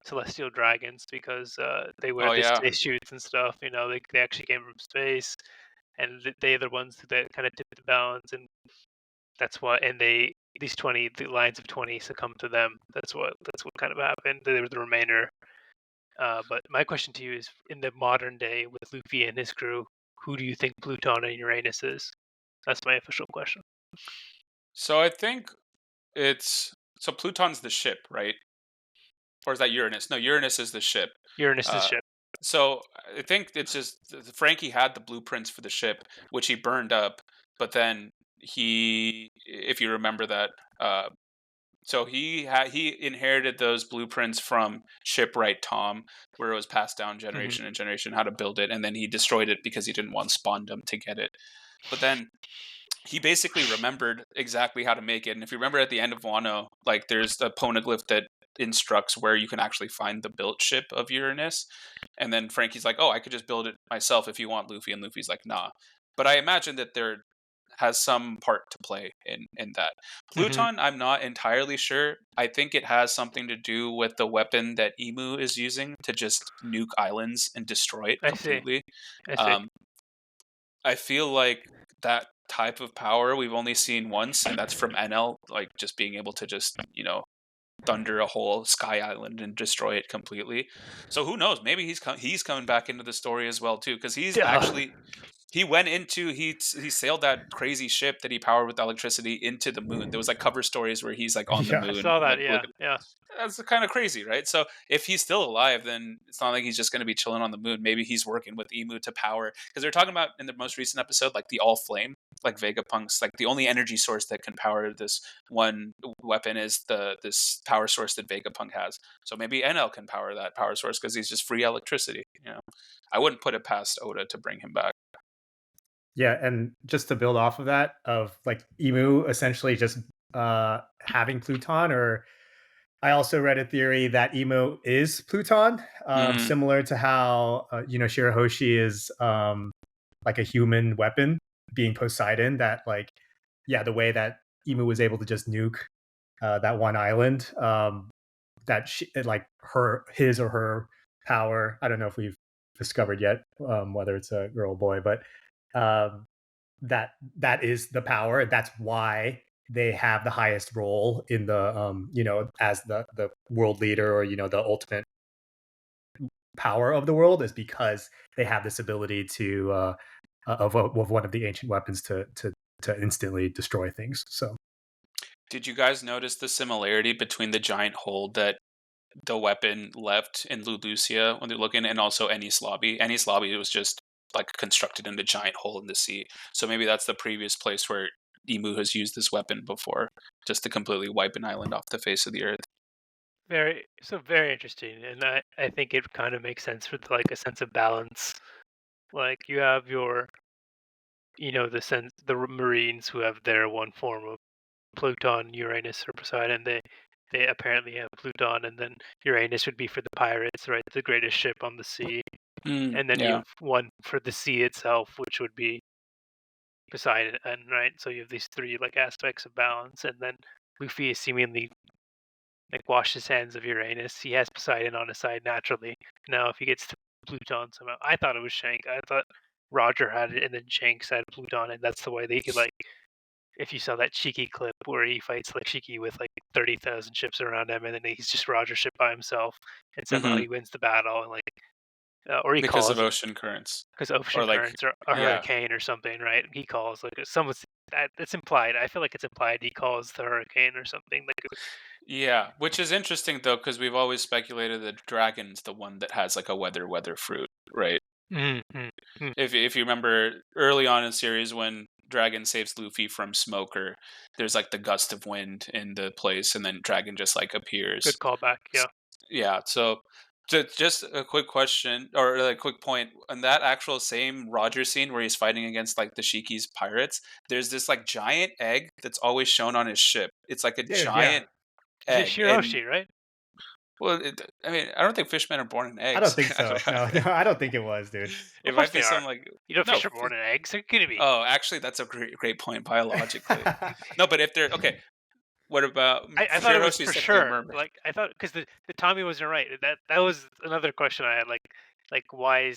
celestial dragons because they wear these spacesuits and stuff. They actually came from space, and they're the ones that kind of tipped the balance, and that's why. And the lines of 20 succumbed to them. That's what kind of happened. They were the remainder. But my question to you is, in the modern day with Luffy and his crew, who do you think Pluton and Uranus is? That's my official question. So I think Pluton's the ship, right? Or is that Uranus? No, Uranus is the ship. Uranus is the ship. So I think it's just Frankie had the blueprints for the ship, which he burned up. But then if you remember that, so he inherited those blueprints from Shipwright Tom, where it was passed down generation and generation how to build it, and then he destroyed it because he didn't want Spondum to get it. But then he basically remembered exactly how to make it. And if you remember at the end of Wano, like there's a poneglyph that instructs where you can actually find the built ship of Uranus. And then Frankie's like, oh, I could just build it myself if you want, Luffy. And Luffy's like, nah. But I imagine that there has some part to play in that. Pluton, I'm not entirely sure. I think it has something to do with the weapon that Emu is using to just nuke islands and destroy it completely. I see. I feel like that type of power we've only seen once, and that's from Enel, like just being able to just, thunder a whole sky island and destroy it completely. So who knows? Maybe he's coming back into the story as well too, because he's He went into he sailed that crazy ship that he powered with electricity into the moon. There was like cover stories where he's like on the Yeah. moon. I saw that. Like, Yeah, yeah. that's kind of crazy, right? So if he's still alive, then it's not like he's just going to be chilling on the moon. Maybe he's working with Emu to power, because they're talking about in the most recent episode, like the all flame, like Vegapunk's, like the only energy source that can power this one weapon is this power source that Vegapunk has. So maybe NL can power that power source because he's just free electricity. I wouldn't put it past Oda to bring him back. Yeah, and just to build off of that, of like Emu essentially just having Pluton, or I also read a theory that Emu is Pluton, similar to how Shirahoshi is like a human weapon being Poseidon. That like, yeah, the way that Emu was able to just nuke that one island, that like his or her power. I don't know if we've discovered yet whether it's a girl or boy, but that is the power. That's why they have the highest role in the as the world leader, or the ultimate power of the world, is because they have this ability to of one of the ancient weapons to instantly destroy things. So did you guys notice the similarity between the giant hole that the weapon left in Lulusia when they're looking, and also Enies Lobby? Enies Lobby was just like constructed in a giant hole in the sea. So maybe that's the previous place where Emu has used this weapon before, just to completely wipe an island off the face of the earth. Very interesting, and I think it kind of makes sense for like a sense of balance. Like you have your, the Marines who have their one form of Pluton, Uranus, or Poseidon. They apparently have Pluton, and then Uranus would be for the pirates, right? The greatest ship on the sea. And then you have one for the sea itself, which would be Poseidon, right? So you have these three like aspects of balance, and then Luffy is seemingly like washed his hands of Uranus. He has Poseidon on his side naturally. Now if he gets to Pluton somehow, I thought it was Shank. I thought Roger had it, and then Shanks had Pluton, and that's the way they could like. If you saw that Shiki clip where he fights like Shiki with like 30,000 ships around him, and then he's just Roger ship by himself, and somehow he wins the battle, and like, or he because calls of ocean currents, because ocean or like, currents or a hurricane or something, right? He calls like someone's that it's implied. I feel like it's implied he calls the hurricane or something like. Yeah, which is interesting though, because we've always speculated that dragon's the one that has like a weather fruit, right? If you remember early on in the series when Dragon saves Luffy from Smoker, there's like the gust of wind in the place, and then Dragon just like appears. Good callback, yeah. Yeah, so just a quick question, or a quick point on that actual same Roger scene where he's fighting against like the Shiki's pirates. There's this like giant egg that's always shown on his ship. It's like a giant egg. Shiroshi, right? Well, I mean, I don't think fishmen are born in eggs. I don't think so. No, I don't think it was, dude. It might be some like fish are born in eggs. It could be. Oh, actually, that's a great point biologically. No, but if they're okay, what about? I thought it was for sure. Like I thought because the Tommy wasn't right. That was another question I had. Like why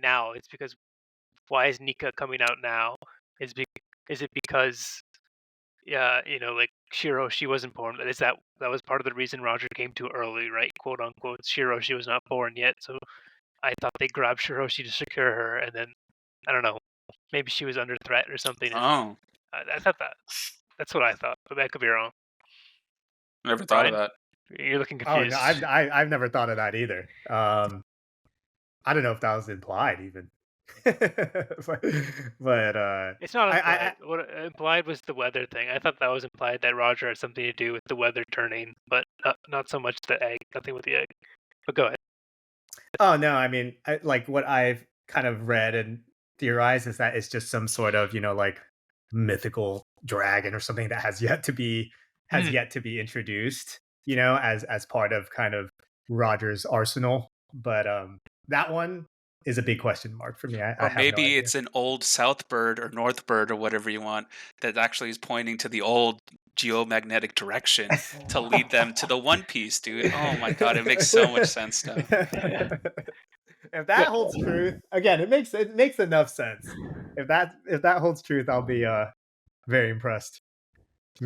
now? It's because why is Nika coming out now? Is it because like Shiroshi wasn't born? That was part of the reason Roger came too early, right? Quote unquote. Shiroshi was not born yet, so I thought they grabbed Shiroshi to secure her, and then I don't know, maybe she was under threat or something. Oh, I thought that. That's what I thought, but that could be wrong. Never thought of that. You're looking confused. Oh no, I've never thought of that either. I don't know if that was implied even. but it's not implied. What implied was the weather thing. I thought that was implied that Roger had something to do with the weather turning, but not so much the egg. Nothing with the egg. But go ahead. Oh no, I mean, like what I've kind of read and theorized is that it's just some sort of like mythical dragon or something that has yet to be introduced, as part of kind of Roger's arsenal. But that one is a big question mark for me. Or maybe it's an old south bird or north bird or whatever you want that actually is pointing to the old geomagnetic direction to lead them to the One Piece, dude. Oh my god, it makes so much sense now. If that holds truth, again, it makes enough sense. If that holds truth, I'll be very impressed.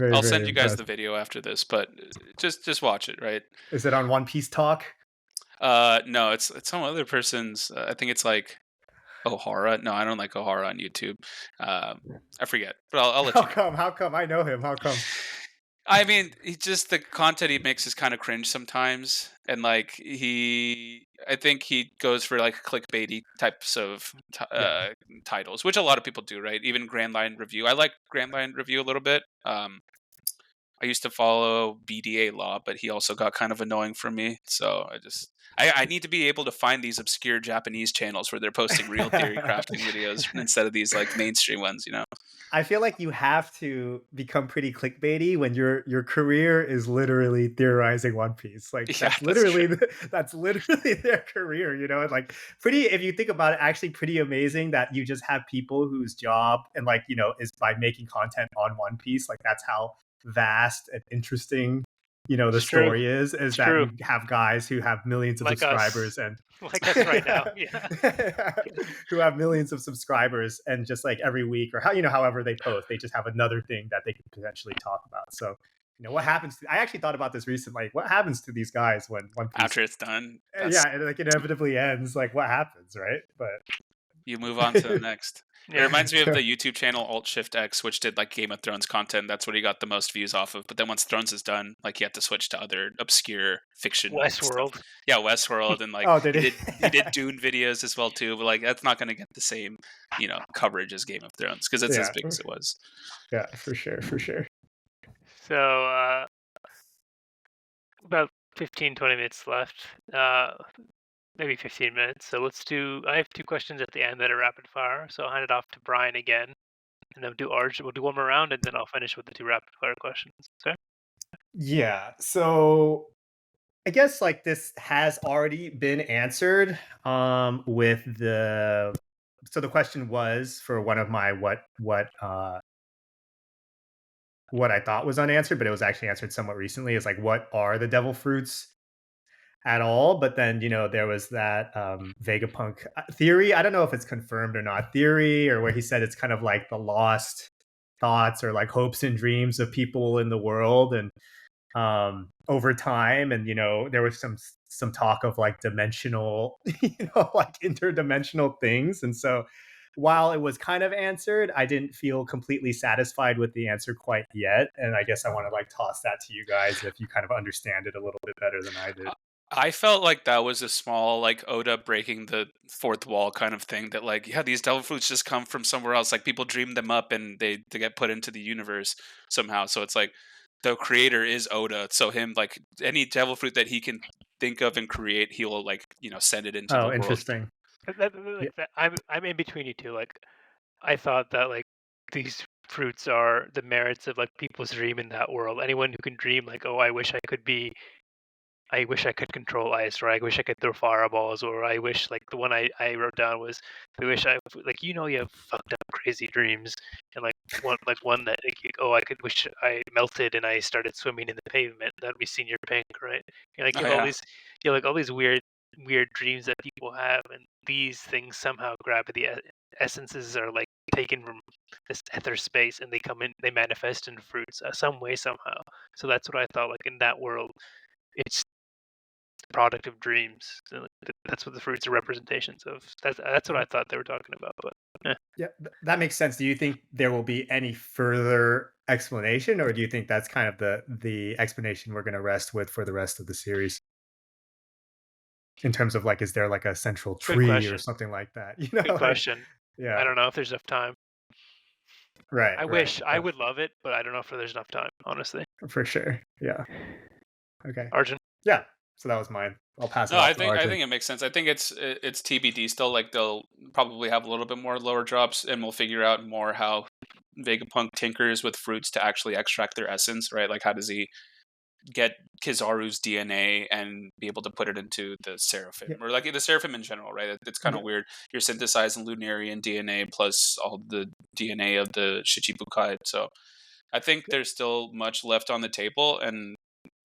I'll send you guys the video after this, but just watch it, right? Is it on One Piece Talk? No, it's some other person's. I think it's like Ohara? No, I don't like Ohara on YouTube. I forget, but I'll let you know. How come? I know him. How come? I mean, the content he makes is kind of cringe sometimes, and like I think he goes for like clickbaity types of titles, which a lot of people do, right? Even Grand Line Review. I like Grand Line Review a little bit. I used to follow BDA Law, but he also got kind of annoying for me. So I need to be able to find these obscure Japanese channels where they're posting real theory crafting videos instead of these like mainstream ones, you know? I feel like you have to become pretty clickbaity when your career is literally theorizing One Piece. Like that's literally their career, you know. And like pretty, if you think about it, actually pretty amazing that you just have people whose job and like, you know, is by making content on One Piece. Like that's how vast and interesting, you know, the story is that you have guys who have millions of subscribers and like us right now, who have millions of subscribers, and just like every week or however they post, they just have another thing that they can potentially talk about. So, you know, what happens I actually thought about this recently. Like, what happens to these guys when One Piece after it's done? Yeah, it like inevitably ends. Like, what happens, right? But you move on to the next. It reminds me of the YouTube channel Alt Shift X, which did like Game of Thrones content. That's what he got the most views off of. But then once Thrones is done, like he had to switch to other obscure fiction. Westworld. Stuff. Yeah, Westworld, and like he did Dune videos as well too. But like that's not going to get the same, you know, coverage as Game of Thrones because it's as big as it was. Yeah, for sure. So about 15-20 minutes left. Maybe 15 minutes. So I have 2 questions at the end that are rapid fire. So I'll hand it off to Brian again, and then do Arjun. We'll do one more round, and then I'll finish with the 2 rapid fire questions. Okay? Yeah. So I guess like this has already been answered with the. So the question was for one of my what I thought was unanswered, but it was actually answered somewhat recently. Is like, what are the devil fruits at all? But then, you know, there was that Vegapunk theory. I don't know if it's confirmed or not theory, or where he said it's kind of like the lost thoughts or like hopes and dreams of people in the world, and over time. And, you know, there was some talk of like dimensional, you know, like interdimensional things. And so while it was kind of answered, I didn't feel completely satisfied with the answer quite yet. And I guess I want to like toss that to you guys if you kind of understand it a little bit better than I did. I felt like that was a small, like, Oda breaking the fourth wall kind of thing, that, like, yeah, these devil fruits just come from somewhere else. Like, people dream them up and they get put into the universe somehow. So it's like the creator is Oda. So him, like, any devil fruit that he can think of and create, he'll, like, you know, send it into the world. Oh, interesting. I'm in between you two. Like, I thought that like these fruits are the merits of like people's dream in that world. Anyone who can dream like, oh, I wish I could control ice, or I wish I could throw fireballs, or I wish, like the one I wrote down was, I wish I, like, you know, you have fucked up crazy dreams, and like one that like, I could wish I melted and I started swimming in the pavement. That'd be Senior Pink, right? And like you have all these weird dreams that people have, and these things somehow grab the essences are like taken from this ether space, and they manifest in fruits some way somehow. So that's what I thought, like in that world, it's product of dreams. So that's what the fruits are representations of. That's what I thought they were talking about. But yeah, that makes sense. Do you think there will be any further explanation, or do you think that's kind of the explanation we're going to rest with for the rest of the series? In terms of like, is there like a central tree or something like that? You know, good question. Yeah, I don't know if there's enough time. Right. I would love it, but I don't know if there's enough time, honestly. For sure. Yeah. Okay. Arjun. Yeah. So that was mine. I'll pass it. No, I think it makes sense. I think it's TBD still. Like they'll probably have a little bit more lower drops, and we'll figure out more how Vegapunk tinkers with fruits to actually extract their essence, right? Like how does he get Kizaru's DNA and be able to put it into the Seraphim, or like the Seraphim in general, right? It's kind of weird. You're synthesizing Lunarian DNA plus all the DNA of the Shichibukai. So I think there's still much left on the table, and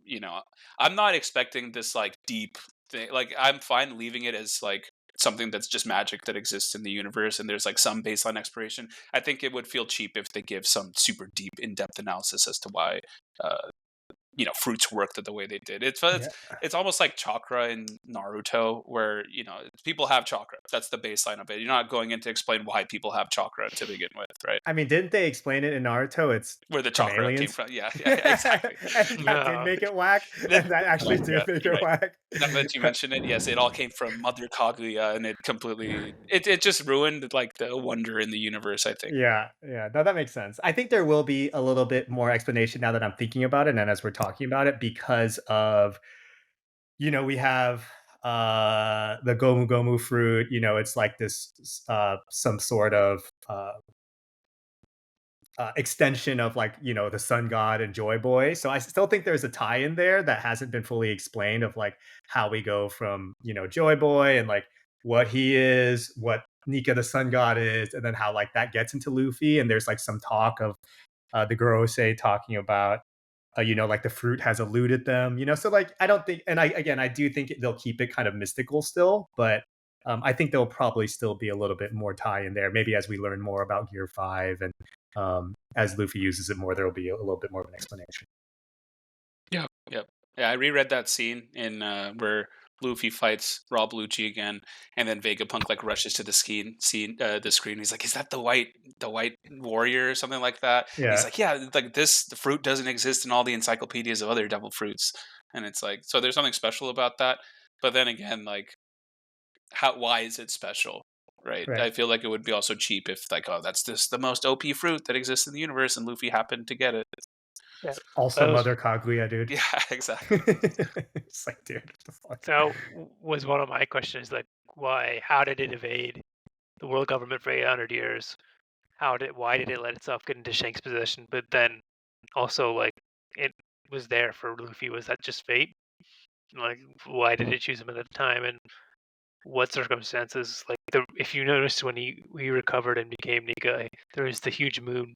you know, I'm not expecting this like deep thing. Like I'm fine leaving it as like something that's just magic that exists in the universe, and there's like some baseline exploration. I think it would feel cheap if they give some super deep, in-depth analysis as to why fruits worked the way they did. It's almost like chakra in Naruto, where people have chakra. That's the baseline of it. You're not going in to explain why people have chakra to begin with, right? I mean, didn't they explain it in Naruto? It's where the from chakra came aliens. from. Yeah, exactly. And that did make it whack. And that actually did make it whack. Now that you mention it, yes, it all came from Mother Kaguya, and it completely it just ruined like the wonder in the universe, I think. Yeah. No, that makes sense. I think there will be a little bit more explanation now that I'm thinking about it, and as we're talking about it, because of we have the gomu gomu fruit. It's like this some sort of extension of like the sun god and joy boy. So I still think there's a tie in there that hasn't been fully explained of like how we go from joy boy and like what he is, what Nika the sun god is, and then how like that gets into Luffy. And there's like some talk of the Gorosei talking about like the fruit has eluded them, so like I don't think, and I do think they'll keep it kind of mystical still, but I think there'll probably still be a little bit more tie in there, maybe as we learn more about Gear 5 and as Luffy uses it more, there will be a little bit more of an explanation. Yeah, I reread that scene in where Luffy fights Rob Lucci again, and then Vegapunk like rushes to the screen. He's like, "Is that the white warrior or something like that?" Yeah. He's like, "Yeah, like the fruit doesn't exist in all the encyclopedias of other devil fruits," and it's like, so there's something special about that. But then again, like, why is it special? Right. I feel like it would be also cheap if like, oh, that's the most OP fruit that exists in the universe, and Luffy happened to get it. Yeah. Also, Mother Kaguya, dude. Yeah, exactly. It's like, dude, what the fuck? So was one of my questions like, how did it evade the world government for 800 years? Why did it let itself get into Shank's possession? But then also like it was there for Luffy. Was that just fate? Like, why did it choose him at the time? And what circumstances? Like, if you noticed when he recovered and became Nika, there was the huge moon,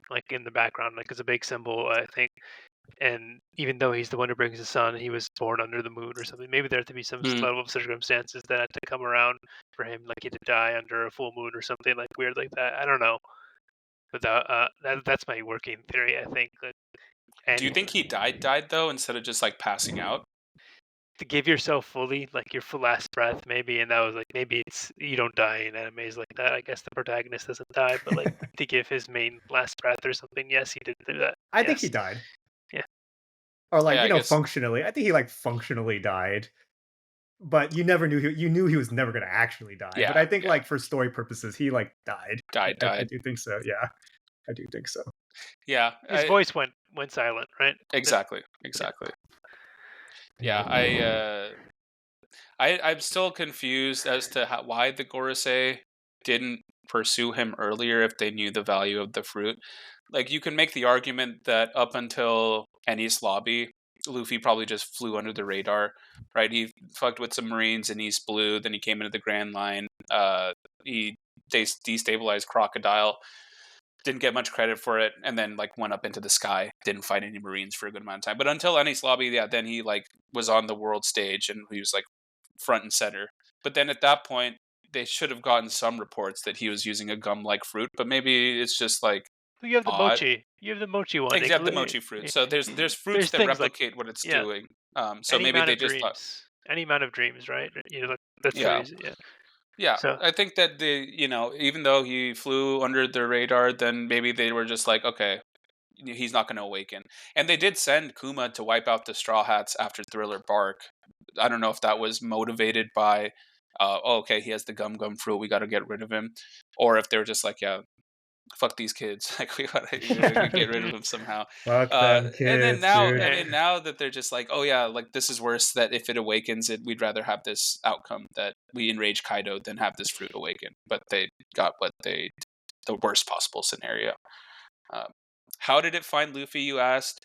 like in the background, like as a big symbol, I think. And even though he's the one who brings the sun, he was born under the moon or something. Maybe there had to be some level of circumstances that had to come around for him, like he had to die under a full moon or something like weird like that. I don't know, but that's my working theory. I think. Do you think he died though, instead of just like passing out? To give yourself fully, like your full last breath, maybe, and that was like maybe it's you don't die in animes like that. I guess the protagonist doesn't die, but like to give his main last breath or something. Yes, he did do that. I think he died. Yeah. Or like functionally, I think he like functionally died, but you never knew you knew he was never going to actually die. Yeah, but I think like for story purposes, he like died. Died. I do think so. Yeah, I do think so. Yeah, his voice went silent, right? Exactly. Yeah, I'm still confused as to why the Gorosei didn't pursue him earlier if they knew the value of the fruit. Like, you can make the argument that up until Enies Lobby, Luffy probably just flew under the radar, right? He fucked with some Marines in East Blue, then he came into the Grand Line. He destabilized Crocodile, didn't get much credit for it, and then like went up into the sky, didn't fight any Marines for a good amount of time. But until Enies Lobby, yeah, then he like was on the world stage and he was like front and center. But then at that point, they should have gotten some reports that he was using a gum-like fruit, but maybe it's just like you have the mochi. You have the mochi one. You have the mochi fruit. So there's fruits that replicate what it's doing. So maybe they just thought any amount of dreams, right? That's the reason. Yeah, so I think that even though he flew under the radar, then maybe they were just like, okay, he's not going to awaken. And they did send Kuma to wipe out the Straw Hats after Thriller Bark. I don't know if that was motivated by, okay, he has the gum fruit, we got to get rid of him, or if they were just like, yeah, fuck these kids, like we gotta get rid of them somehow. Fuck them kids, and then now that they're just like, oh yeah, like this is worse. That if it awakens, we'd rather have this outcome that we enrage Kaido than have this fruit awaken. But they got the worst possible scenario. How did it find Luffy? You asked.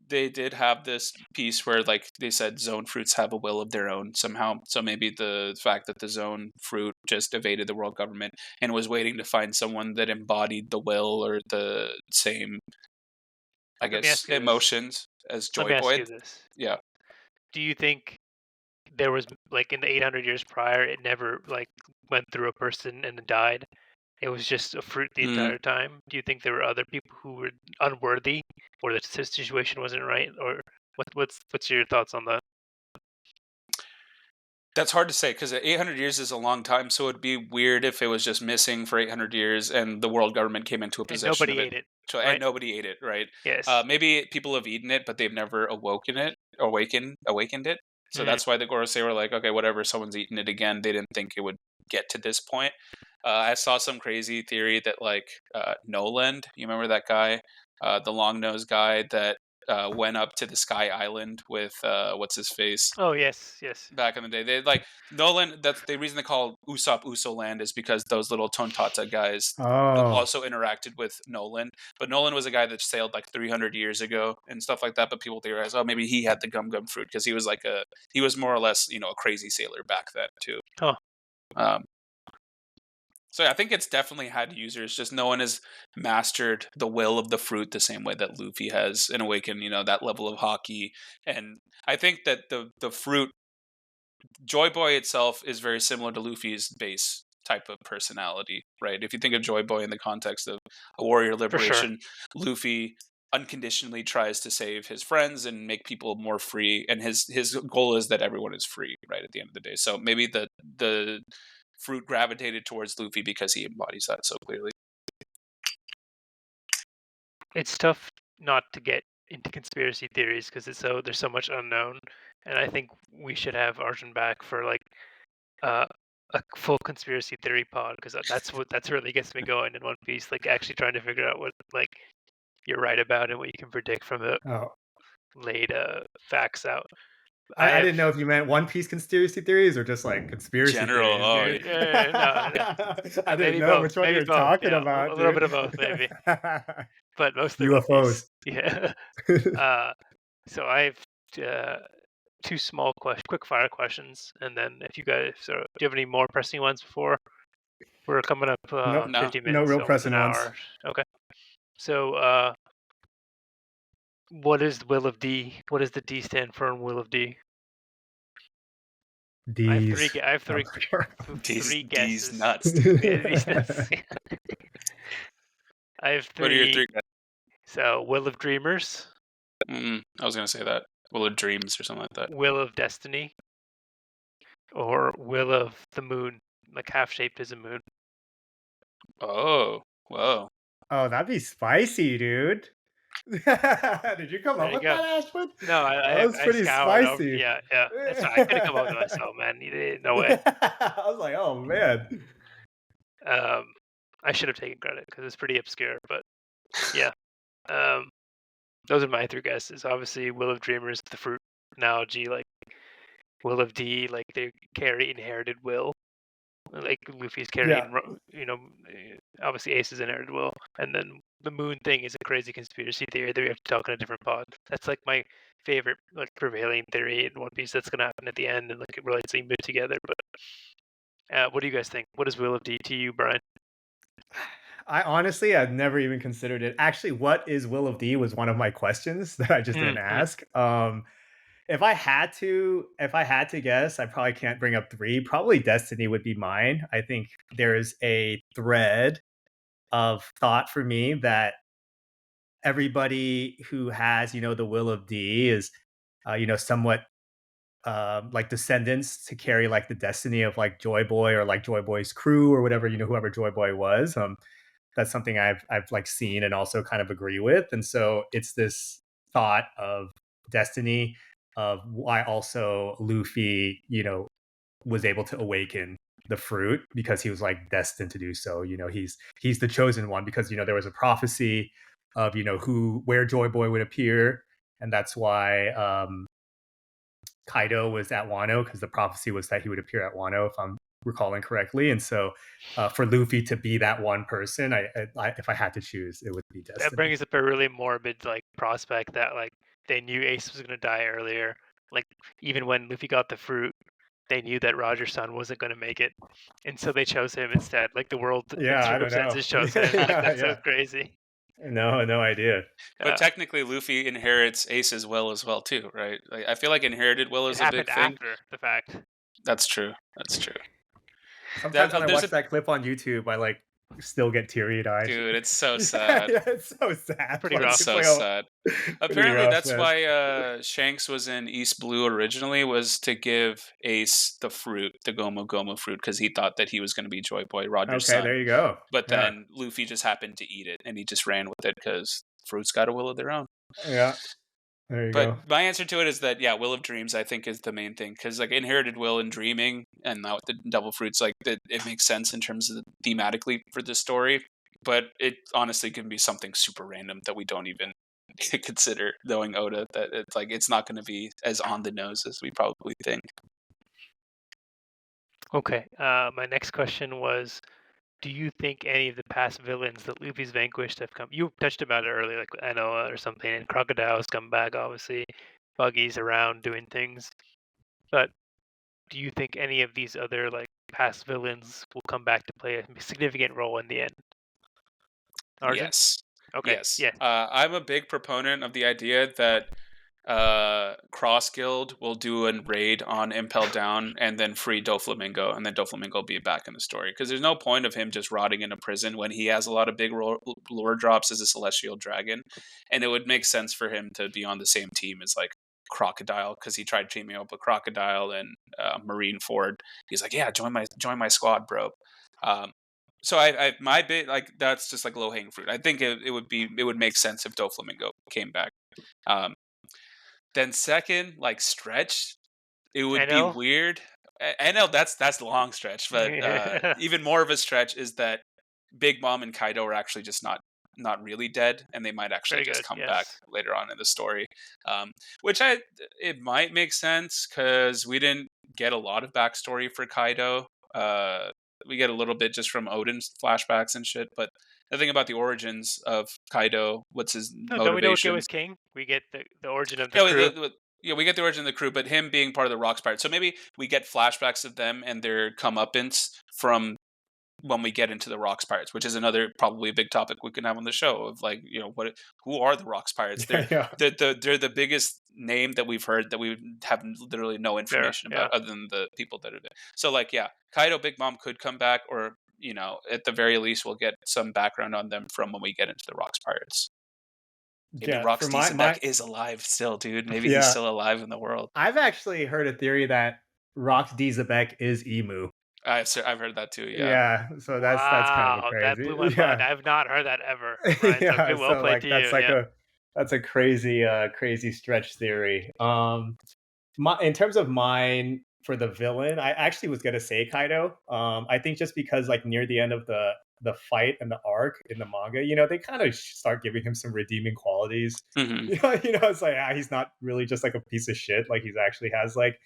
They did have this piece where like they said zone fruits have a will of their own somehow. So maybe the fact that the zone fruit just evaded the world government and was waiting to find someone that embodied the will or the same, I guess, emotions as Joy Boy. Yeah. Do you think there was like in the 800 years prior, it never like went through a person and died? it was just a fruit the entire time? Do you think there were other people who were unworthy, or the situation wasn't right, or what's your thoughts on that? That's hard to say because 800 years is a long time, so it'd be weird if it was just missing for 800 years and the world government came into a And possession nobody of ate it, and right? nobody ate it, right? Yes. Maybe people have eaten it, but they've never awakened it. So that's why the Gorosei were like, okay, whatever, someone's eaten it again. They didn't think it would get to this point. I saw some crazy theory that like Noland, you remember that guy, the long nosed guy that went up to the Sky Island with what's his face Oh yes. back in the day. They like Nolan. That's the reason they call Usopp Uso Land is because those little Tontata guys also interacted with Nolan. But Nolan was a guy that sailed like 300 years ago and stuff like that. But people theorize, oh, maybe he had the gum gum fruit because he was like he was more or less a crazy sailor back then too. Huh. So I think it's definitely had users. Just no one has mastered the will of the fruit the same way that Luffy has in Awaken. That level of hockey, and I think that the fruit. Joy Boy itself is very similar to Luffy's base type of personality, right? If you think of Joy Boy in the context of a warrior liberation, Luffy unconditionally tries to save his friends and make people more free, and his goal is that everyone is free, right, at the end of the day. So maybe the fruit gravitated towards Luffy because he embodies that so clearly. It's tough not to get into conspiracy theories because there's so much unknown, and I think we should have Arjun back for like a full conspiracy theory pod because that's really gets me going in One Piece. Like actually trying to figure out what like you're right about and what you can predict from the laid facts out. I didn't know if you meant One Piece conspiracy theories or just like conspiracy theories. Dude. I didn't know which one you were talking about. A little bit of both, maybe. But mostly UFOs. Yeah. So I have two small quick fire questions, and then if you guys, do you have any more pressing ones before we're coming up 50 minutes? No real pressing ones. Okay. So what is Will of D? What does the D stand for in Will of D? D's. I have three guesses. D's nuts. D's nuts. I have three. What are your three guesses? So, Will of Dreamers. I was going to say that. Will of Dreams or something like that. Will of Destiny. Or Will of the Moon. Like half-shaped as a moon. Oh, whoa. Oh, that'd be spicy, dude. Did you come up with that, Ashwood? No, that was pretty spicy. Yeah. I couldn't come up with myself, man. No way. I was like, oh, man. I should have taken credit because it's pretty obscure, but yeah. Those are my three guesses. Obviously, Will of Dreamers, the fruit analogy, like Will of D, like they carry inherited will. Like Luffy's carrying, obviously Ace's inherited will. And then the moon thing is a crazy conspiracy theory that we have to talk in a different pod. That's like my favorite like prevailing theory in One Piece that's going to happen at the end and like it relates to together. But what do you guys think? What is Will of D to you, Brian? I've never even considered it. Actually, what is Will of D was one of my questions that I just didn't ask. If I had to guess, I probably can't bring up three. Probably Destiny would be mine. I think there's a thread of thought for me that everybody who has, the Will of D is, somewhat like descendants to carry like the destiny of like Joy Boy or like Joy Boy's crew or whatever, whoever Joy Boy was. That's something I've like seen and also kind of agree with. And so it's this thought of destiny of why also Luffy, was able to awaken the fruit because he was like destined to do so. He's the chosen one because, there was a prophecy of, where Joy Boy would appear. And that's why Kaido was at Wano because the prophecy was that he would appear at Wano, if I'm recalling correctly. And so for Luffy to be that one person, I if I had to choose, it would be Destiny. That brings up a really morbid like prospect that like they knew Ace was going to die earlier. Like even when Luffy got the fruit, they knew that Roger's son wasn't going to make it, and so they chose him instead. Like the world circumstances chose him. Like, that's so crazy. No idea. But technically, Luffy inherits Ace's will as well too, right? Like, I feel like inherited will is a big thing. After the fact. That's true. Sometimes when I watch that clip on YouTube, I like still get teary-eyed. Dude, it's so Yeah, sad. yeah, it's so sad. Pretty Like, rough. It's it's so like, sad. pretty Apparently, rough, that's man. why Shanks was in East Blue originally, was to give Ace the fruit, the Gomu Gomu fruit, because he thought that he was going to be Joy Boy, Roger's Okay, son. there you go. But Yeah. then Luffy just happened to eat it, and he just ran with it because fruits got a will of their own. Yeah. There you go. But my answer to it is that, yeah, Will of Dreams, I think, is the main thing. Because, like, inherited will and dreaming, and now with the double fruits, like, it makes sense in terms of thematically for the story. But it honestly can be something super random that we don't even consider, knowing Oda, that it's like it's not going to be as on the nose as we probably think. Okay. My next question was, do you think any of the past villains that Luffy's vanquished have come? You touched about it earlier, like Anoa or something, and Crocodile's come back, obviously. Buggy's around doing things. But do you think any of these other like past villains will come back to play a significant role in the end? Arjun? Yes. Okay. Yes. Yeah. I'm a big proponent of the idea that Cross Guild will do a raid on Impel Down and then free Doflamingo, and then Doflamingo will be back in the story. Because there's no point of him just rotting in a prison when he has a lot of big lore drops as a celestial dragon, and it would make sense for him to be on the same team as like Crocodile, because he tried teaming up with Crocodile and Marineford. He's like, yeah, join my squad, bro. So I my bit, like, that's just like low hanging fruit. I think it would make sense if Doflamingo came back. Then second, like, stretch, it would be NL? weird. I know that's the long stretch, but even more of a stretch is that Big Mom and Kaido are actually just not really dead, and they might actually Very just good. come Yes. back later on in the story. Which it might make sense because we didn't get a lot of backstory for Kaido. We get a little bit just from Odin's flashbacks and shit, but the thing about the origins of Kaido, what's his No, don't we know what motivation? was King? We get the origin of the Yeah, crew. we get the origin of the crew, but him being part of the Rocks Pirates. So maybe we get flashbacks of them and their comeuppance from when we get into the Rocks Pirates, which is another probably a big topic we can have on the show of, like, who are the Rocks Pirates? They're Yeah. they're the biggest name that we've heard that we have literally no information about other than the people that are there. So, like, yeah, Kaido, Big Mom could come back, or at the very least we'll get some background on them from when we get into the Rocks Pirates. Maybe Yeah, Rox for my Dieselbeck is alive still, dude. Maybe Yeah. he's still alive in the world. I've actually heard a theory that Rox Dieselbeck is Emu. I've heard that too. Yeah. Yeah, so that's kind of Wow, crazy. that blew my Yeah. mind. I have not heard that ever. Ryan, so Yeah, good, well so played like to that's you. like that's a crazy stretch theory. In terms of mine for the villain, I actually was gonna say Kaido. I think just because like near the end of the fight and the arc in the manga, they kind of start giving him some redeeming qualities. Mhm. It's like he's not really just like a piece of shit. Like he's actually has like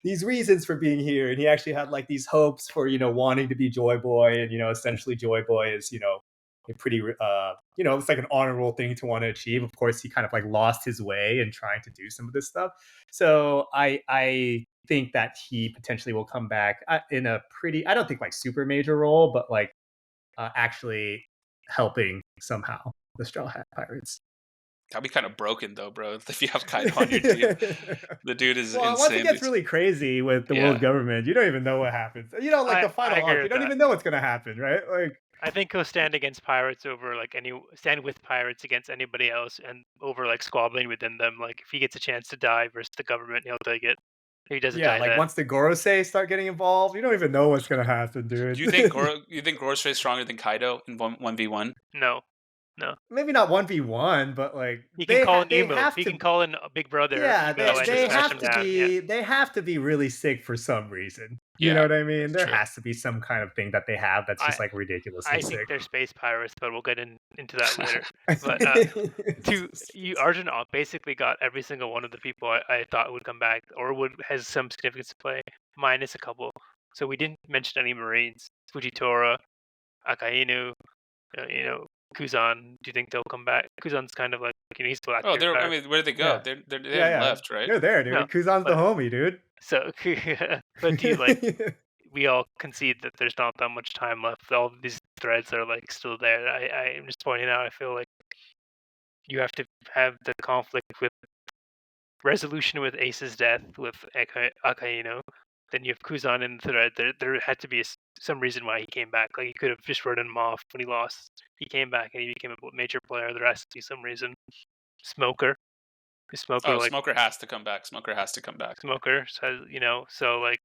these reasons for being here, and he actually had like these hopes for wanting to be Joy Boy, and essentially Joy Boy is a pretty it's like an honorable thing to want to achieve. Of course, he kind of like lost his way in trying to do some of this stuff. So I think that he potentially will come back in a pretty, I don't think like super major role, but like actually helping somehow the Straw Hat Pirates. That'd be kind of broken though, bro. If you have Kaido on your team, the dude is well, insane. Once it gets really crazy with the world government, you don't even know what happens. Like the final arc, you don't even know what's gonna happen, right? Like, I think he'll stand against pirates over like stand with pirates against anybody else, and over like squabbling within them. Like if he gets a chance to die versus the government, he'll take it. If he doesn't die, like once the Gorosei start getting involved, you don't even know what's gonna happen, dude. Do you think Gorosei is stronger than Kaido in 1v1? No. Maybe not 1v1, but like he can call in Emu. He can call in a Big Brother. Yeah, they have to down. be. They have to be really sick for some reason. You know what I mean? There has to be some kind of thing that they have that's just like ridiculously sick. I think they're space pirates, but we'll get into that later. But Arjun basically got every single one of the people I thought would come back or has some significance to play, minus a couple. So we didn't mention any Marines. Fujitora, Akainu, Kuzan. Do you think they'll come back? Kuzan's kind of like he's black. Oh, where did they go? Yeah. They haven't left, right? They're there, dude. No, Kuzan's the homie, dude. So, but do you we all concede that there's not that much time left. All these threads are like still there. I'm just pointing out. I feel like you have to have the conflict with resolution with Ace's death with Akainu, then you have Kuzan in the thread. There had to be some reason why he came back. Like, he could have just written him off when he lost. He came back and he became a major player. There has to be some reason. Smoker. Smoker has to come back. Smoker, so, so like,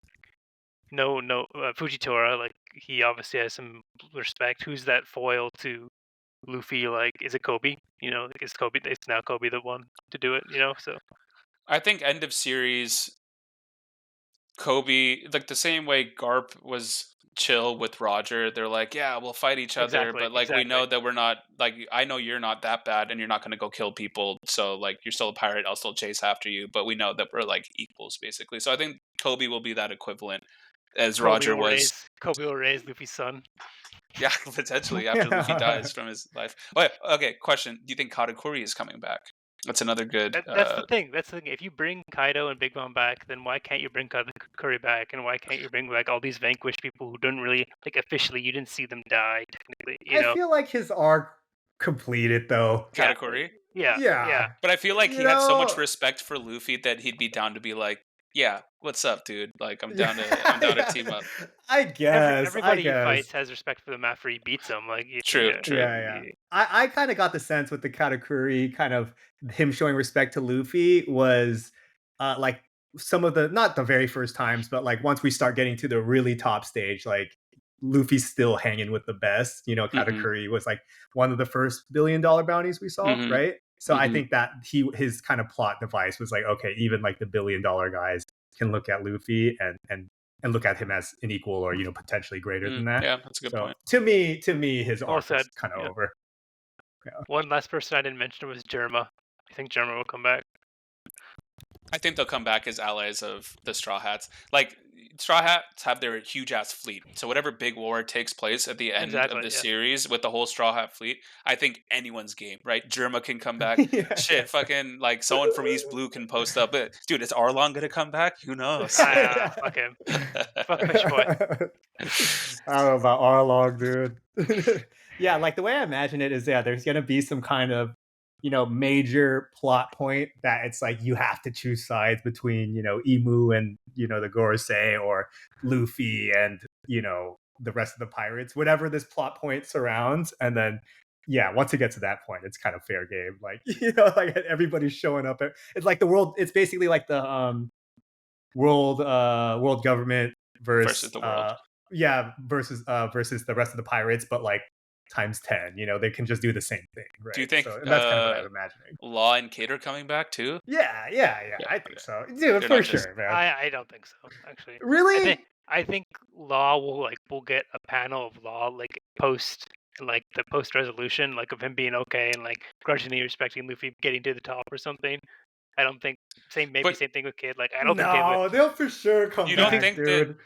no, Fujitora, like, he obviously has some respect. Who's that foil to Luffy? Like, is it Kobe? Is Kobe? It's now Kobe the one to do it. So I think end of series, Kobe, like the same way Garp was chill with Roger. They're like, yeah, we'll fight each other, but like we know that we're not, like, I know you're not that bad and you're not going to go kill people, so like you're still a pirate, I'll still chase after you, but we know that we're like equals basically. So I think Kobe will be that equivalent as Roger was. Kobe will raise Luffy's son. Yeah, potentially after Luffy dies from his life. Okay, question: do you think Katakuri is coming back? That's another good. That's the thing. If you bring Kaido and Big Mom back, then why can't you bring Katakuri back? And why can't you bring back all these vanquished people who didn't really, like, officially, you didn't see them die technically? I feel like his arc completed though. Katakuri. Yeah. But I feel like he had so much respect for Luffy that he'd be down to be like, yeah, what's up, dude? Like, I'm down to team up. I guess everybody who fights has respect for them after he beats them. Like, true. Yeah. I kind of got the sense with the Katakuri, kind of him showing respect to Luffy was like some of the, not the very first times, but like once we start getting to the really top stage, like Luffy's still hanging with the best. Katakuri was like one of the first $1 billion bounties we saw, right? So I think that his kind of plot device was like, okay, even like the $1 billion guys can look at Luffy and look at him as an equal or potentially greater than that. Yeah, that's a good point. To me, his arc is kind of over. Yeah. One last person I didn't mention was Germa. I think Germa will come back. I think they'll come back as allies of the Straw Hats. Like, Straw Hats have their huge ass fleet, so whatever big war takes place at the end of the series with the whole Straw Hat fleet, I think anyone's game, right? Germa can come back. Fucking like someone from East Blue can post up. But dude, is Arlong gonna come back? Who knows? Fuck him. Fuck Fish Boy. I don't know about Arlong, dude. Yeah, like the way I imagine it is, there's gonna be some kind of major plot point that it's like you have to choose sides between Imu and the Gorosei, or Luffy and the rest of the pirates, whatever this plot point surrounds. And then once it gets to that point, it's kind of fair game. Like like everybo's showing up. It's like the world. It's basically like the world government versus the world. Versus the rest of the pirates, but like times 10. They can just do the same thing, right? Do you think so that's kind of what I'm imagining? Law and Kate are coming back too? Yeah, I think so, dude. For sure, man. I don't think so, actually. Really? I think Law will get a panel of Law like post resolution, like of him being okay and like grudgingly respecting Luffy getting to the top or something. I don't think same thing with Kid. Like, I don't think they'll for sure come back.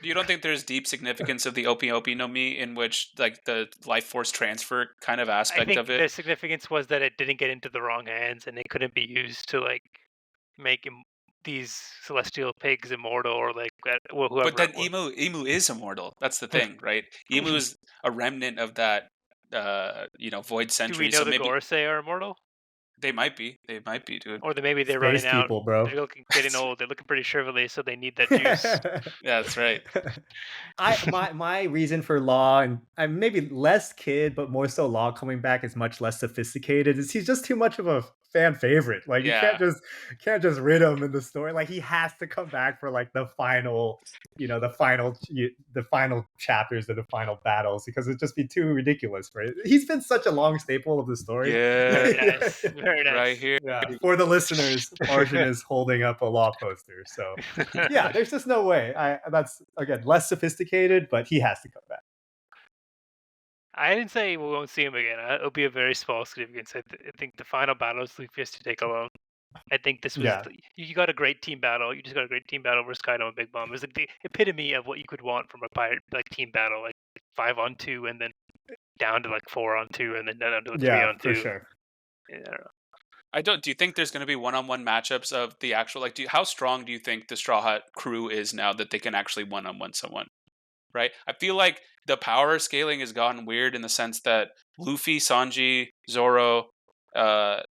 You don't think there's deep significance of the Opi no Mi in which like the life force transfer kind of aspect of it? The significance was that it didn't get into the wrong hands and it couldn't be used to like make these celestial pigs immortal or like whoever. But then Imu is immortal. That's the thing, right? Imu is a remnant of that void century. Do we know the Gorosei are immortal? They might be, dude. Or maybe they're running out. People, bro. They're getting old. They're looking pretty shrivelly, so they need that juice. Yeah, that's right. My reason for Law, and maybe less Kid, but more so Law coming back is much less sophisticated. Is he's just too much of a fan favorite. Like you can't just rid him in the story. Like he has to come back for like the final chapters of the final battles, because it'd just be too ridiculous for it. He's been such a long staple of the story. Yeah, very nice. Right here. Yeah. For the listeners, Arjun is holding up a Law poster. So there's just no way. That's again less sophisticated, but he has to come back. I didn't say we won't see him again. It'll be a very small significance. I think the final battle is Luffy has to take alone. I think this was you got a great team battle. You just got a great team battle versus Kaido and Big Mom. It was like the epitome of what you could want from a pirate like team battle, like 5-on-2 and then down to like 4-on-2 and then down to like 3-on-2. For sure. Yeah, I don't know. Do you think there's going to be one-on-one matchups of the actual how strong do you think the Straw Hat crew is now that they can actually one-on-one someone? Right? I feel like the power scaling has gotten weird in the sense that Luffy, Sanji, Zoro, Robin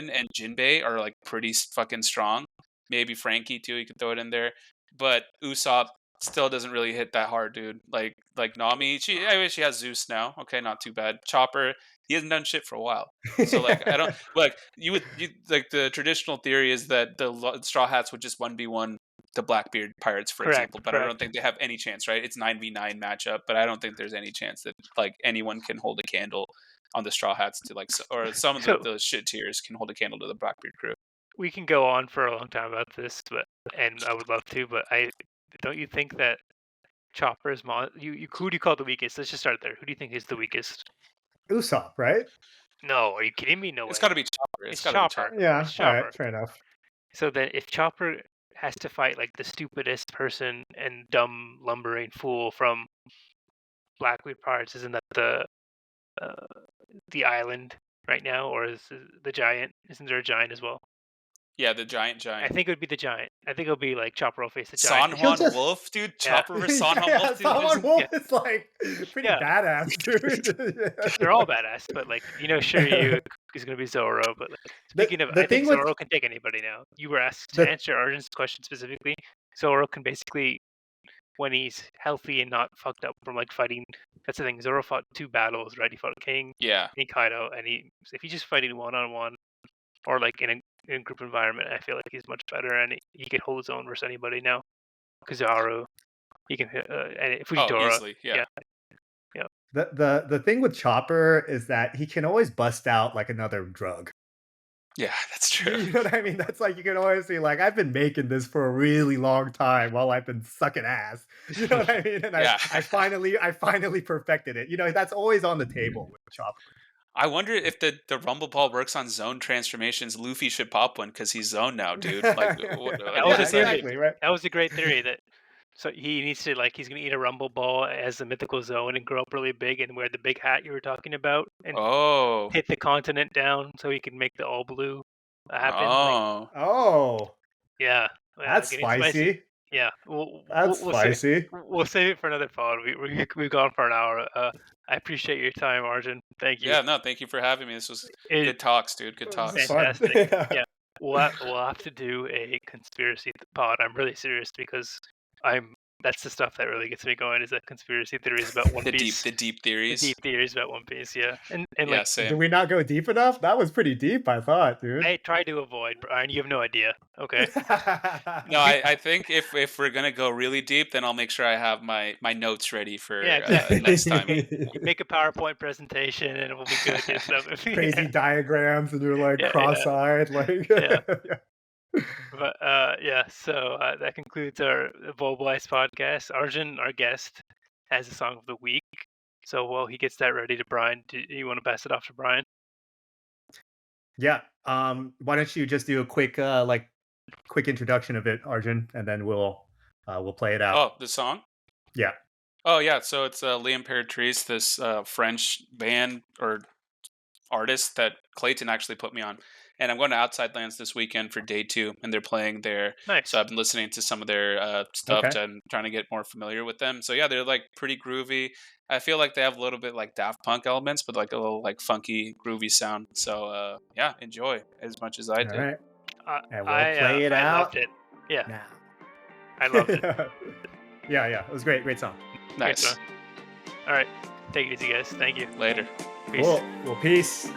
and Jinbei are like pretty fucking strong. Maybe Frankie too. You could throw it in there, but Usopp still doesn't really hit that hard, dude. Like Nami, I wish she has Zeus now. Okay, not too bad. Chopper, he hasn't done shit for a while. So like I don't like you like the traditional theory is that the Straw Hats would just 1v1 the Blackbeard Pirates, for example, but I don't think they have any chance, right? It's 9v9 matchup, but I don't think there's any chance that like anyone can hold a candle on the Straw Hats to like, or some of the shit tiers can hold a candle to the Blackbeard crew. We can go on for a long time about this, and I would love to, but don't you think that Chopper's who do you call the weakest? Let's just start there. Who do you think is the weakest? Usopp, right? No, are you kidding me? No way. It's got to be Chopper. It's Chopper. Yeah, it's Chopper. All right, fair enough. So then, if Chopper has to fight like the stupidest person and dumb lumbering fool from Blackbeard Pirates, isn't that the island right now, or is the giant? Isn't there a giant as well? Yeah, the giant. I think it would be the giant. I think it'll be like Chopper will face the giant. San Juan Wolf, dude. Chopper versus San Juan Wolf. San Juan Wolf is like pretty badass, dude. They're all badass, but like Shiryu is going to be Zoro. But like, speaking of, I think Zoro can take anybody now. You were asked to answer Arjun's question specifically. Zoro can basically, when he's healthy and not fucked up from like fighting. That's the thing. Zoro fought 2 battles, right? He fought King, and Kaido, and if he's just fighting 1-on-1 or like in a group environment, I feel like he's much better, and he can hold his own versus anybody now. Kizaru, he can and Fujitora. Easily, yeah. The thing with Chopper is that he can always bust out like another drug. Yeah, that's true. You know what I mean? That's like you can always see like I've been making this for a really long time while I've been sucking ass. You know what I mean? And I finally perfected it. That's always on the table with Chopper. I wonder if the Rumble Ball works on zone transformations. Luffy should pop one because he's zone now, dude. Like, that was exactly right. That was a great theory. So he needs to he's gonna eat a Rumble Ball as a mythical zone and grow up really big and wear the big hat you were talking about and hit the continent down so he can make the all blue happen. Yeah, that's spicy. Yeah, that's spicy. We'll save it for another pod. We've gone for an hour. I appreciate your time, Arjun. Thank you. Yeah, no, thank you for having me. This was good talks, dude. Good talks. Fantastic. Yeah, we'll have to do a conspiracy pod. I'm really serious because that's the stuff that really gets me going. Is that conspiracy theories about One Piece? The deep theories. The deep theories about One Piece. Yeah, and yeah, same. Did we not go deep enough? That was pretty deep, I thought, dude. I tried to avoid, Brian. You have no idea. Okay. No, I think if we're gonna go really deep, then I'll make sure I have my notes ready for next time. You make a PowerPoint presentation, and it will be good. And stuff. Crazy diagrams, and you're like cross-eyed, like. But so that concludes our Volblast podcast. Arjun, our guest, has a song of the week. So while he gets that ready to Brian, do you want to pass it off to Brian? Yeah. Why don't you just do a quick introduction of it, Arjun, and then we'll play it out. Oh, the song? Yeah. Oh yeah. So it's L'Impaired Trees, this French band or artist that Clayton actually put me on. And I'm going to Outside Lands this weekend for day 2, and they're playing there. Nice. So I've been listening to some of their stuff and trying to get more familiar with them. So yeah, they're like pretty groovy. I feel like they have a little bit like Daft Punk elements, but like a little like funky, groovy sound. So yeah, enjoy as much as I did. All right. And we'll play it out. I loved it. Yeah. Now. I loved it. Yeah. It was great. Great song. Nice. All right. Take it easy, guys. Thank you. Later. Peace. Cool. Well, peace.